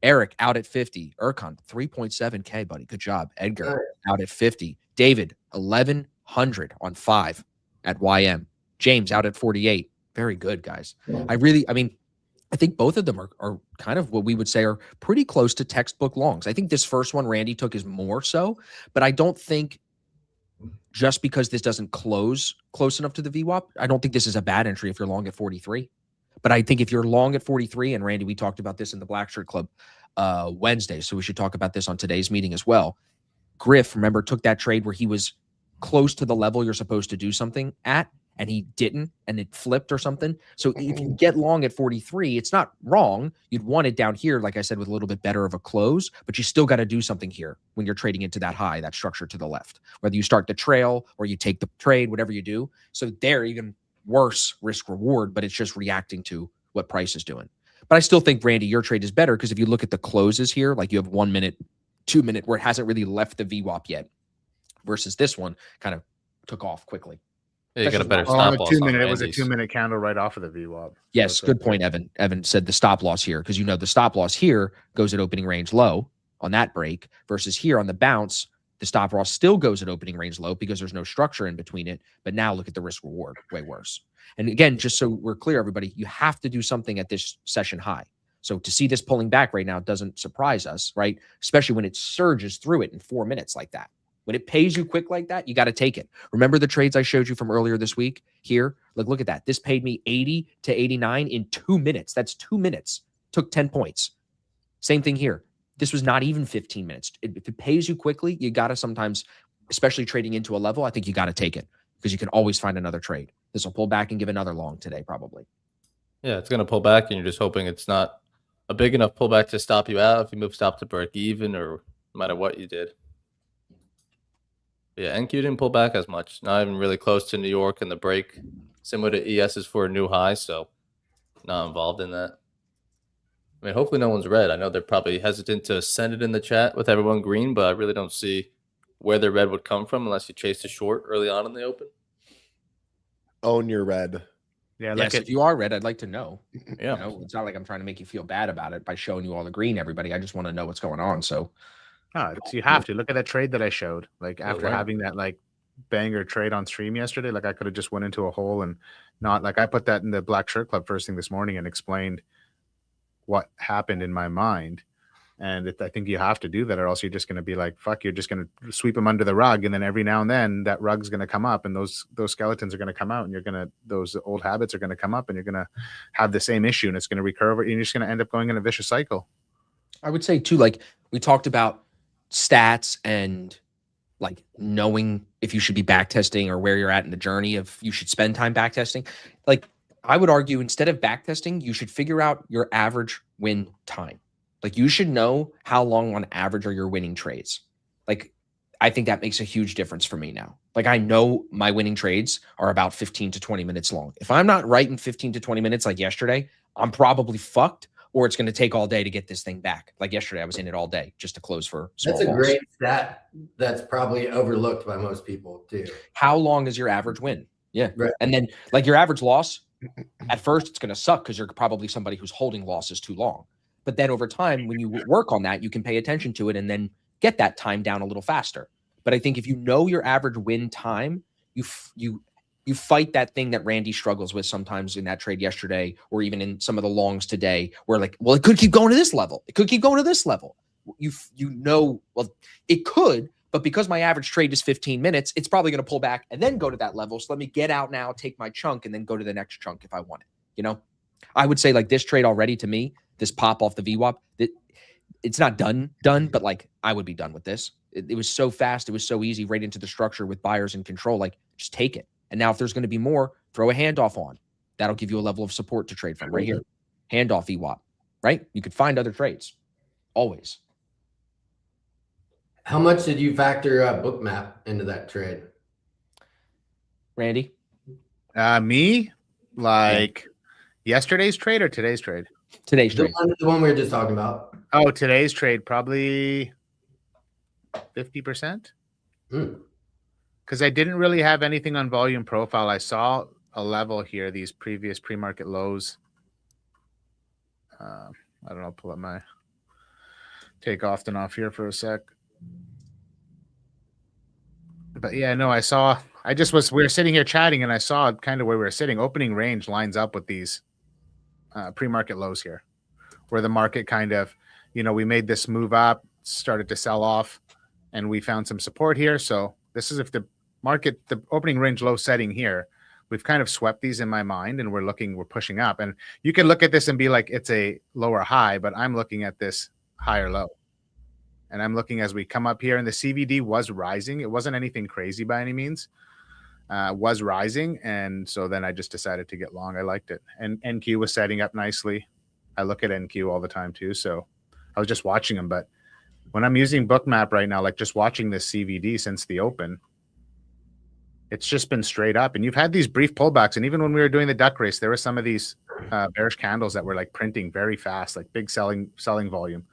Eric out at 50. Ercon, 3.7K, buddy. Good job. Edgar out at 50. David, 1,100 on 5 at YM. James out at 48. Very good, guys. I think both of them are kind of what we would say are pretty close to textbook longs. I think this first one Randy took is more so, but I don't think just because this doesn't close close enough to the VWAP, I don't think this is a bad entry if you're long at 43. But I think if you're long at 43, and Randy, we talked about this in the Black Shirt Club Wednesday, so we should talk about this on today's meeting as well. Griff, remember, took that trade where he was close to the level you're supposed to do something at, and he didn't, and it flipped or something. So if you get long at 43, it's not wrong. You'd want it down here, like I said, with a little bit better of a close, but you still got to do something here when you're trading into that high, that structure to the left, whether you start the trail or you take the trade, whatever you do. So there, even worse risk reward, but it's just reacting to what price is doing. But I still think, Randy, your trade is better because if you look at the closes here, like you have 1 minute, 2 minute, where it hasn't really left the VWAP yet, versus this one kind of took off quickly. Yeah, you got a better Oh, stop the loss. 2 on minute. It was a Randy's. 2 minute candle right off of the VWAP. Yes, good point, Evan. Evan said the stop loss here because the stop loss here goes at opening range low on that break versus here on the bounce, the stop loss still goes at opening range low because there's no structure in between it. But now look at the risk reward, way worse. And again, just so we're clear, everybody, you have to do something at this session high. So to see this pulling back right now doesn't surprise us, right? Especially when it surges through it in 4 minutes like that. When it pays you quick like that, you got to take it. Remember the trades I showed you from earlier this week here? Look at that. This paid me 80 to 89 in 2 minutes. That's 2 minutes. Took 10 points. Same thing here. This was not even 15 minutes. If it pays you quickly, you got to sometimes, especially trading into a level, I think you got to take it because you can always find another trade. This will pull back and give another long today, probably. Yeah, it's going to pull back, and you're just hoping it's not a big enough pullback to stop you out if you move stop to break even or no matter what you did. Yeah, NQ didn't pull back as much. Not even really close to New York and the break. Similar to ES is for a new high, so not involved in that. I mean, hopefully no one's red. I know they're probably hesitant to send it in the chat with everyone green, but I really don't see where the red would come from unless you chased a short early on in the open. Own your red. Yeah, Yes, if you are red, I'd like to know. Yeah. It's not like I'm trying to make you feel bad about it by showing you all the green, everybody. I just want to know what's going on. So you have to look at that trade that I showed. Like after right. having that like banger trade on stream yesterday, like I could have just went into a hole and not like I put that in the Black Shirt Club first thing this morning and explained what happened in my mind. And I think you have to do that, or else you're just going to be like, fuck, you're just going to sweep them under the rug. And then every now and then that rug's going to come up and those skeletons are going to come out and those old habits are going to come up and you're going to have the same issue and it's going to recur over. And you're just going to end up going in a vicious cycle. I would say too, like we talked about stats and like knowing if you should be back testing or where you're at in the journey of you should spend time back testing. Like I would argue instead of back testing, you should figure out your average win time. Like you should know how long on average are your winning trades. Like I think that makes a huge difference for me now. Like I know my winning trades are about 15 to 20 minutes long. If I'm not right in 15 to 20 minutes like yesterday, I'm probably fucked, or it's going to take all day to get this thing back. Like yesterday, I was in it all day just to close for small That's a loss. great stat that's probably overlooked by most people too. How long is your average win? Yeah. Right. And then like your average loss, at first it's going to suck because you're probably somebody who's holding losses too long. But then over time, when you work on that, you can pay attention to it and then get that time down a little faster. But I think if you know your average win time, you fight that thing that Randy struggles with sometimes in that trade yesterday, or even in some of the longs today, where like, well, it could keep going to this level. It could keep going to this level. Well, it could, but because my average trade is 15 minutes, it's probably going to pull back and then go to that level. So let me get out now, take my chunk, and then go to the next chunk if I want it. I would say like this trade already to me, this pop off the VWAP, it's not done, but like I would be done with this. It was so fast. It was so easy right into the structure with buyers in control. Like just take it. And now if there's going to be more, throw a handoff on. That'll give you a level of support to trade from right here. Handoff VWAP, right? You could find other trades always. How much did you factor Bookmap into that trade? Randy? Me? Like yesterday's trade or today's trade? Today's trade. The one we were just talking about. Oh, today's trade, probably 50%. Because I didn't really have anything on volume profile. I saw a level here, these previous pre-market lows. I don't know, pull up my take off and off here for a sec. But yeah, no, we were sitting here chatting and I saw kind of where we were sitting. Opening range lines up with these pre-market lows here, where the market kind of, we made this move up, started to sell off, and we found some support here. So this is if the opening range low setting here, we've kind of swept these in my mind and we're pushing up. And you can look at this and be like, it's a lower high, but I'm looking at this higher low. And I'm looking as we come up here and the CVD was rising. It wasn't anything crazy by any means. was rising, and so then I just decided to get long. I liked it, and NQ was setting up nicely. I look at NQ all the time too, so I was just watching them. But when I'm using Bookmap right now, like just watching this CVD since the open, it's just been straight up. And you've had these brief pullbacks, and even when we were doing the duck race, there were some of these bearish candles that were like printing very fast, like big selling volume,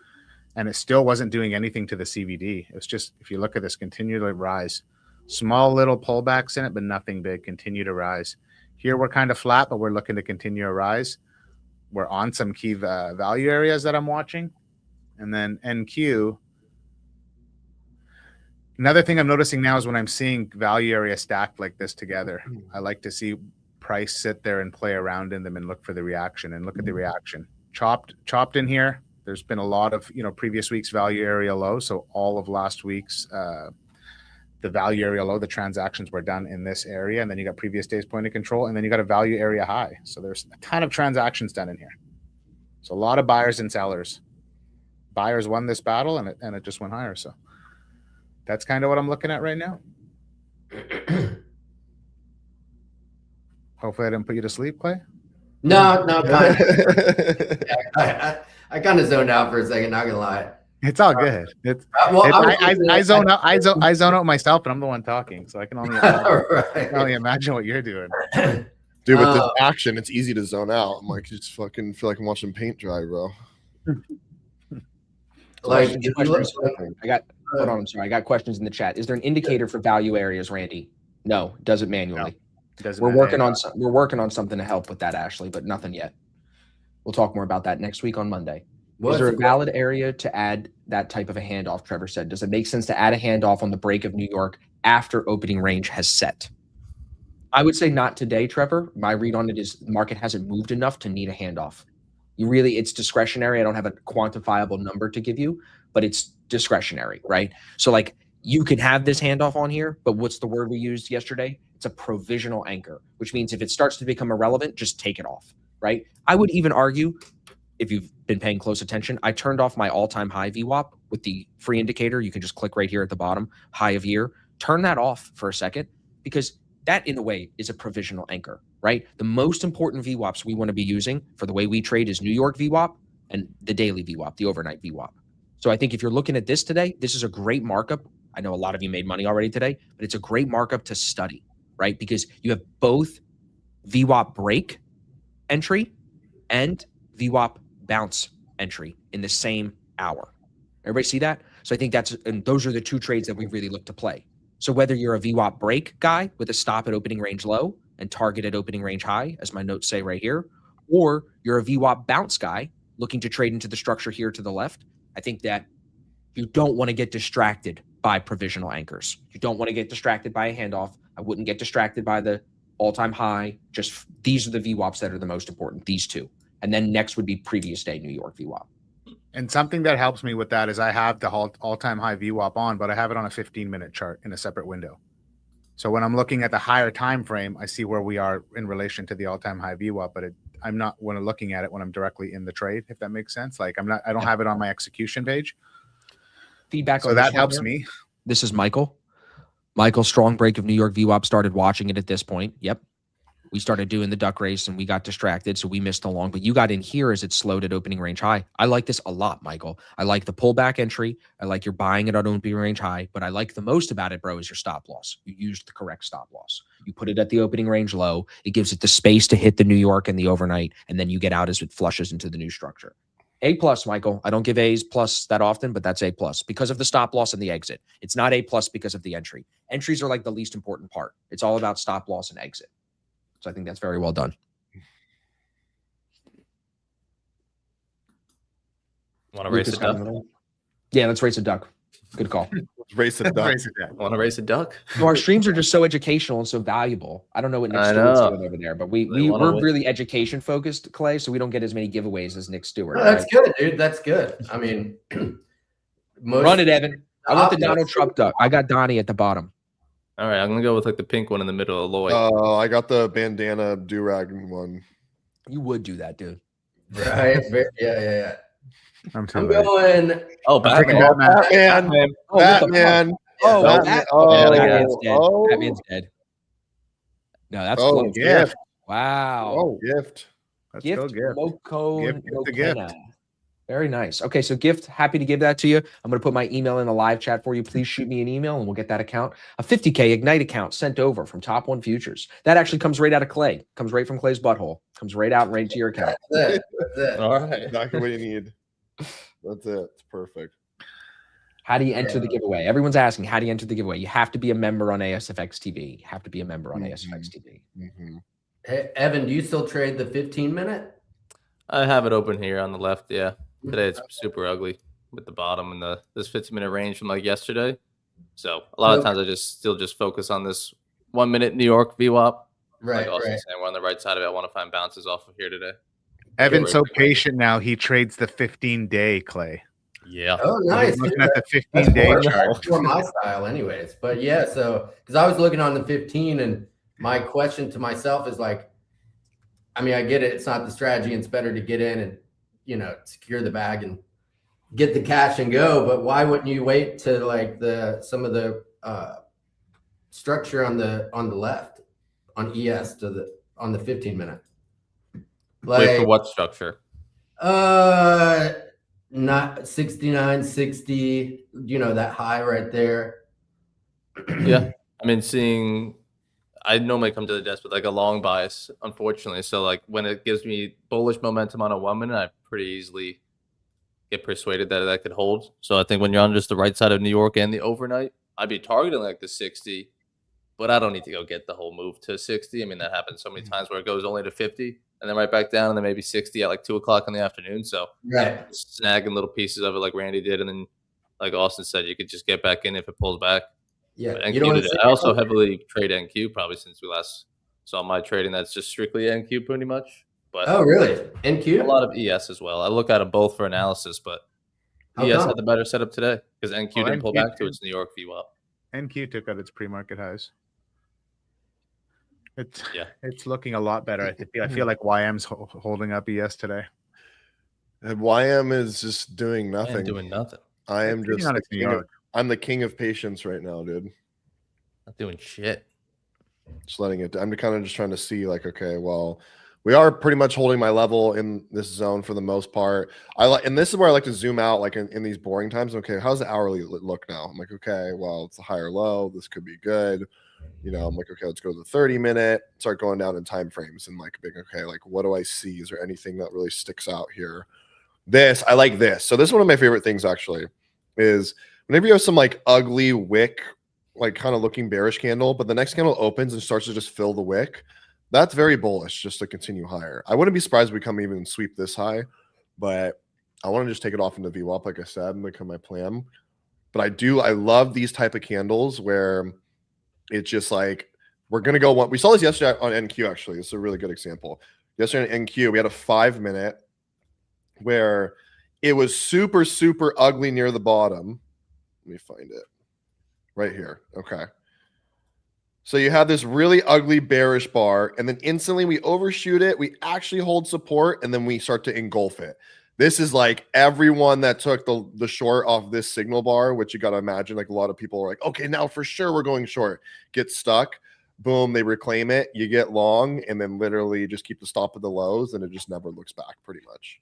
and it still wasn't doing anything to the CVD. It was just, if you look at this, continue to rise. Small little pullbacks in it, but nothing big. Continue to rise. Here we're kind of flat, but we're looking to continue to rise. We're on some key value areas that I'm watching. And then NQ. Another thing I'm noticing now is when I'm seeing value area stacked like this together, I like to see price sit there and play around in them and look for the reaction, and look at the reaction. Chopped in here. There's been a lot of, previous week's value area low. So all of last week's the value area low, the transactions were done in this area, and then you got previous day's point of control, and then you got a value area high. So there's a ton of transactions done in here. So a lot of buyers and sellers. Buyers won this battle, and it just went higher. So that's kind of what I'm looking at right now. Hopefully I didn't put you to sleep, Clay. No, kind of. I kind of zoned out for a second, not gonna lie. It's all good. I zone out. I zone out myself, and I'm the one talking, so I can only imagine what you're doing. Dude, with this action, it's easy to zone out. I'm like, just fucking feel like I'm watching paint dry, bro. Like, I got. Hold on, I'm sorry. I got questions in the chat. Is there an indicator for value areas, Randy? No, does it manually. No, we're working on something to help with that, Ashley, but nothing yet. We'll talk more about that next week on Monday. Is there a valid area to add that type of a handoff? Trevor said, does it make sense to add a handoff on the break of New York after opening range has set? I would say not today, Trevor. My read on it is the market hasn't moved enough to need a handoff. It's discretionary. I don't have a quantifiable number to give you, but it's discretionary, right? So like you can have this handoff on here, but what's the word we used yesterday? It's a provisional anchor, which means if it starts to become irrelevant, just take it off, right? I would even argue, if you've been paying close attention, I turned off my all-time high VWAP with the free indicator. You can just click right here at the bottom, high of year. Turn that off for a second, because that in a way is a provisional anchor, right? The most important VWAPs we want to be using for the way we trade is New York VWAP and the daily VWAP, the overnight VWAP. So I think if you're looking at this today, this is a great markup. I know a lot of you made money already today, but it's a great markup to study, right? Because you have both VWAP break entry and VWAP bounce entry in the same hour. Everybody see that? So I think those are the two trades that we really look to play. So whether you're a VWAP break guy with a stop at opening range low and target at opening range high, as my notes say right here, or you're a VWAP bounce guy looking to trade into the structure here to the left, I think that you don't want to get distracted by provisional anchors. You don't want to get distracted by a handoff. I wouldn't get distracted by the all-time high. Just these are the VWAPs that are the most important, these two. And then next would be previous day New York VWAP. And something that helps me with that is I have the all-time high VWAP on, but I have it on a 15-minute chart in a separate window. So when I'm looking at the higher time frame, I see where we are in relation to the all-time high VWAP, but I'm not when I'm looking at it when I'm directly in the trade, if that makes sense. Like I don't have it on my execution page. Feedback. So that helps me. This is Michael. Michael, strong break of New York VWAP, started watching it at this point. Yep. We started doing the duck race and we got distracted, so we missed the long. But you got in here as it slowed at opening range high. I like this a lot, Michael. I like the pullback entry. I like your buying it at opening range high. But I like the most about it, bro, is your stop loss. You used the correct stop loss. You put it at the opening range low. It gives it the space to hit the New York and the overnight, and then you get out as it flushes into the new structure. A+, Michael. I don't give A's plus that often, but that's A+ because of the stop loss and the exit. It's not A+ because of the entry. Entries are like the least important part. It's all about stop loss and exit. So I think that's very well done. Want to race a duck? Yeah, let's race a duck. Good call. Race a duck. Want to race a duck? So our streams are just so educational and so valuable. I don't know what Nick Stewart's doing over there, but we're really education focused, Clay, so we don't get as many giveaways as Nick Stewart. No, that's good, dude. That's good. I mean, run it, Evan. I want the Donald Trump duck. I got Donnie at the bottom. All right, I'm gonna go with like the pink one in the middle of Lloyd. Oh, I got the bandana do-rag one. You would do that, dude. Right? Yeah. I'm going. Oh, Batman. Batman. Oh, Batman. Oh, Batman's dead. Batman's dead. No, that's Oh, close. gift. Wow. Oh, Gift. that's still Gift gift. Moko Gift is a gift. Mokena. Very nice. Okay, so gift, happy to give that to you. I'm going to put my email in the live chat for you. Please shoot me an email and we'll get that account. A 50K Ignite account sent over from Top One Futures. That actually comes right out of Clay. Comes right from Clay's butthole. Comes right out and right to your account. That's it. That's it. All right. Exactly what you need. That's it. It's perfect. How do you enter the giveaway? Everyone's asking, how do you enter the giveaway? You have to be a member on ASFX TV. You have to be a member on ASFX TV. Mm-hmm. Hey, Evan, do you still trade the 15-minute? I have it open here on the left. Yeah. Today it's super ugly with the bottom and this 15-minute range from like yesterday. So a lot of times I still focus on this 1 minute New York VWAP. Right, Like Austin right. saying, we're on the right side of it. I want to find bounces off of here today. Evan's so Right. patient now. He trades the 15-day, Clay. Yeah. Oh, nice. He's looking at the That's 15-day more, chart. that's more my style, anyways. But yeah, so because I was looking on the 15, and my question to myself is like, I mean, I get it. It's not the strategy. It's better to get in and secure the bag and get the cash and go. But why wouldn't you wait to like some of the structure on the left on ES on the 15-minute? Wait for what structure? Not 69, 60, that high right there. Yeah. I mean, I normally come to the desk with like a long bias, unfortunately. So like when it gives me bullish momentum on a 1 minute, I pretty easily get persuaded that could hold. So I think when you're on just the right side of New York and the overnight, I'd be targeting like the 60, but I don't need to go get the whole move to 60. I mean, that happens so many times where it goes only to 50 and then right back down and then maybe 60 at like 2 o'clock in the afternoon. So Right. snagging little pieces of it like Randy did. And then like Austin said, you could just get back in if it pulls back. Yeah. But You don't NQ wanna today. see- I also heavily trade NQ probably since we last saw my trading. That's just strictly NQ pretty much. But Oh, really? a NQ? lot of ES as well. I look at them both for analysis, but How ES come? had the better setup today because NQ Well, didn't pull NQ back to its New York VWAP. NQ took out its pre-market highs. Yeah. It's looking a lot better. I feel like YM's holding up ES today. And YM is just doing I nothing. ain't doing nothing. I am Trading just on the its New king of, York. I'm the king of patience right now, dude. Not doing shit. Just letting it. I'm kind of just trying to see, like, okay, well, we are pretty much holding my level in this zone for the most part. And this is where I like to zoom out, like in these boring times. Okay, how's the hourly look now? I'm like, okay, well, it's a higher low. This could be good. I'm like, okay, let's go to the 30-minute. Start going down in time frames and like, okay, like, what do I see? Is there anything that really sticks out here? I like this. So this is one of my favorite things actually. Is whenever you have some like ugly wick, like kind of looking bearish candle, but the next candle opens and starts to just fill the wick. That's very bullish just to continue higher. I wouldn't be surprised if we come even sweep this high, but I want to just take it off into VWAP, like I said, and become my plan. But I love these type of candles where it's just like, we're going to go one. We saw this yesterday on NQ, actually. It's a really good example. Yesterday on NQ, we had a 5-minute where it was super, super ugly near the bottom. Let me find it right here. Okay. So you have this really ugly bearish bar, and then instantly we overshoot it. We actually hold support, and then we start to engulf it. This is like everyone that took the short off this signal bar, which you got to imagine, like a lot of people are like, okay, now for sure we're going short. Get stuck. Boom, they reclaim it. You get long, and then literally just keep the stop at the lows, and it just never looks back pretty much.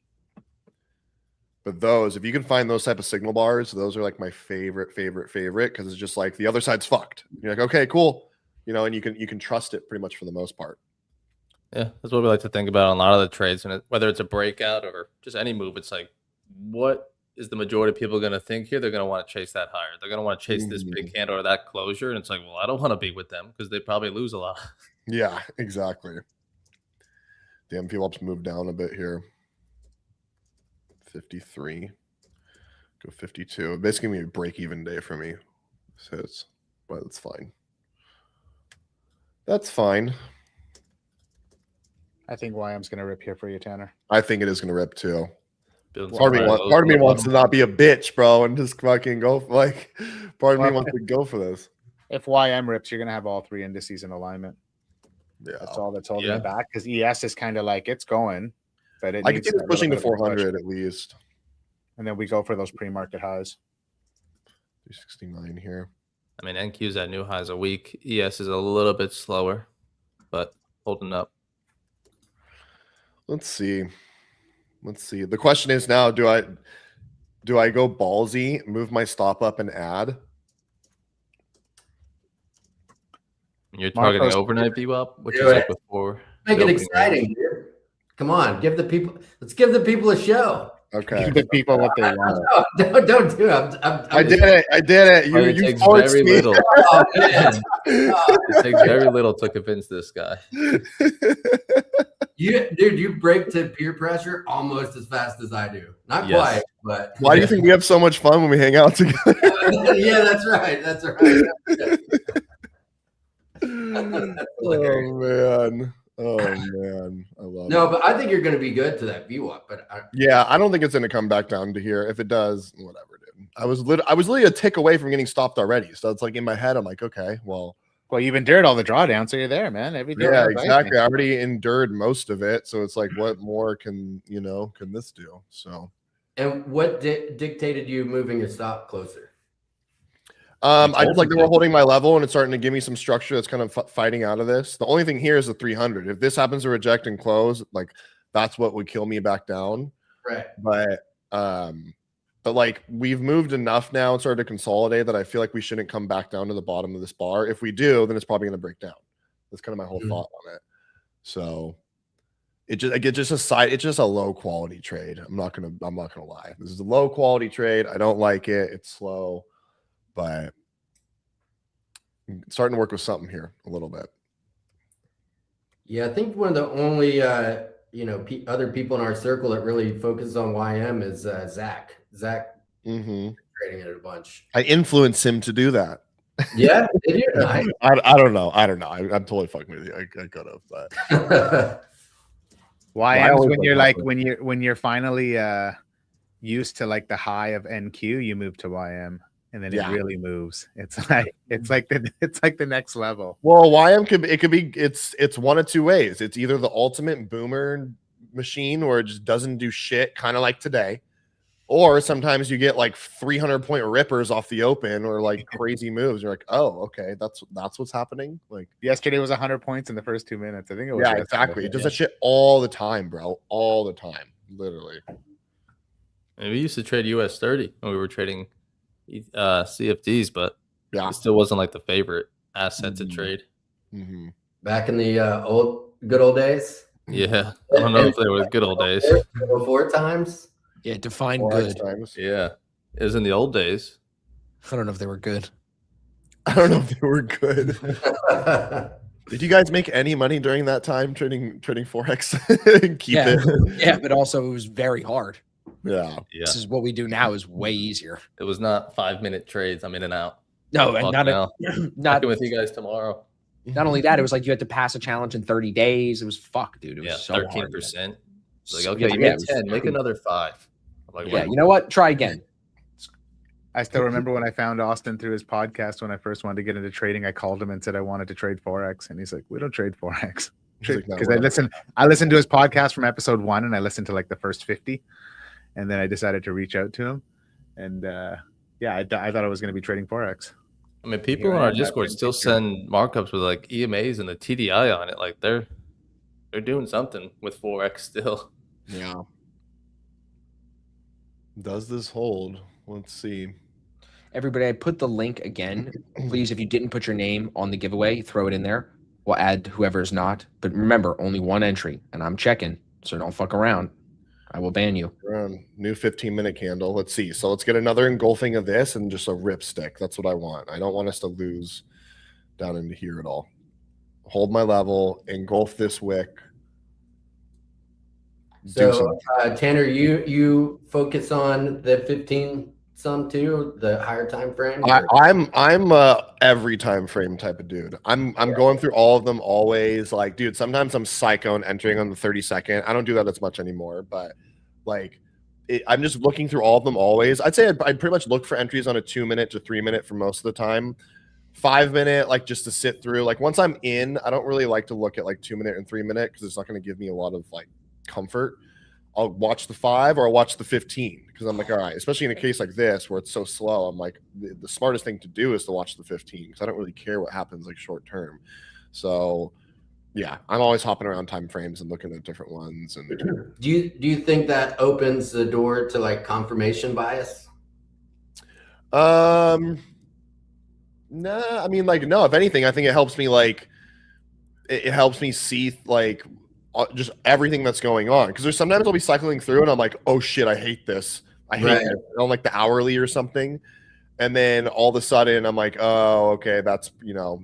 But those, if you can find those type of signal bars, those are like my favorite, because it's just like the other side's fucked. You're like, okay, cool. And you can trust it pretty much for the most part. Yeah, that's what we like to think about on a lot of the trades, and whether it's a breakout or just any move. It's like, what is the majority of people going to think here? They're going to want to chase that higher. They're going to want to chase this big candle or that closure, and it's like, well, I don't want to be with them because they probably lose a lot. Yeah, exactly. Damn, VWAP's moved down a bit here. 53. Go 52. Basically, gonna be a break-even day for me. But it's fine. That's fine. I think YM's going to rip here for you, Tanner. I think it is going to rip too. Building Part of me, some high part of me lows. wants to not be a bitch, bro, and just fucking go. Like, part of me wants to go for this. If YM rips, you're going to have all three indices in alignment. Yeah, That's all that's holding Yeah. it back, because ES is kind of like it's going, but it I can needs see this a pushing to little bit of a push. 400 at least. And then we go for those pre-market highs. 369 here. I mean, NQ's at new highs a week. ES is a little bit slower. but holding up. Let's see. The question is now, do I go ballsy, move my stop up and add? You're targeting Marcos- overnight VWAP, which Do is it. like before. Make the it opening exciting, dude. Come on, let's give the people a show. Okay. Give the people what they want. Don't do it. I did it. But it You takes forced very me. little. Oh, man. It takes very little to convince this guy. You break to peer pressure almost as fast as I do. Not Yes. quite, but Why do you think we have so much fun when we hang out together? yeah, that's right. That's right. Oh man, I love No, it. but I think you're going to be good to that VWAP. But Yeah, I don't think it's gonna come back down to here. If it does, whatever, dude. I was literally a tick away from getting stopped already. So it's like in my head, I'm like, okay, well, Well, you've endured all the drawdown, so you're there, man. Every day. yeah, exactly. I already endured most of it, so it's like, what more can this do? So, and what dictated you moving your stop closer? I told just like you that we're to. holding my level and it's starting to give me some structure that's kind of fighting out of this. The only thing here is the 300. If this happens to reject and close, like that's what would kill me back down. Right. But like we've moved enough now and started to consolidate that I feel like we shouldn't come back down to the bottom of this bar. If we do, then it's probably going to break down. That's kind of my whole Mhm. thought on it. So it's just a low quality trade. I'm not gonna lie. This is a low quality trade. I don't like it. It's slow, but I'm starting to work with something here a little bit. Yeah, I think one of the only other people in our circle that really focuses on YM is Zach. Zach trading it a bunch. I influenced him to do that. Yeah, did you? Nice. I don't know. I'm totally fucking with you. I could have, but YM's always when like you're that like when you're finally used to like the high of NQ, you move to YM, and then Yeah. it really moves. It's like the next level. well, YM could be it's one of two ways. It's either the ultimate boomer machine where it just doesn't do shit, kind of like today, or sometimes you get like 300-point rippers off the open or like crazy moves. You're like, oh, okay, that's what's happening. Like, Yesterday was 100 points in the first 2 minutes. I think it was. yeah, yesterday. exactly. It does that shit all the time, bro. All the time, literally. And we used to trade US 30 when we were trading CFDs, but Yeah. it still wasn't like the favorite asset to trade. Mm-hmm. Back in the good old days, Yeah, I don't know if they were good old days. before times. Yeah, define Four X good. times. Yeah, it was in the old days. I don't know if they were good. I don't know if they were good. Did you guys make any money during that time trading Forex and keep Yeah. it? Yeah, but also it was very hard. Yeah. Yeah, This is what we do now is way easier. it was not 5-minute trades. I'm in and out. No, and Fuck not now. not Talking with you guys tomorrow. not only that, it was like you had to pass a challenge in 30 days. It was fuck, dude. It was Yeah, so hard. 13%. It's like, So- okay, you yeah, made it was 10, make fucking- another 5. I'm like, Yeah, wait, you know what? Try again. I still remember when I found Austin through his podcast when I first wanted to get into trading. I called him and said I wanted to trade Forex, and he's like, "We don't trade Forex." He's like, "No, Because we're I listened to his podcast from episode 1, and I listened to like the first 50, and then I decided to reach out to him, and I thought I was going to be trading Forex. I mean, people Here in I our am, Discord that still picture. send markups with like EMAs and the TDI on it. Like they're doing something with Forex still. Yeah. Does this hold? Let's see. Everybody, I put the link again. Please, if you didn't put your name on the giveaway, throw it in there. We'll add whoever's not. But remember, only one entry, and I'm checking, so don't fuck around. I will ban you. We're on new 15-minute candle. Let's see. So let's get another engulfing of this and just a rip stick. That's what I want. I don't want us to lose down into here at all. Hold my level, engulf this wick. Do So something. Tanner, you focus on the 15 some too, the higher time frame. I'm every time frame type of dude. I'm going through all of them always. Like, dude, sometimes I'm psycho and entering on the 30-second. I don't do that as much anymore, but like I'm just looking through all of them always. I'd say I'd pretty much look for entries on a 2-minute to 3-minute for most of the time. 5-minute, like just to sit through. Like once I'm in, I don't really like to look at like 2-minute and 3-minute because it's not going to give me a lot of like comfort. I'll watch the 5 or I'll watch the 15 because I'm like, all right, especially in a case like this where it's so slow. I'm like, the smartest thing to do is to watch the 15 because I don't really care what happens like short term. So yeah, I'm always hopping around time frames and looking at different ones. And Do you think that opens the door to like confirmation bias? Nah, I mean, like, no, if anything, I think it helps me like it helps me see like just everything that's going on. Because there's sometimes I'll be cycling through and I'm like, oh shit, I hate this. I hate Right. it. On like the hourly or something. And then all of a sudden I'm like, oh, okay, that's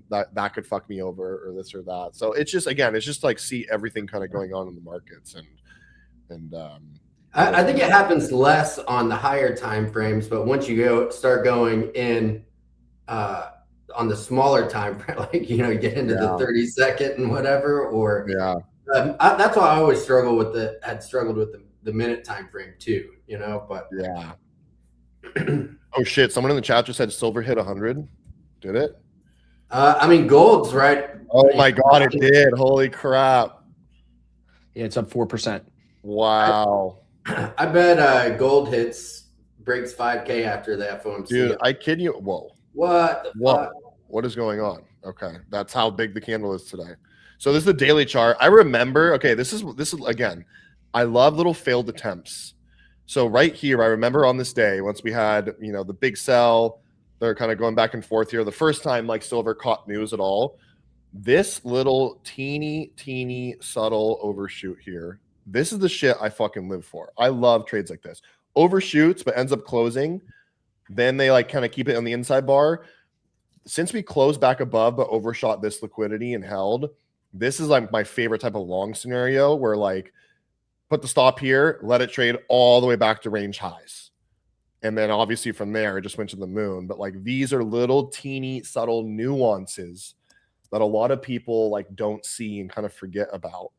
that could fuck me over or this or that. So it's just it's just like see everything kind of going on in the markets and I think it happens less on the higher time frames, but once you start going in on the smaller time frame, like you get into the 30-second and whatever, or that's why I always struggled with the minute time frame too. But yeah. Oh shit! Someone in the chat just said silver hit 100. Did it? I mean, gold's right. Oh my god, it did! Holy crap! Yeah, it's up 4%. Wow. I bet gold breaks 5K after the FOMC. Dude, I kid you. Whoa. What? The fuck? What is going on? Okay, that's how big the candle is today. So this is the daily chart. I remember. Okay, this is again. I love little failed attempts. So right here, I remember on this day, once we had the big sell, they're kind of going back and forth here. The first time like silver caught news at all, this little teeny subtle overshoot here. This is the shit I fucking live for. I love trades like this. Overshoots, but ends up closing. Then they like kind of keep it on the inside bar. Since we closed back above but overshot this liquidity and held, this is like my favorite type of long scenario where like put the stop here, let it trade all the way back to range highs. And then obviously from there, it just went to the moon. But like these are little teeny subtle nuances that a lot of people like don't see and kind of forget about.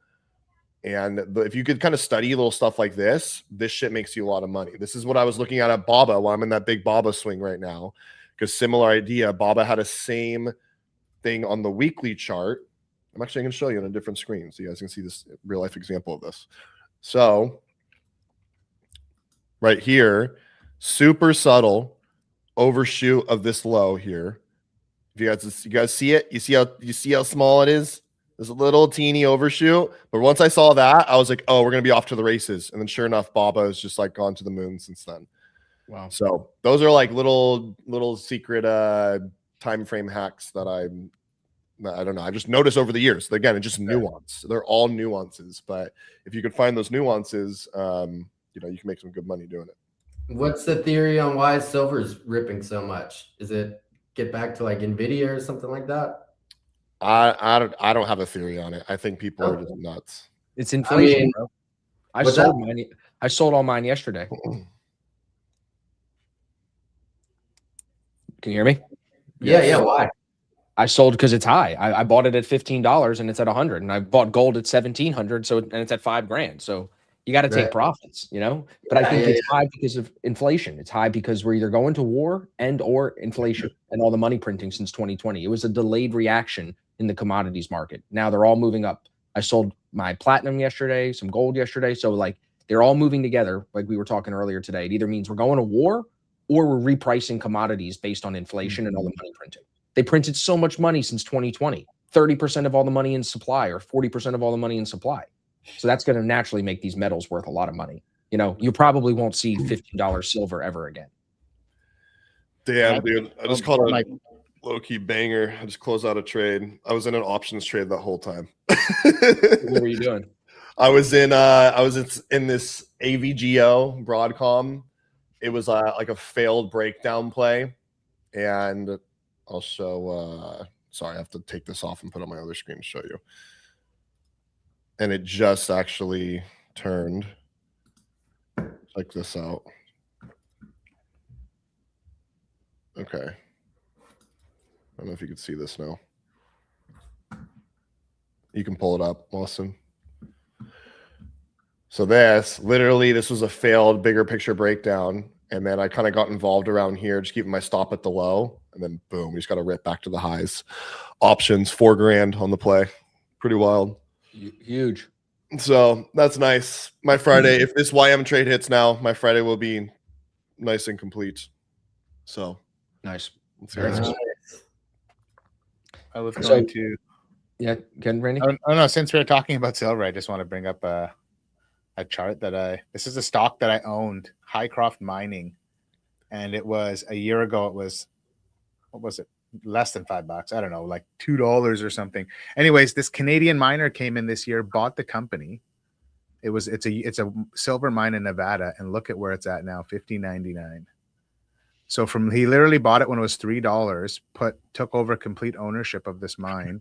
And if you could kind of study little stuff like this shit makes you a lot of money. This is what I was looking at BABA while I'm in that big BABA swing right now. Because similar idea, BABA had a same thing on the weekly chart. I'm actually going to show you on a different screen so you guys can see this real life example of this. So right here, super subtle overshoot of this low here. If you guys see it, you see how small it is. There's a little teeny overshoot, but once I saw that, I was like, "Oh, we're gonna be off to the races." And then, sure enough, BABA has just like gone to the moon since then. Wow! So those are like little secret time frame hacks that I don't know. I just noticed over the years. Again, it's just nuance. They're all nuances, but if you could find those nuances, you can make some good money doing it. What's the theory on why silver's ripping so much? Is it get back to like Nvidia or something like that? I don't have a theory on it. I think people are just nuts. It's inflation, I mean, bro. I sold all mine yesterday. Can you hear me? Yeah. Why? I sold because it's high. I bought it at $15 and it's at 100, and I bought gold at 1,700, and it's at $5,000. So you got to take profits, But I think it's high because of inflation. It's high because we're either going to war or inflation and all the money printing since 2020. It was a delayed reaction in the commodities market. Now they're all moving up. I sold my platinum yesterday, some gold yesterday. So like they're all moving together. Like we were talking earlier today, it either means we're going to war or we're repricing commodities based on inflation and all the money printing. They printed so much money since 2020, 30% of all the money in supply or 40% of all the money in supply. So that's going to naturally make these metals worth a lot of money. You probably won't see $15 silver ever again. Damn, dude. I just called it low-key banger. I just closed out a trade. I was in an options trade that whole time. What were you doing? I was in this AVGO Broadcom. It was like a failed breakdown play. And I'll show sorry, I have to take this off and put on my other screen to show you. And it just actually turned. Check this out. Okay. I don't know if you can see this now. You can pull it up, Austin. So this was a failed bigger picture breakdown. And then I kind of got involved around here, just keeping my stop at the low. And then boom, we just got to rip back to the highs. Options, $4,000 on the play. Pretty wild. Huge. So that's nice. My Friday, if this YM trade hits now, my Friday will be nice and complete. So nice. let's see. I was going to Yeah, Ken, Randy. Oh no, since we're talking about silver, I just want to bring up a chart that this is a stock that I owned, Highcroft Mining, and it was a year ago. It was, what was it? Less than $5. I don't know, like $2 or something. Anyways, this Canadian miner came in this year, bought the company. It's a silver mine in Nevada, and look at where it's at now, $15.99. So he literally bought it when it was $3, took over complete ownership of this mine,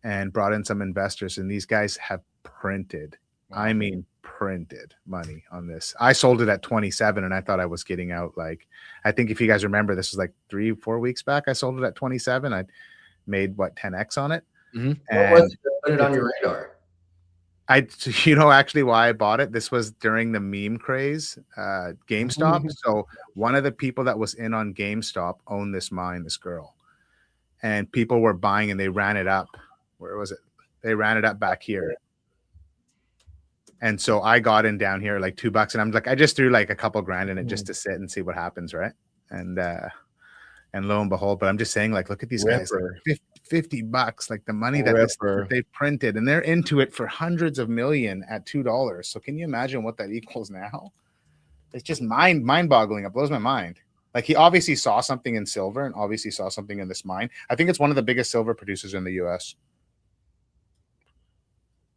and brought in some investors. And these guys have printed, I mean, printed money on this. I sold it at 27, and I thought I was getting out. Like, I think if you guys remember, this was like 3-4 weeks back. I sold it at 27. I made 10x on it. Mm-hmm. What was it? Put it on your radar. Actually why I bought it. This was during the meme craze, GameStop. So one of the people that was in on GameStop owned this mine, this girl, and people were buying, and they ran it up. Where was it? They ran it up back here. And so I got in down here like $2, and I'm like, I just threw like a couple grand in it just to sit and see what happens, right? And lo and behold, but I'm just saying, like, look at these guys, like $50, like the money that they've printed, and they're into it for hundreds of million at $2. So can you imagine what that equals now? It's just mind-boggling. It blows my mind. Like, he obviously saw something in silver, and obviously saw something in this mine. I think it's one of the biggest silver producers in the U.S.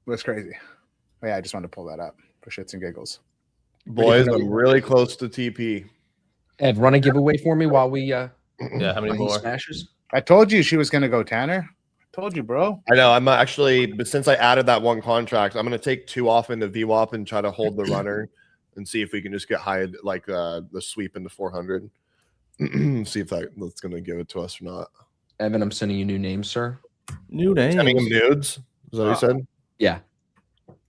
It was crazy. But yeah, I just wanted to pull that up for shits and giggles. Boys, I'm really close to TP. Ed, run a giveaway for me while we Yeah, how many more? smashes? I told you she was going to go Tanner. I told you, bro. I know. I'm actually, but since I added that one contract, I'm going to take 2 off into VWAP and try to hold the runner and see if we can just get high, like the sweep into 400. See if that's going to give it to us or not. Evan, I'm sending you new names, sir. New names. Sending him nudes. Is that what you said? Yeah.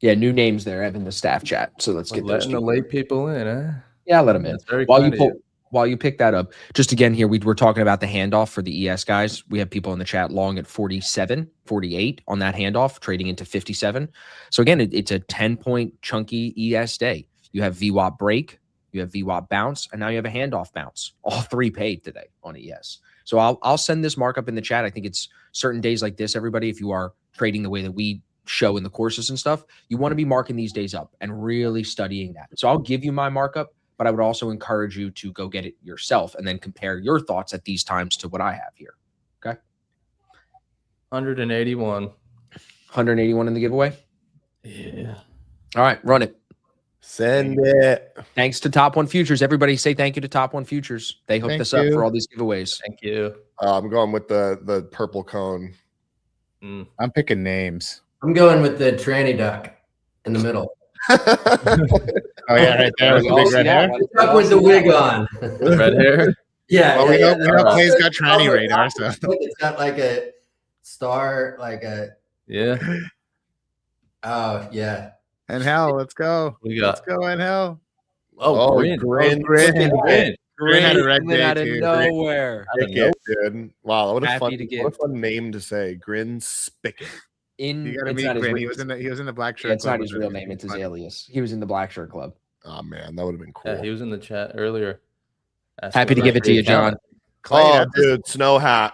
Yeah, new names there, Evan, the staff chat. So let's get those. Letting the late people in, huh? Yeah, let them in. That's very While kind you of while you pick that up, just again here, we're talking about the handoff for the ES guys. We have people in the chat long at 47, 48 on that handoff, trading into 57. So again, it's a 10-point chunky ES day. You have VWAP break, you have VWAP bounce, and now you have a handoff bounce. All 3 paid today on ES. So I'll send this markup in the chat. I think it's certain days like this, everybody, if you are trading the way that we show in the courses and stuff, you want to be marking these days up and really studying that. So I'll give you my markup, but I would also encourage you to go get it yourself and then compare your thoughts at these times to what I have here. Okay. 181. 181 in the giveaway. Yeah. All right, run it. Send it. Thanks to Top One Futures. Everybody say thank you to Top One Futures. They hooked us up for all these giveaways. Thank you. I'm going with the purple cone. I'm picking names. I'm going with the tranny duck in the middle. Oh yeah, right there with the big red hair. Duck with the wig on. Red hair. Yeah. Well, we yeah, know Clay's got tranny radar, so It's got like a star, like a. Yeah. Oh yeah. and hell, let's go. Let's go in hell. Oh, Grin. Grin. Grin. Grin had a red Coming day out of too. nowhere. Pick it, dude. Wow, what a Happy fun, to give. what a fun name to say. Grin Spigot. You gotta It's meet not his Grin. real- He was in the black shirt. yeah, it's not club his with real it. name. It's his Funny. alias. He was in the Black Shirt Club. Oh man, that would have been cool. Yeah, he was in the chat earlier. Asking Happy to about give it to you, free John. talent. Clay, Oh, that's, dude, snow hat.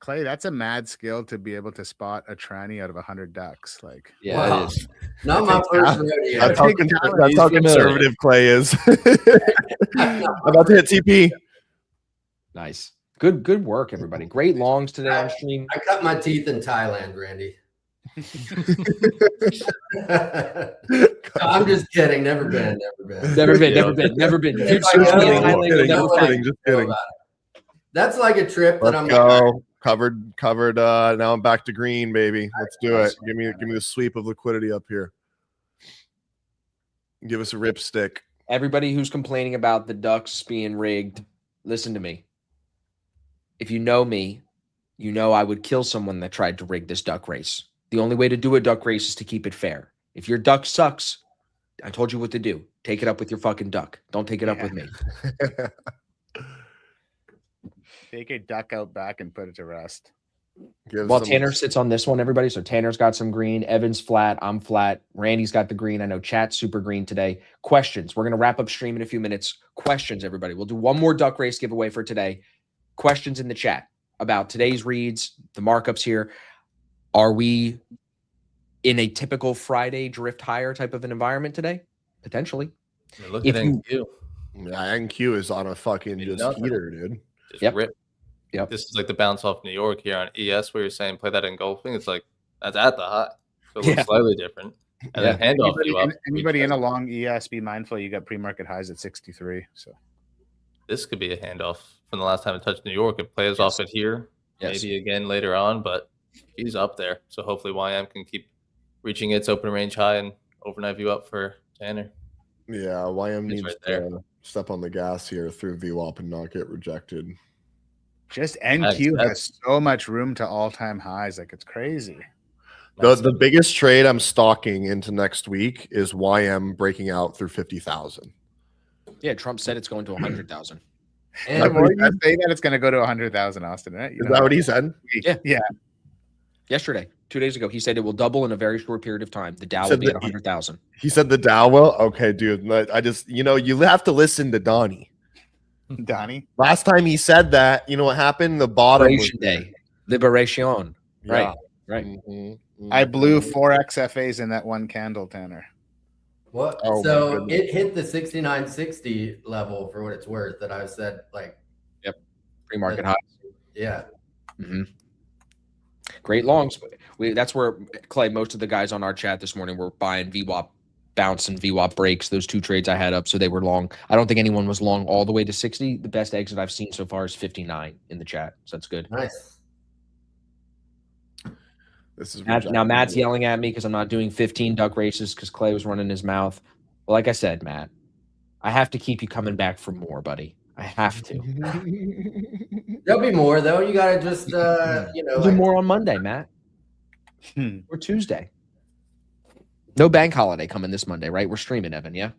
Clay, that's a mad skill to be able to spot a tranny out of 100 ducks. Like, Yeah, Wow. it is. Not my first rodeo. That's how, Big talent. that's how He's familiar. conservative Clay is. About to hit TP. Nice. Good work, everybody. Great longs today on stream. I cut my teeth in Thailand, Randy. I'm just kidding. Never been. Never been, Yeah. never been. Dude, Just seriously, kidding, in Thailand, you'll kidding, never just find kidding, just kidding. That's like a trip that Let's I'm go. Covered. Now I'm back to green, baby. Let's do it. Give me the sweep of liquidity up here. Give us a ripstick. Everybody who's complaining about the ducks being rigged, listen to me. If you know me, you know I would kill someone that tried to rig this duck race. The only way to do a duck race is to keep it fair. If your duck sucks, I told you what to do. Take it up with your fucking duck. Don't take it up with me. take a duck out back and put it to rest. Give Well, some- Tanner sits on this one, everybody. So Tanner's got some green. Evan's flat. I'm flat. Randy's got the green. I know chat's super green today. Questions. We're going to wrap up stream in a few minutes. Questions, everybody. We'll do one more duck race giveaway for today. Questions in the chat about today's reads, the markups here. Are we in a typical Friday drift higher type of an environment today? Potentially. I mean, look If at you- NQ. Yeah, NQ is on a fucking Dude, just nothing. heater, dude. Just Yep. rip. Yep. This is like the bounce off New York here on ES where you're saying play that engulfing. It's like that's at the high. So it looks Yeah. slightly different. And then handoff you up. Anybody in a long ES, be mindful. You got pre-market highs at 63. So This could be a handoff from the last time it touched New York. It plays off it here. Yes. Maybe again later on, but he's up there. So hopefully YM can keep reaching its open range high and overnight view up for Tanner. Yeah, YM He's needs right there. to step on the gas here through VWAP and not get rejected. just NQ That's- has so much room to all-time highs. Like it's crazy. The biggest trade I'm stalking into next week is YM breaking out through 50,000. Yeah, Trump said it's going to 100,000. And The more you say that, it's going to go to 100,000, Austin. Right? Is that what he said? Yeah. Yesterday, 2 days ago, he said it will double in a very short period of time. The Dow will Said be that at 100,000. He said the Dow will? Okay, dude. I just, you have to listen to Donnie. Donnie. Last time he said that, you know what happened? The bottom was Liberation Day. Liberation. Right. Right. Mhm, I blew mhm. 4 XFAs in that one candle, Tanner. what? Oh, my So goodness. it hit the 69.60 level for what it's worth. That I said, like, Pre-market high. yeah. hmm Great longs. That's where Clay. Most of the guys on our chat this morning were buying VWAP bounce and VWAP breaks. Those two trades I had up, so they were long. I don't think anyone was long all the way to 60. The best exit I've seen so far is 59 in the chat, so that's good. Nice. This is Now rejected. Matt's yelling at me because I'm not doing 15 duck races because Clay was running his mouth. Well, like I said, Matt, I have to keep you coming back for more, buddy. I have to. There'll be more though. You gotta just We'll do more on Monday, Matt, Hmm. or Tuesday. No bank holiday coming this Monday, right? We're streaming, Evan. Yeah.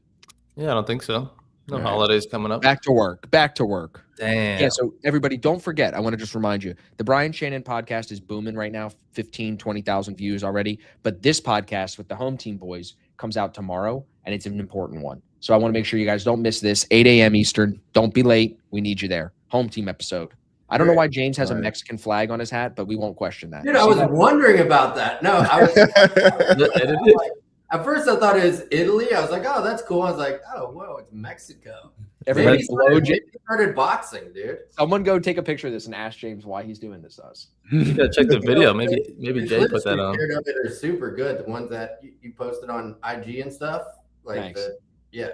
Yeah, I don't think so. No All right. holidays coming up. Back to work. Back to work. Damn. Yeah, so everybody, don't forget, I want to just remind you, the Brian Shannon podcast is booming right now, 15, 20,000 views already. But this podcast with the Home Team Boys comes out tomorrow, and it's an important one. So I want to make sure you guys don't miss this, 8 a.m. Eastern. Don't be late. We need you there. Home Team episode. I don't know why James has a Right. Mexican flag on his hat, but we won't question that. Dude, I was wondering about that. No, I was like, at first I thought it was Italy. I was like, oh, that's cool. I was like, oh, whoa, it's Mexico. Everybody Maybe blow he started boxing, dude. Someone go take a picture of this and ask James why he's doing this to us. You gotta check the video. Maybe The Jay clips put that you on. shared of it are super good. The ones that you posted on IG and stuff. Like Thanks. yeah.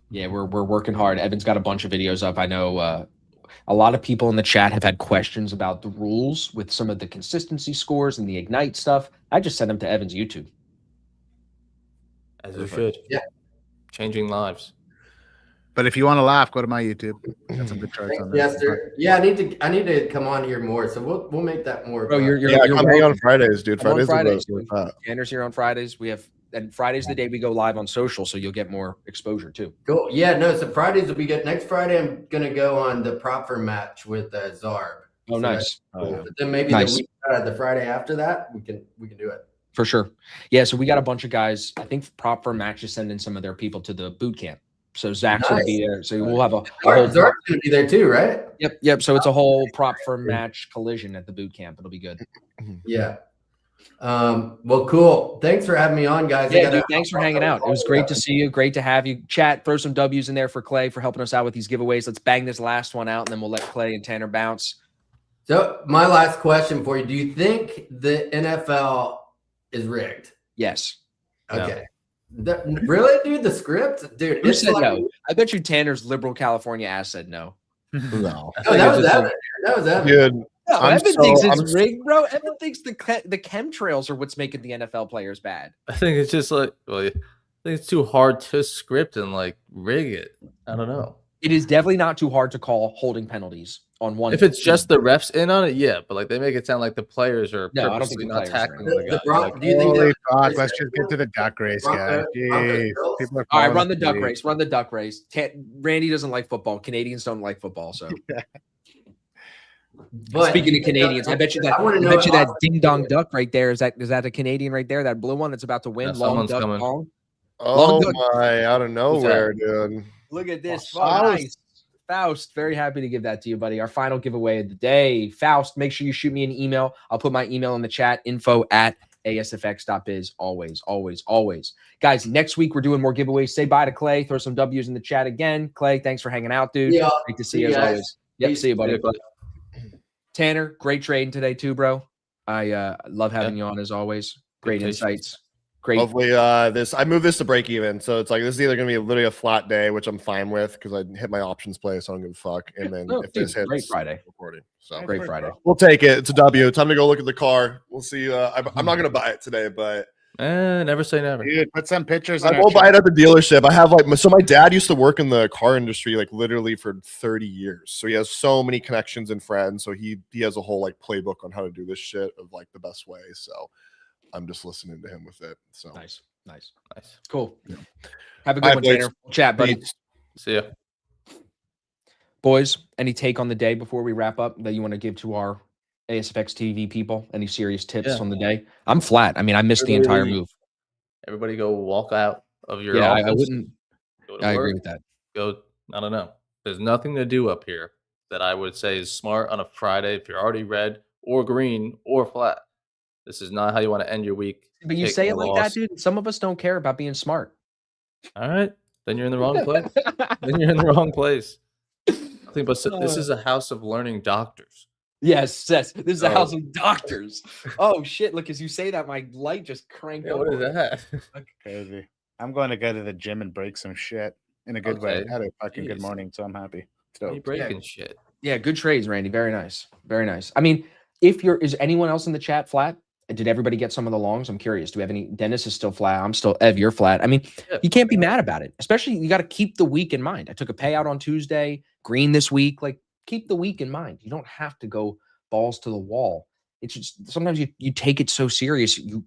Yeah, we're working hard. Evan's got a bunch of videos up. I know a lot of people in the chat have had questions about the rules with some of the consistency scores and the Ignite stuff. I just sent them to Evan's YouTube. As you should. Yeah. Changing lives. But if you want to laugh, go to my YouTube. Got some good charts on there. Yes, sir. Yeah, I need to come on here more. So we'll make that more. Bro, you're Yeah, come hang on welcome. Fridays, dude. I'm on Fridays, Fridays, are dude. Tanner's here on Fridays. And Friday's the day we go live on social, so you'll get more exposure too. cool. Yeah, no. So Fridays will be good. Next Friday, I'm gonna go on the proper match with Zarb. Oh, So nice. that's cool. But then maybe Nice. the Friday after that, we can do it. For sure. Yeah, so we got a bunch of guys. I think Proper Match is sending some of their people to the boot camp. So Zach's going to be there. So we'll have a whole Zarb's gonna be there too, right? Yep. So it's a whole prop for match collision at the boot camp. It'll be good. Yeah. Well, cool. Thanks for having me on, guys. Yeah, dude, thanks for hanging out. It was great to see you. Great to have you. Chat, throw some W's in there for Clay for helping us out with these giveaways. Let's bang this last one out, and then we'll let Clay and Tanner bounce. So my last question for you: do you think the NFL is rigged? Yes. No. Okay. Really, dude? The script, dude. Who it's said like- no? I bet you Tanner's liberal California ass said no. No. Oh, that was Evan. That was Evan. Dude, No, I'm Evan so- thinks I'm it's rigged, bro. Evan thinks the chemtrails are what's making the NFL players bad. I think it's just like, well, I think it's too hard to script and like rig it. I don't know. It is definitely not too hard to call holding penalties on one. If it's just the refs in on it, yeah, but like they make it sound like the players are No, I don't think purposely the not players are tackling in. the The guy. Bron- Like, do you think Holy that- fuck, let's just get to the duck race, guys. Broncos Jeez. Bills? People are All right, calling run the us duck idiots. race. Run the duck race. Randy doesn't like football. Canadians don't like football. So But speaking of Canadians, I bet you that I wanna know that if- ding dong duck right there is that a Canadian right there? That blue one that's about to win. Yeah, Long someone's duck coming. long. oh Long duck. my, out of nowhere, dude. Look at this. I was- Nice. Faust, very happy to give that to you, buddy. Our final giveaway of the day. Faust, make sure you shoot me an email. I'll put my email in the chat, info@asfx.biz. Always, always, always. Guys, next week we're doing more giveaways. Say bye to Clay. Throw some W's in the chat again. Clay, thanks for hanging out, dude. Yeah. Great to see you as guys. always. Yep, Peace. see you, buddy. Tanner, great trading today too, bro. I love having you on as always. Great Good patience. insights. Great. Hopefully, I moved this to break even, so it's like this is either going to be literally a flat day, which I'm fine with because I hit my options play, so I don't give a fuck. And then Oh, if dude, this hits, great Friday. recording. So Great Friday. we'll take it. It's a W. Time to go look at the car. We'll see. I'm not going to buy it today, but Never say never. Dude, put some pictures. I in will our buy it chat. at the dealership. I have so my dad used to work in the car industry like literally for 30 years. So he has so many connections and friends. So he has a whole like playbook on how to do this shit of like the best way. So I'm just listening to him with it. So Nice. Nice. Nice. Cool. Have a All good right, one, boys. Tanner. Chat, buddy. Peace. See ya. Boys, any take on the day before we wrap up that you want to give to our ASFX TV people? Any serious tips Yeah. on the day? I'm flat. I mean, I missed the entire Everybody- move. Everybody go walk out of your Yeah, I office. wouldn't. Go to I agree work, with that. Go. I don't know. There's nothing to do up here that I would say is smart on a Friday if you're already red or green or flat. This is not how you want to end your week. But you taking say a it like loss. that, dude. Some of us don't care about being smart. All right, then you're in the wrong place. Then you're in the wrong place. Nothing but this is a house of learning doctors. Yes, this is a Oh. house of doctors. Oh shit! Look, as you say that, my light just cranked Yeah, up. what is that? Crazy. I'm going to go to the gym and break some shit in a good way. Okay. I had a fucking good Jeez. morning, so I'm happy. Why are you So breaking shit? Yeah, good trades, Randy. Very nice. Very nice. I mean, is anyone else in the chat flat? Did everybody get some of the longs? I'm curious. Do we have any? Dennis is still flat. I'm still Ev. You're flat. I mean, Yeah. you can't be mad about it. Especially you got to keep the week in mind. I took a payout on Tuesday. Green this week. Like keep the week in mind. You don't have to go balls to the wall. It's just sometimes you take it so serious. You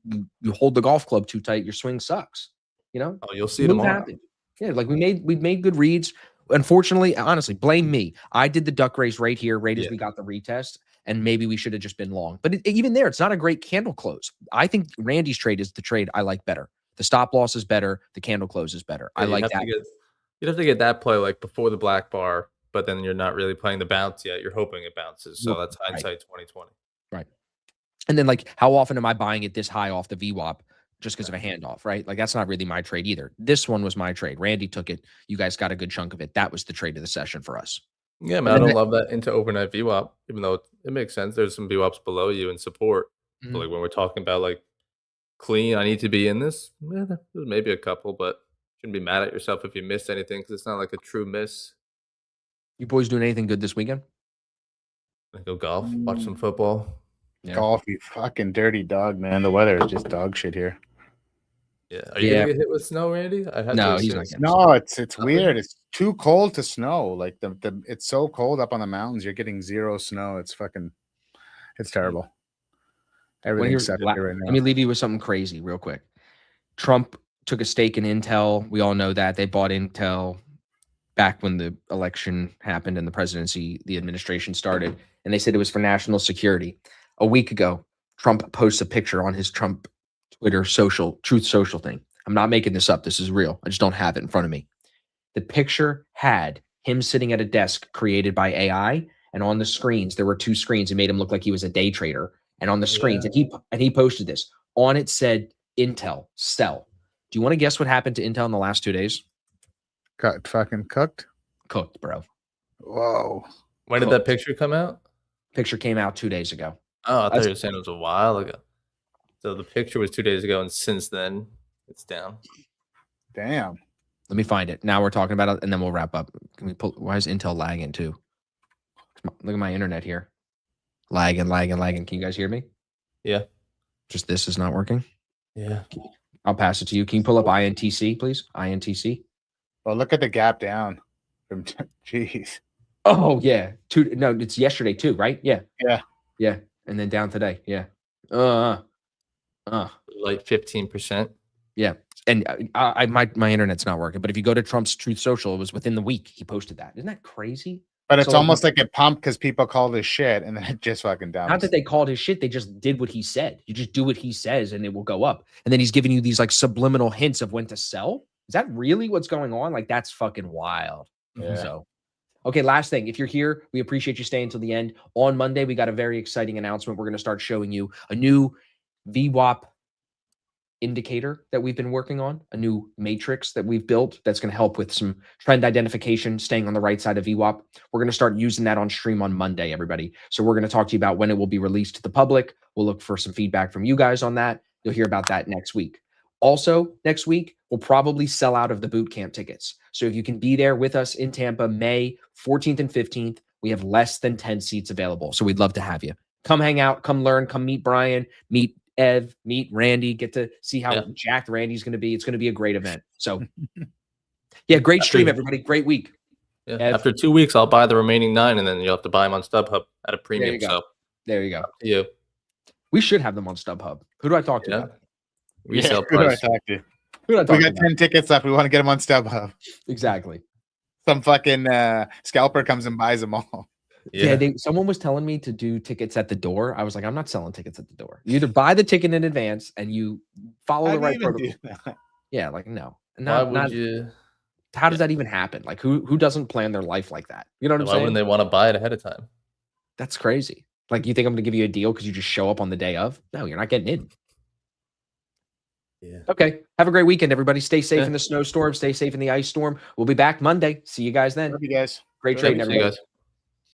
hold the golf club too tight. Your swing sucks. You know. Oh, you'll see Move tomorrow. happened. Yeah, like we made good reads. Unfortunately, honestly, blame me. I did the duck race right here, right as Yeah. we got the retest, and maybe we should have just been long. But even there, it's not a great candle close. I think Randy's trade is the trade I like better. The stop loss is better. The candle close is better. I Yeah, like that. You'd have to get that play like before the black bar, but then you're not really playing the bounce yet. You're hoping it bounces. So that's Right. hindsight 2020. And then like, how often am I buying it this high off the VWAP just because of a handoff, right? Like that's not really my trade either. This one was my trade. Randy took it. You guys got a good chunk of it. That was the trade of the session for us. Yeah, man, I don't love that into overnight VWAP, even though it makes sense. There's some VWAPs below you in support. Mhm. But like when we're talking about like clean, I need to be in this. Yeah, there's maybe a couple, but shouldn't be mad at yourself if you missed anything because it's not like a true miss. You boys doing anything good this weekend? Like go golf, watch some football. Yeah. golf, you fucking dirty dog, man. The weather is just dog shit here. Yeah, are you Yeah. gonna get hit with snow, Randy? I had No, to he's assume. not getting No, it's Nothing? weird. It's too cold to snow. Like the it's so cold up on the mountains. You're getting zero snow. It's terrible. When Everything you're sucks la- here right Let now. me leave you with something crazy real quick. Trump took a stake in Intel. We all know that. They bought Intel back when the election happened and the presidency, the administration started, and they said it was for national security. A week ago, Trump posts a picture on his Trump Twitter Truth Social thing. I'm not making this up. This is real. I just don't have it in front of me. The picture had him sitting at a desk created by AI, and on the screens, there were two screens. It made him look like he was a day trader. And on the screens, and he posted this. On it said Intel sell. Do you want to guess what happened to Intel in the last 2 days? Got fucking cooked. Cooked, bro. Whoa. When did that picture come out? Picture came out 2 days ago. Oh, I thought That's- you were saying it was a while ago. So the picture was 2 days ago, and since then, it's down. Damn. Let me find it. Now we're talking about it, and then we'll wrap up. Can we pull? Why is Intel lagging too? Look at my internet here. Lagging. Can you guys hear me? Yeah. Just this is not working. Yeah. I'll pass it to you. Can you pull up INTC, please? INTC. Well, look at the gap down from jeez. Oh yeah. No, it's yesterday too, right? Yeah. Yeah. Yeah. And then down today. Yeah. Like 15%. And my internet's not working. But if you go to Trump's Truth Social, it was within the week he posted that. Isn't that crazy? But it's So- almost like it pumped because people called his shit and then it just fucking down. Not that they called his shit, they just did what he said. You just do what he says and it will go up. And then he's giving you these like subliminal hints of when to sell. Is that really what's going on? Like that's fucking wild. Yeah. So Okay, last thing. If you're here, we appreciate you staying until the end. On Monday, we got a very exciting announcement. We're going to start showing you a new VWAP indicator that we've been working on, a new matrix that we've built that's going to help with some trend identification, staying on the right side of VWAP. We're going to start using that on stream on Monday, everybody. So we're going to talk to you about when it will be released to the public. We'll look for some feedback from you guys on that. You'll hear about that next week. Also, next week, we'll probably sell out of the boot camp tickets. So if you can be there with us in Tampa, May 14th and 15th, we have less than 10 seats available. So we'd love to have you. Come hang out, come learn, come meet Brian, meet Ev, meet Randy, get to see how jacked Randy's going to be. It's going to be a great event. So yeah, great stream, everybody. Great week. Yeah. Ev. After 2 weeks, I'll buy the remaining 9, and then you'll have to buy them on StubHub at a premium. go. So There you go. up to you. We should have them on StubHub. Who do I talk to? Yeah. about? Resale Who do I price. talk to? Who do I We talk got to? 10 tickets left. We want to get them on StubHub. Exactly. Some fucking scalper comes and buys them all. Yeah, someone was telling me to do tickets at the door. I was like, I'm not selling tickets at the door. You either buy the ticket in advance and you follow the right protocol. Yeah, like no. Why would you? How does that even happen? Like who doesn't plan their life like that? You know what I'm Why saying? wouldn't they want to buy it ahead of time? That's crazy. Like you think I'm going to give you a deal because you just show up on the day of? No, you're not getting in. Yeah. Okay. Have a great weekend, everybody. Stay safe Yeah. in the snowstorm. Stay safe in the ice storm. We'll be back Monday. See you guys then. Love you guys. Great Good trading, See you everybody. guys.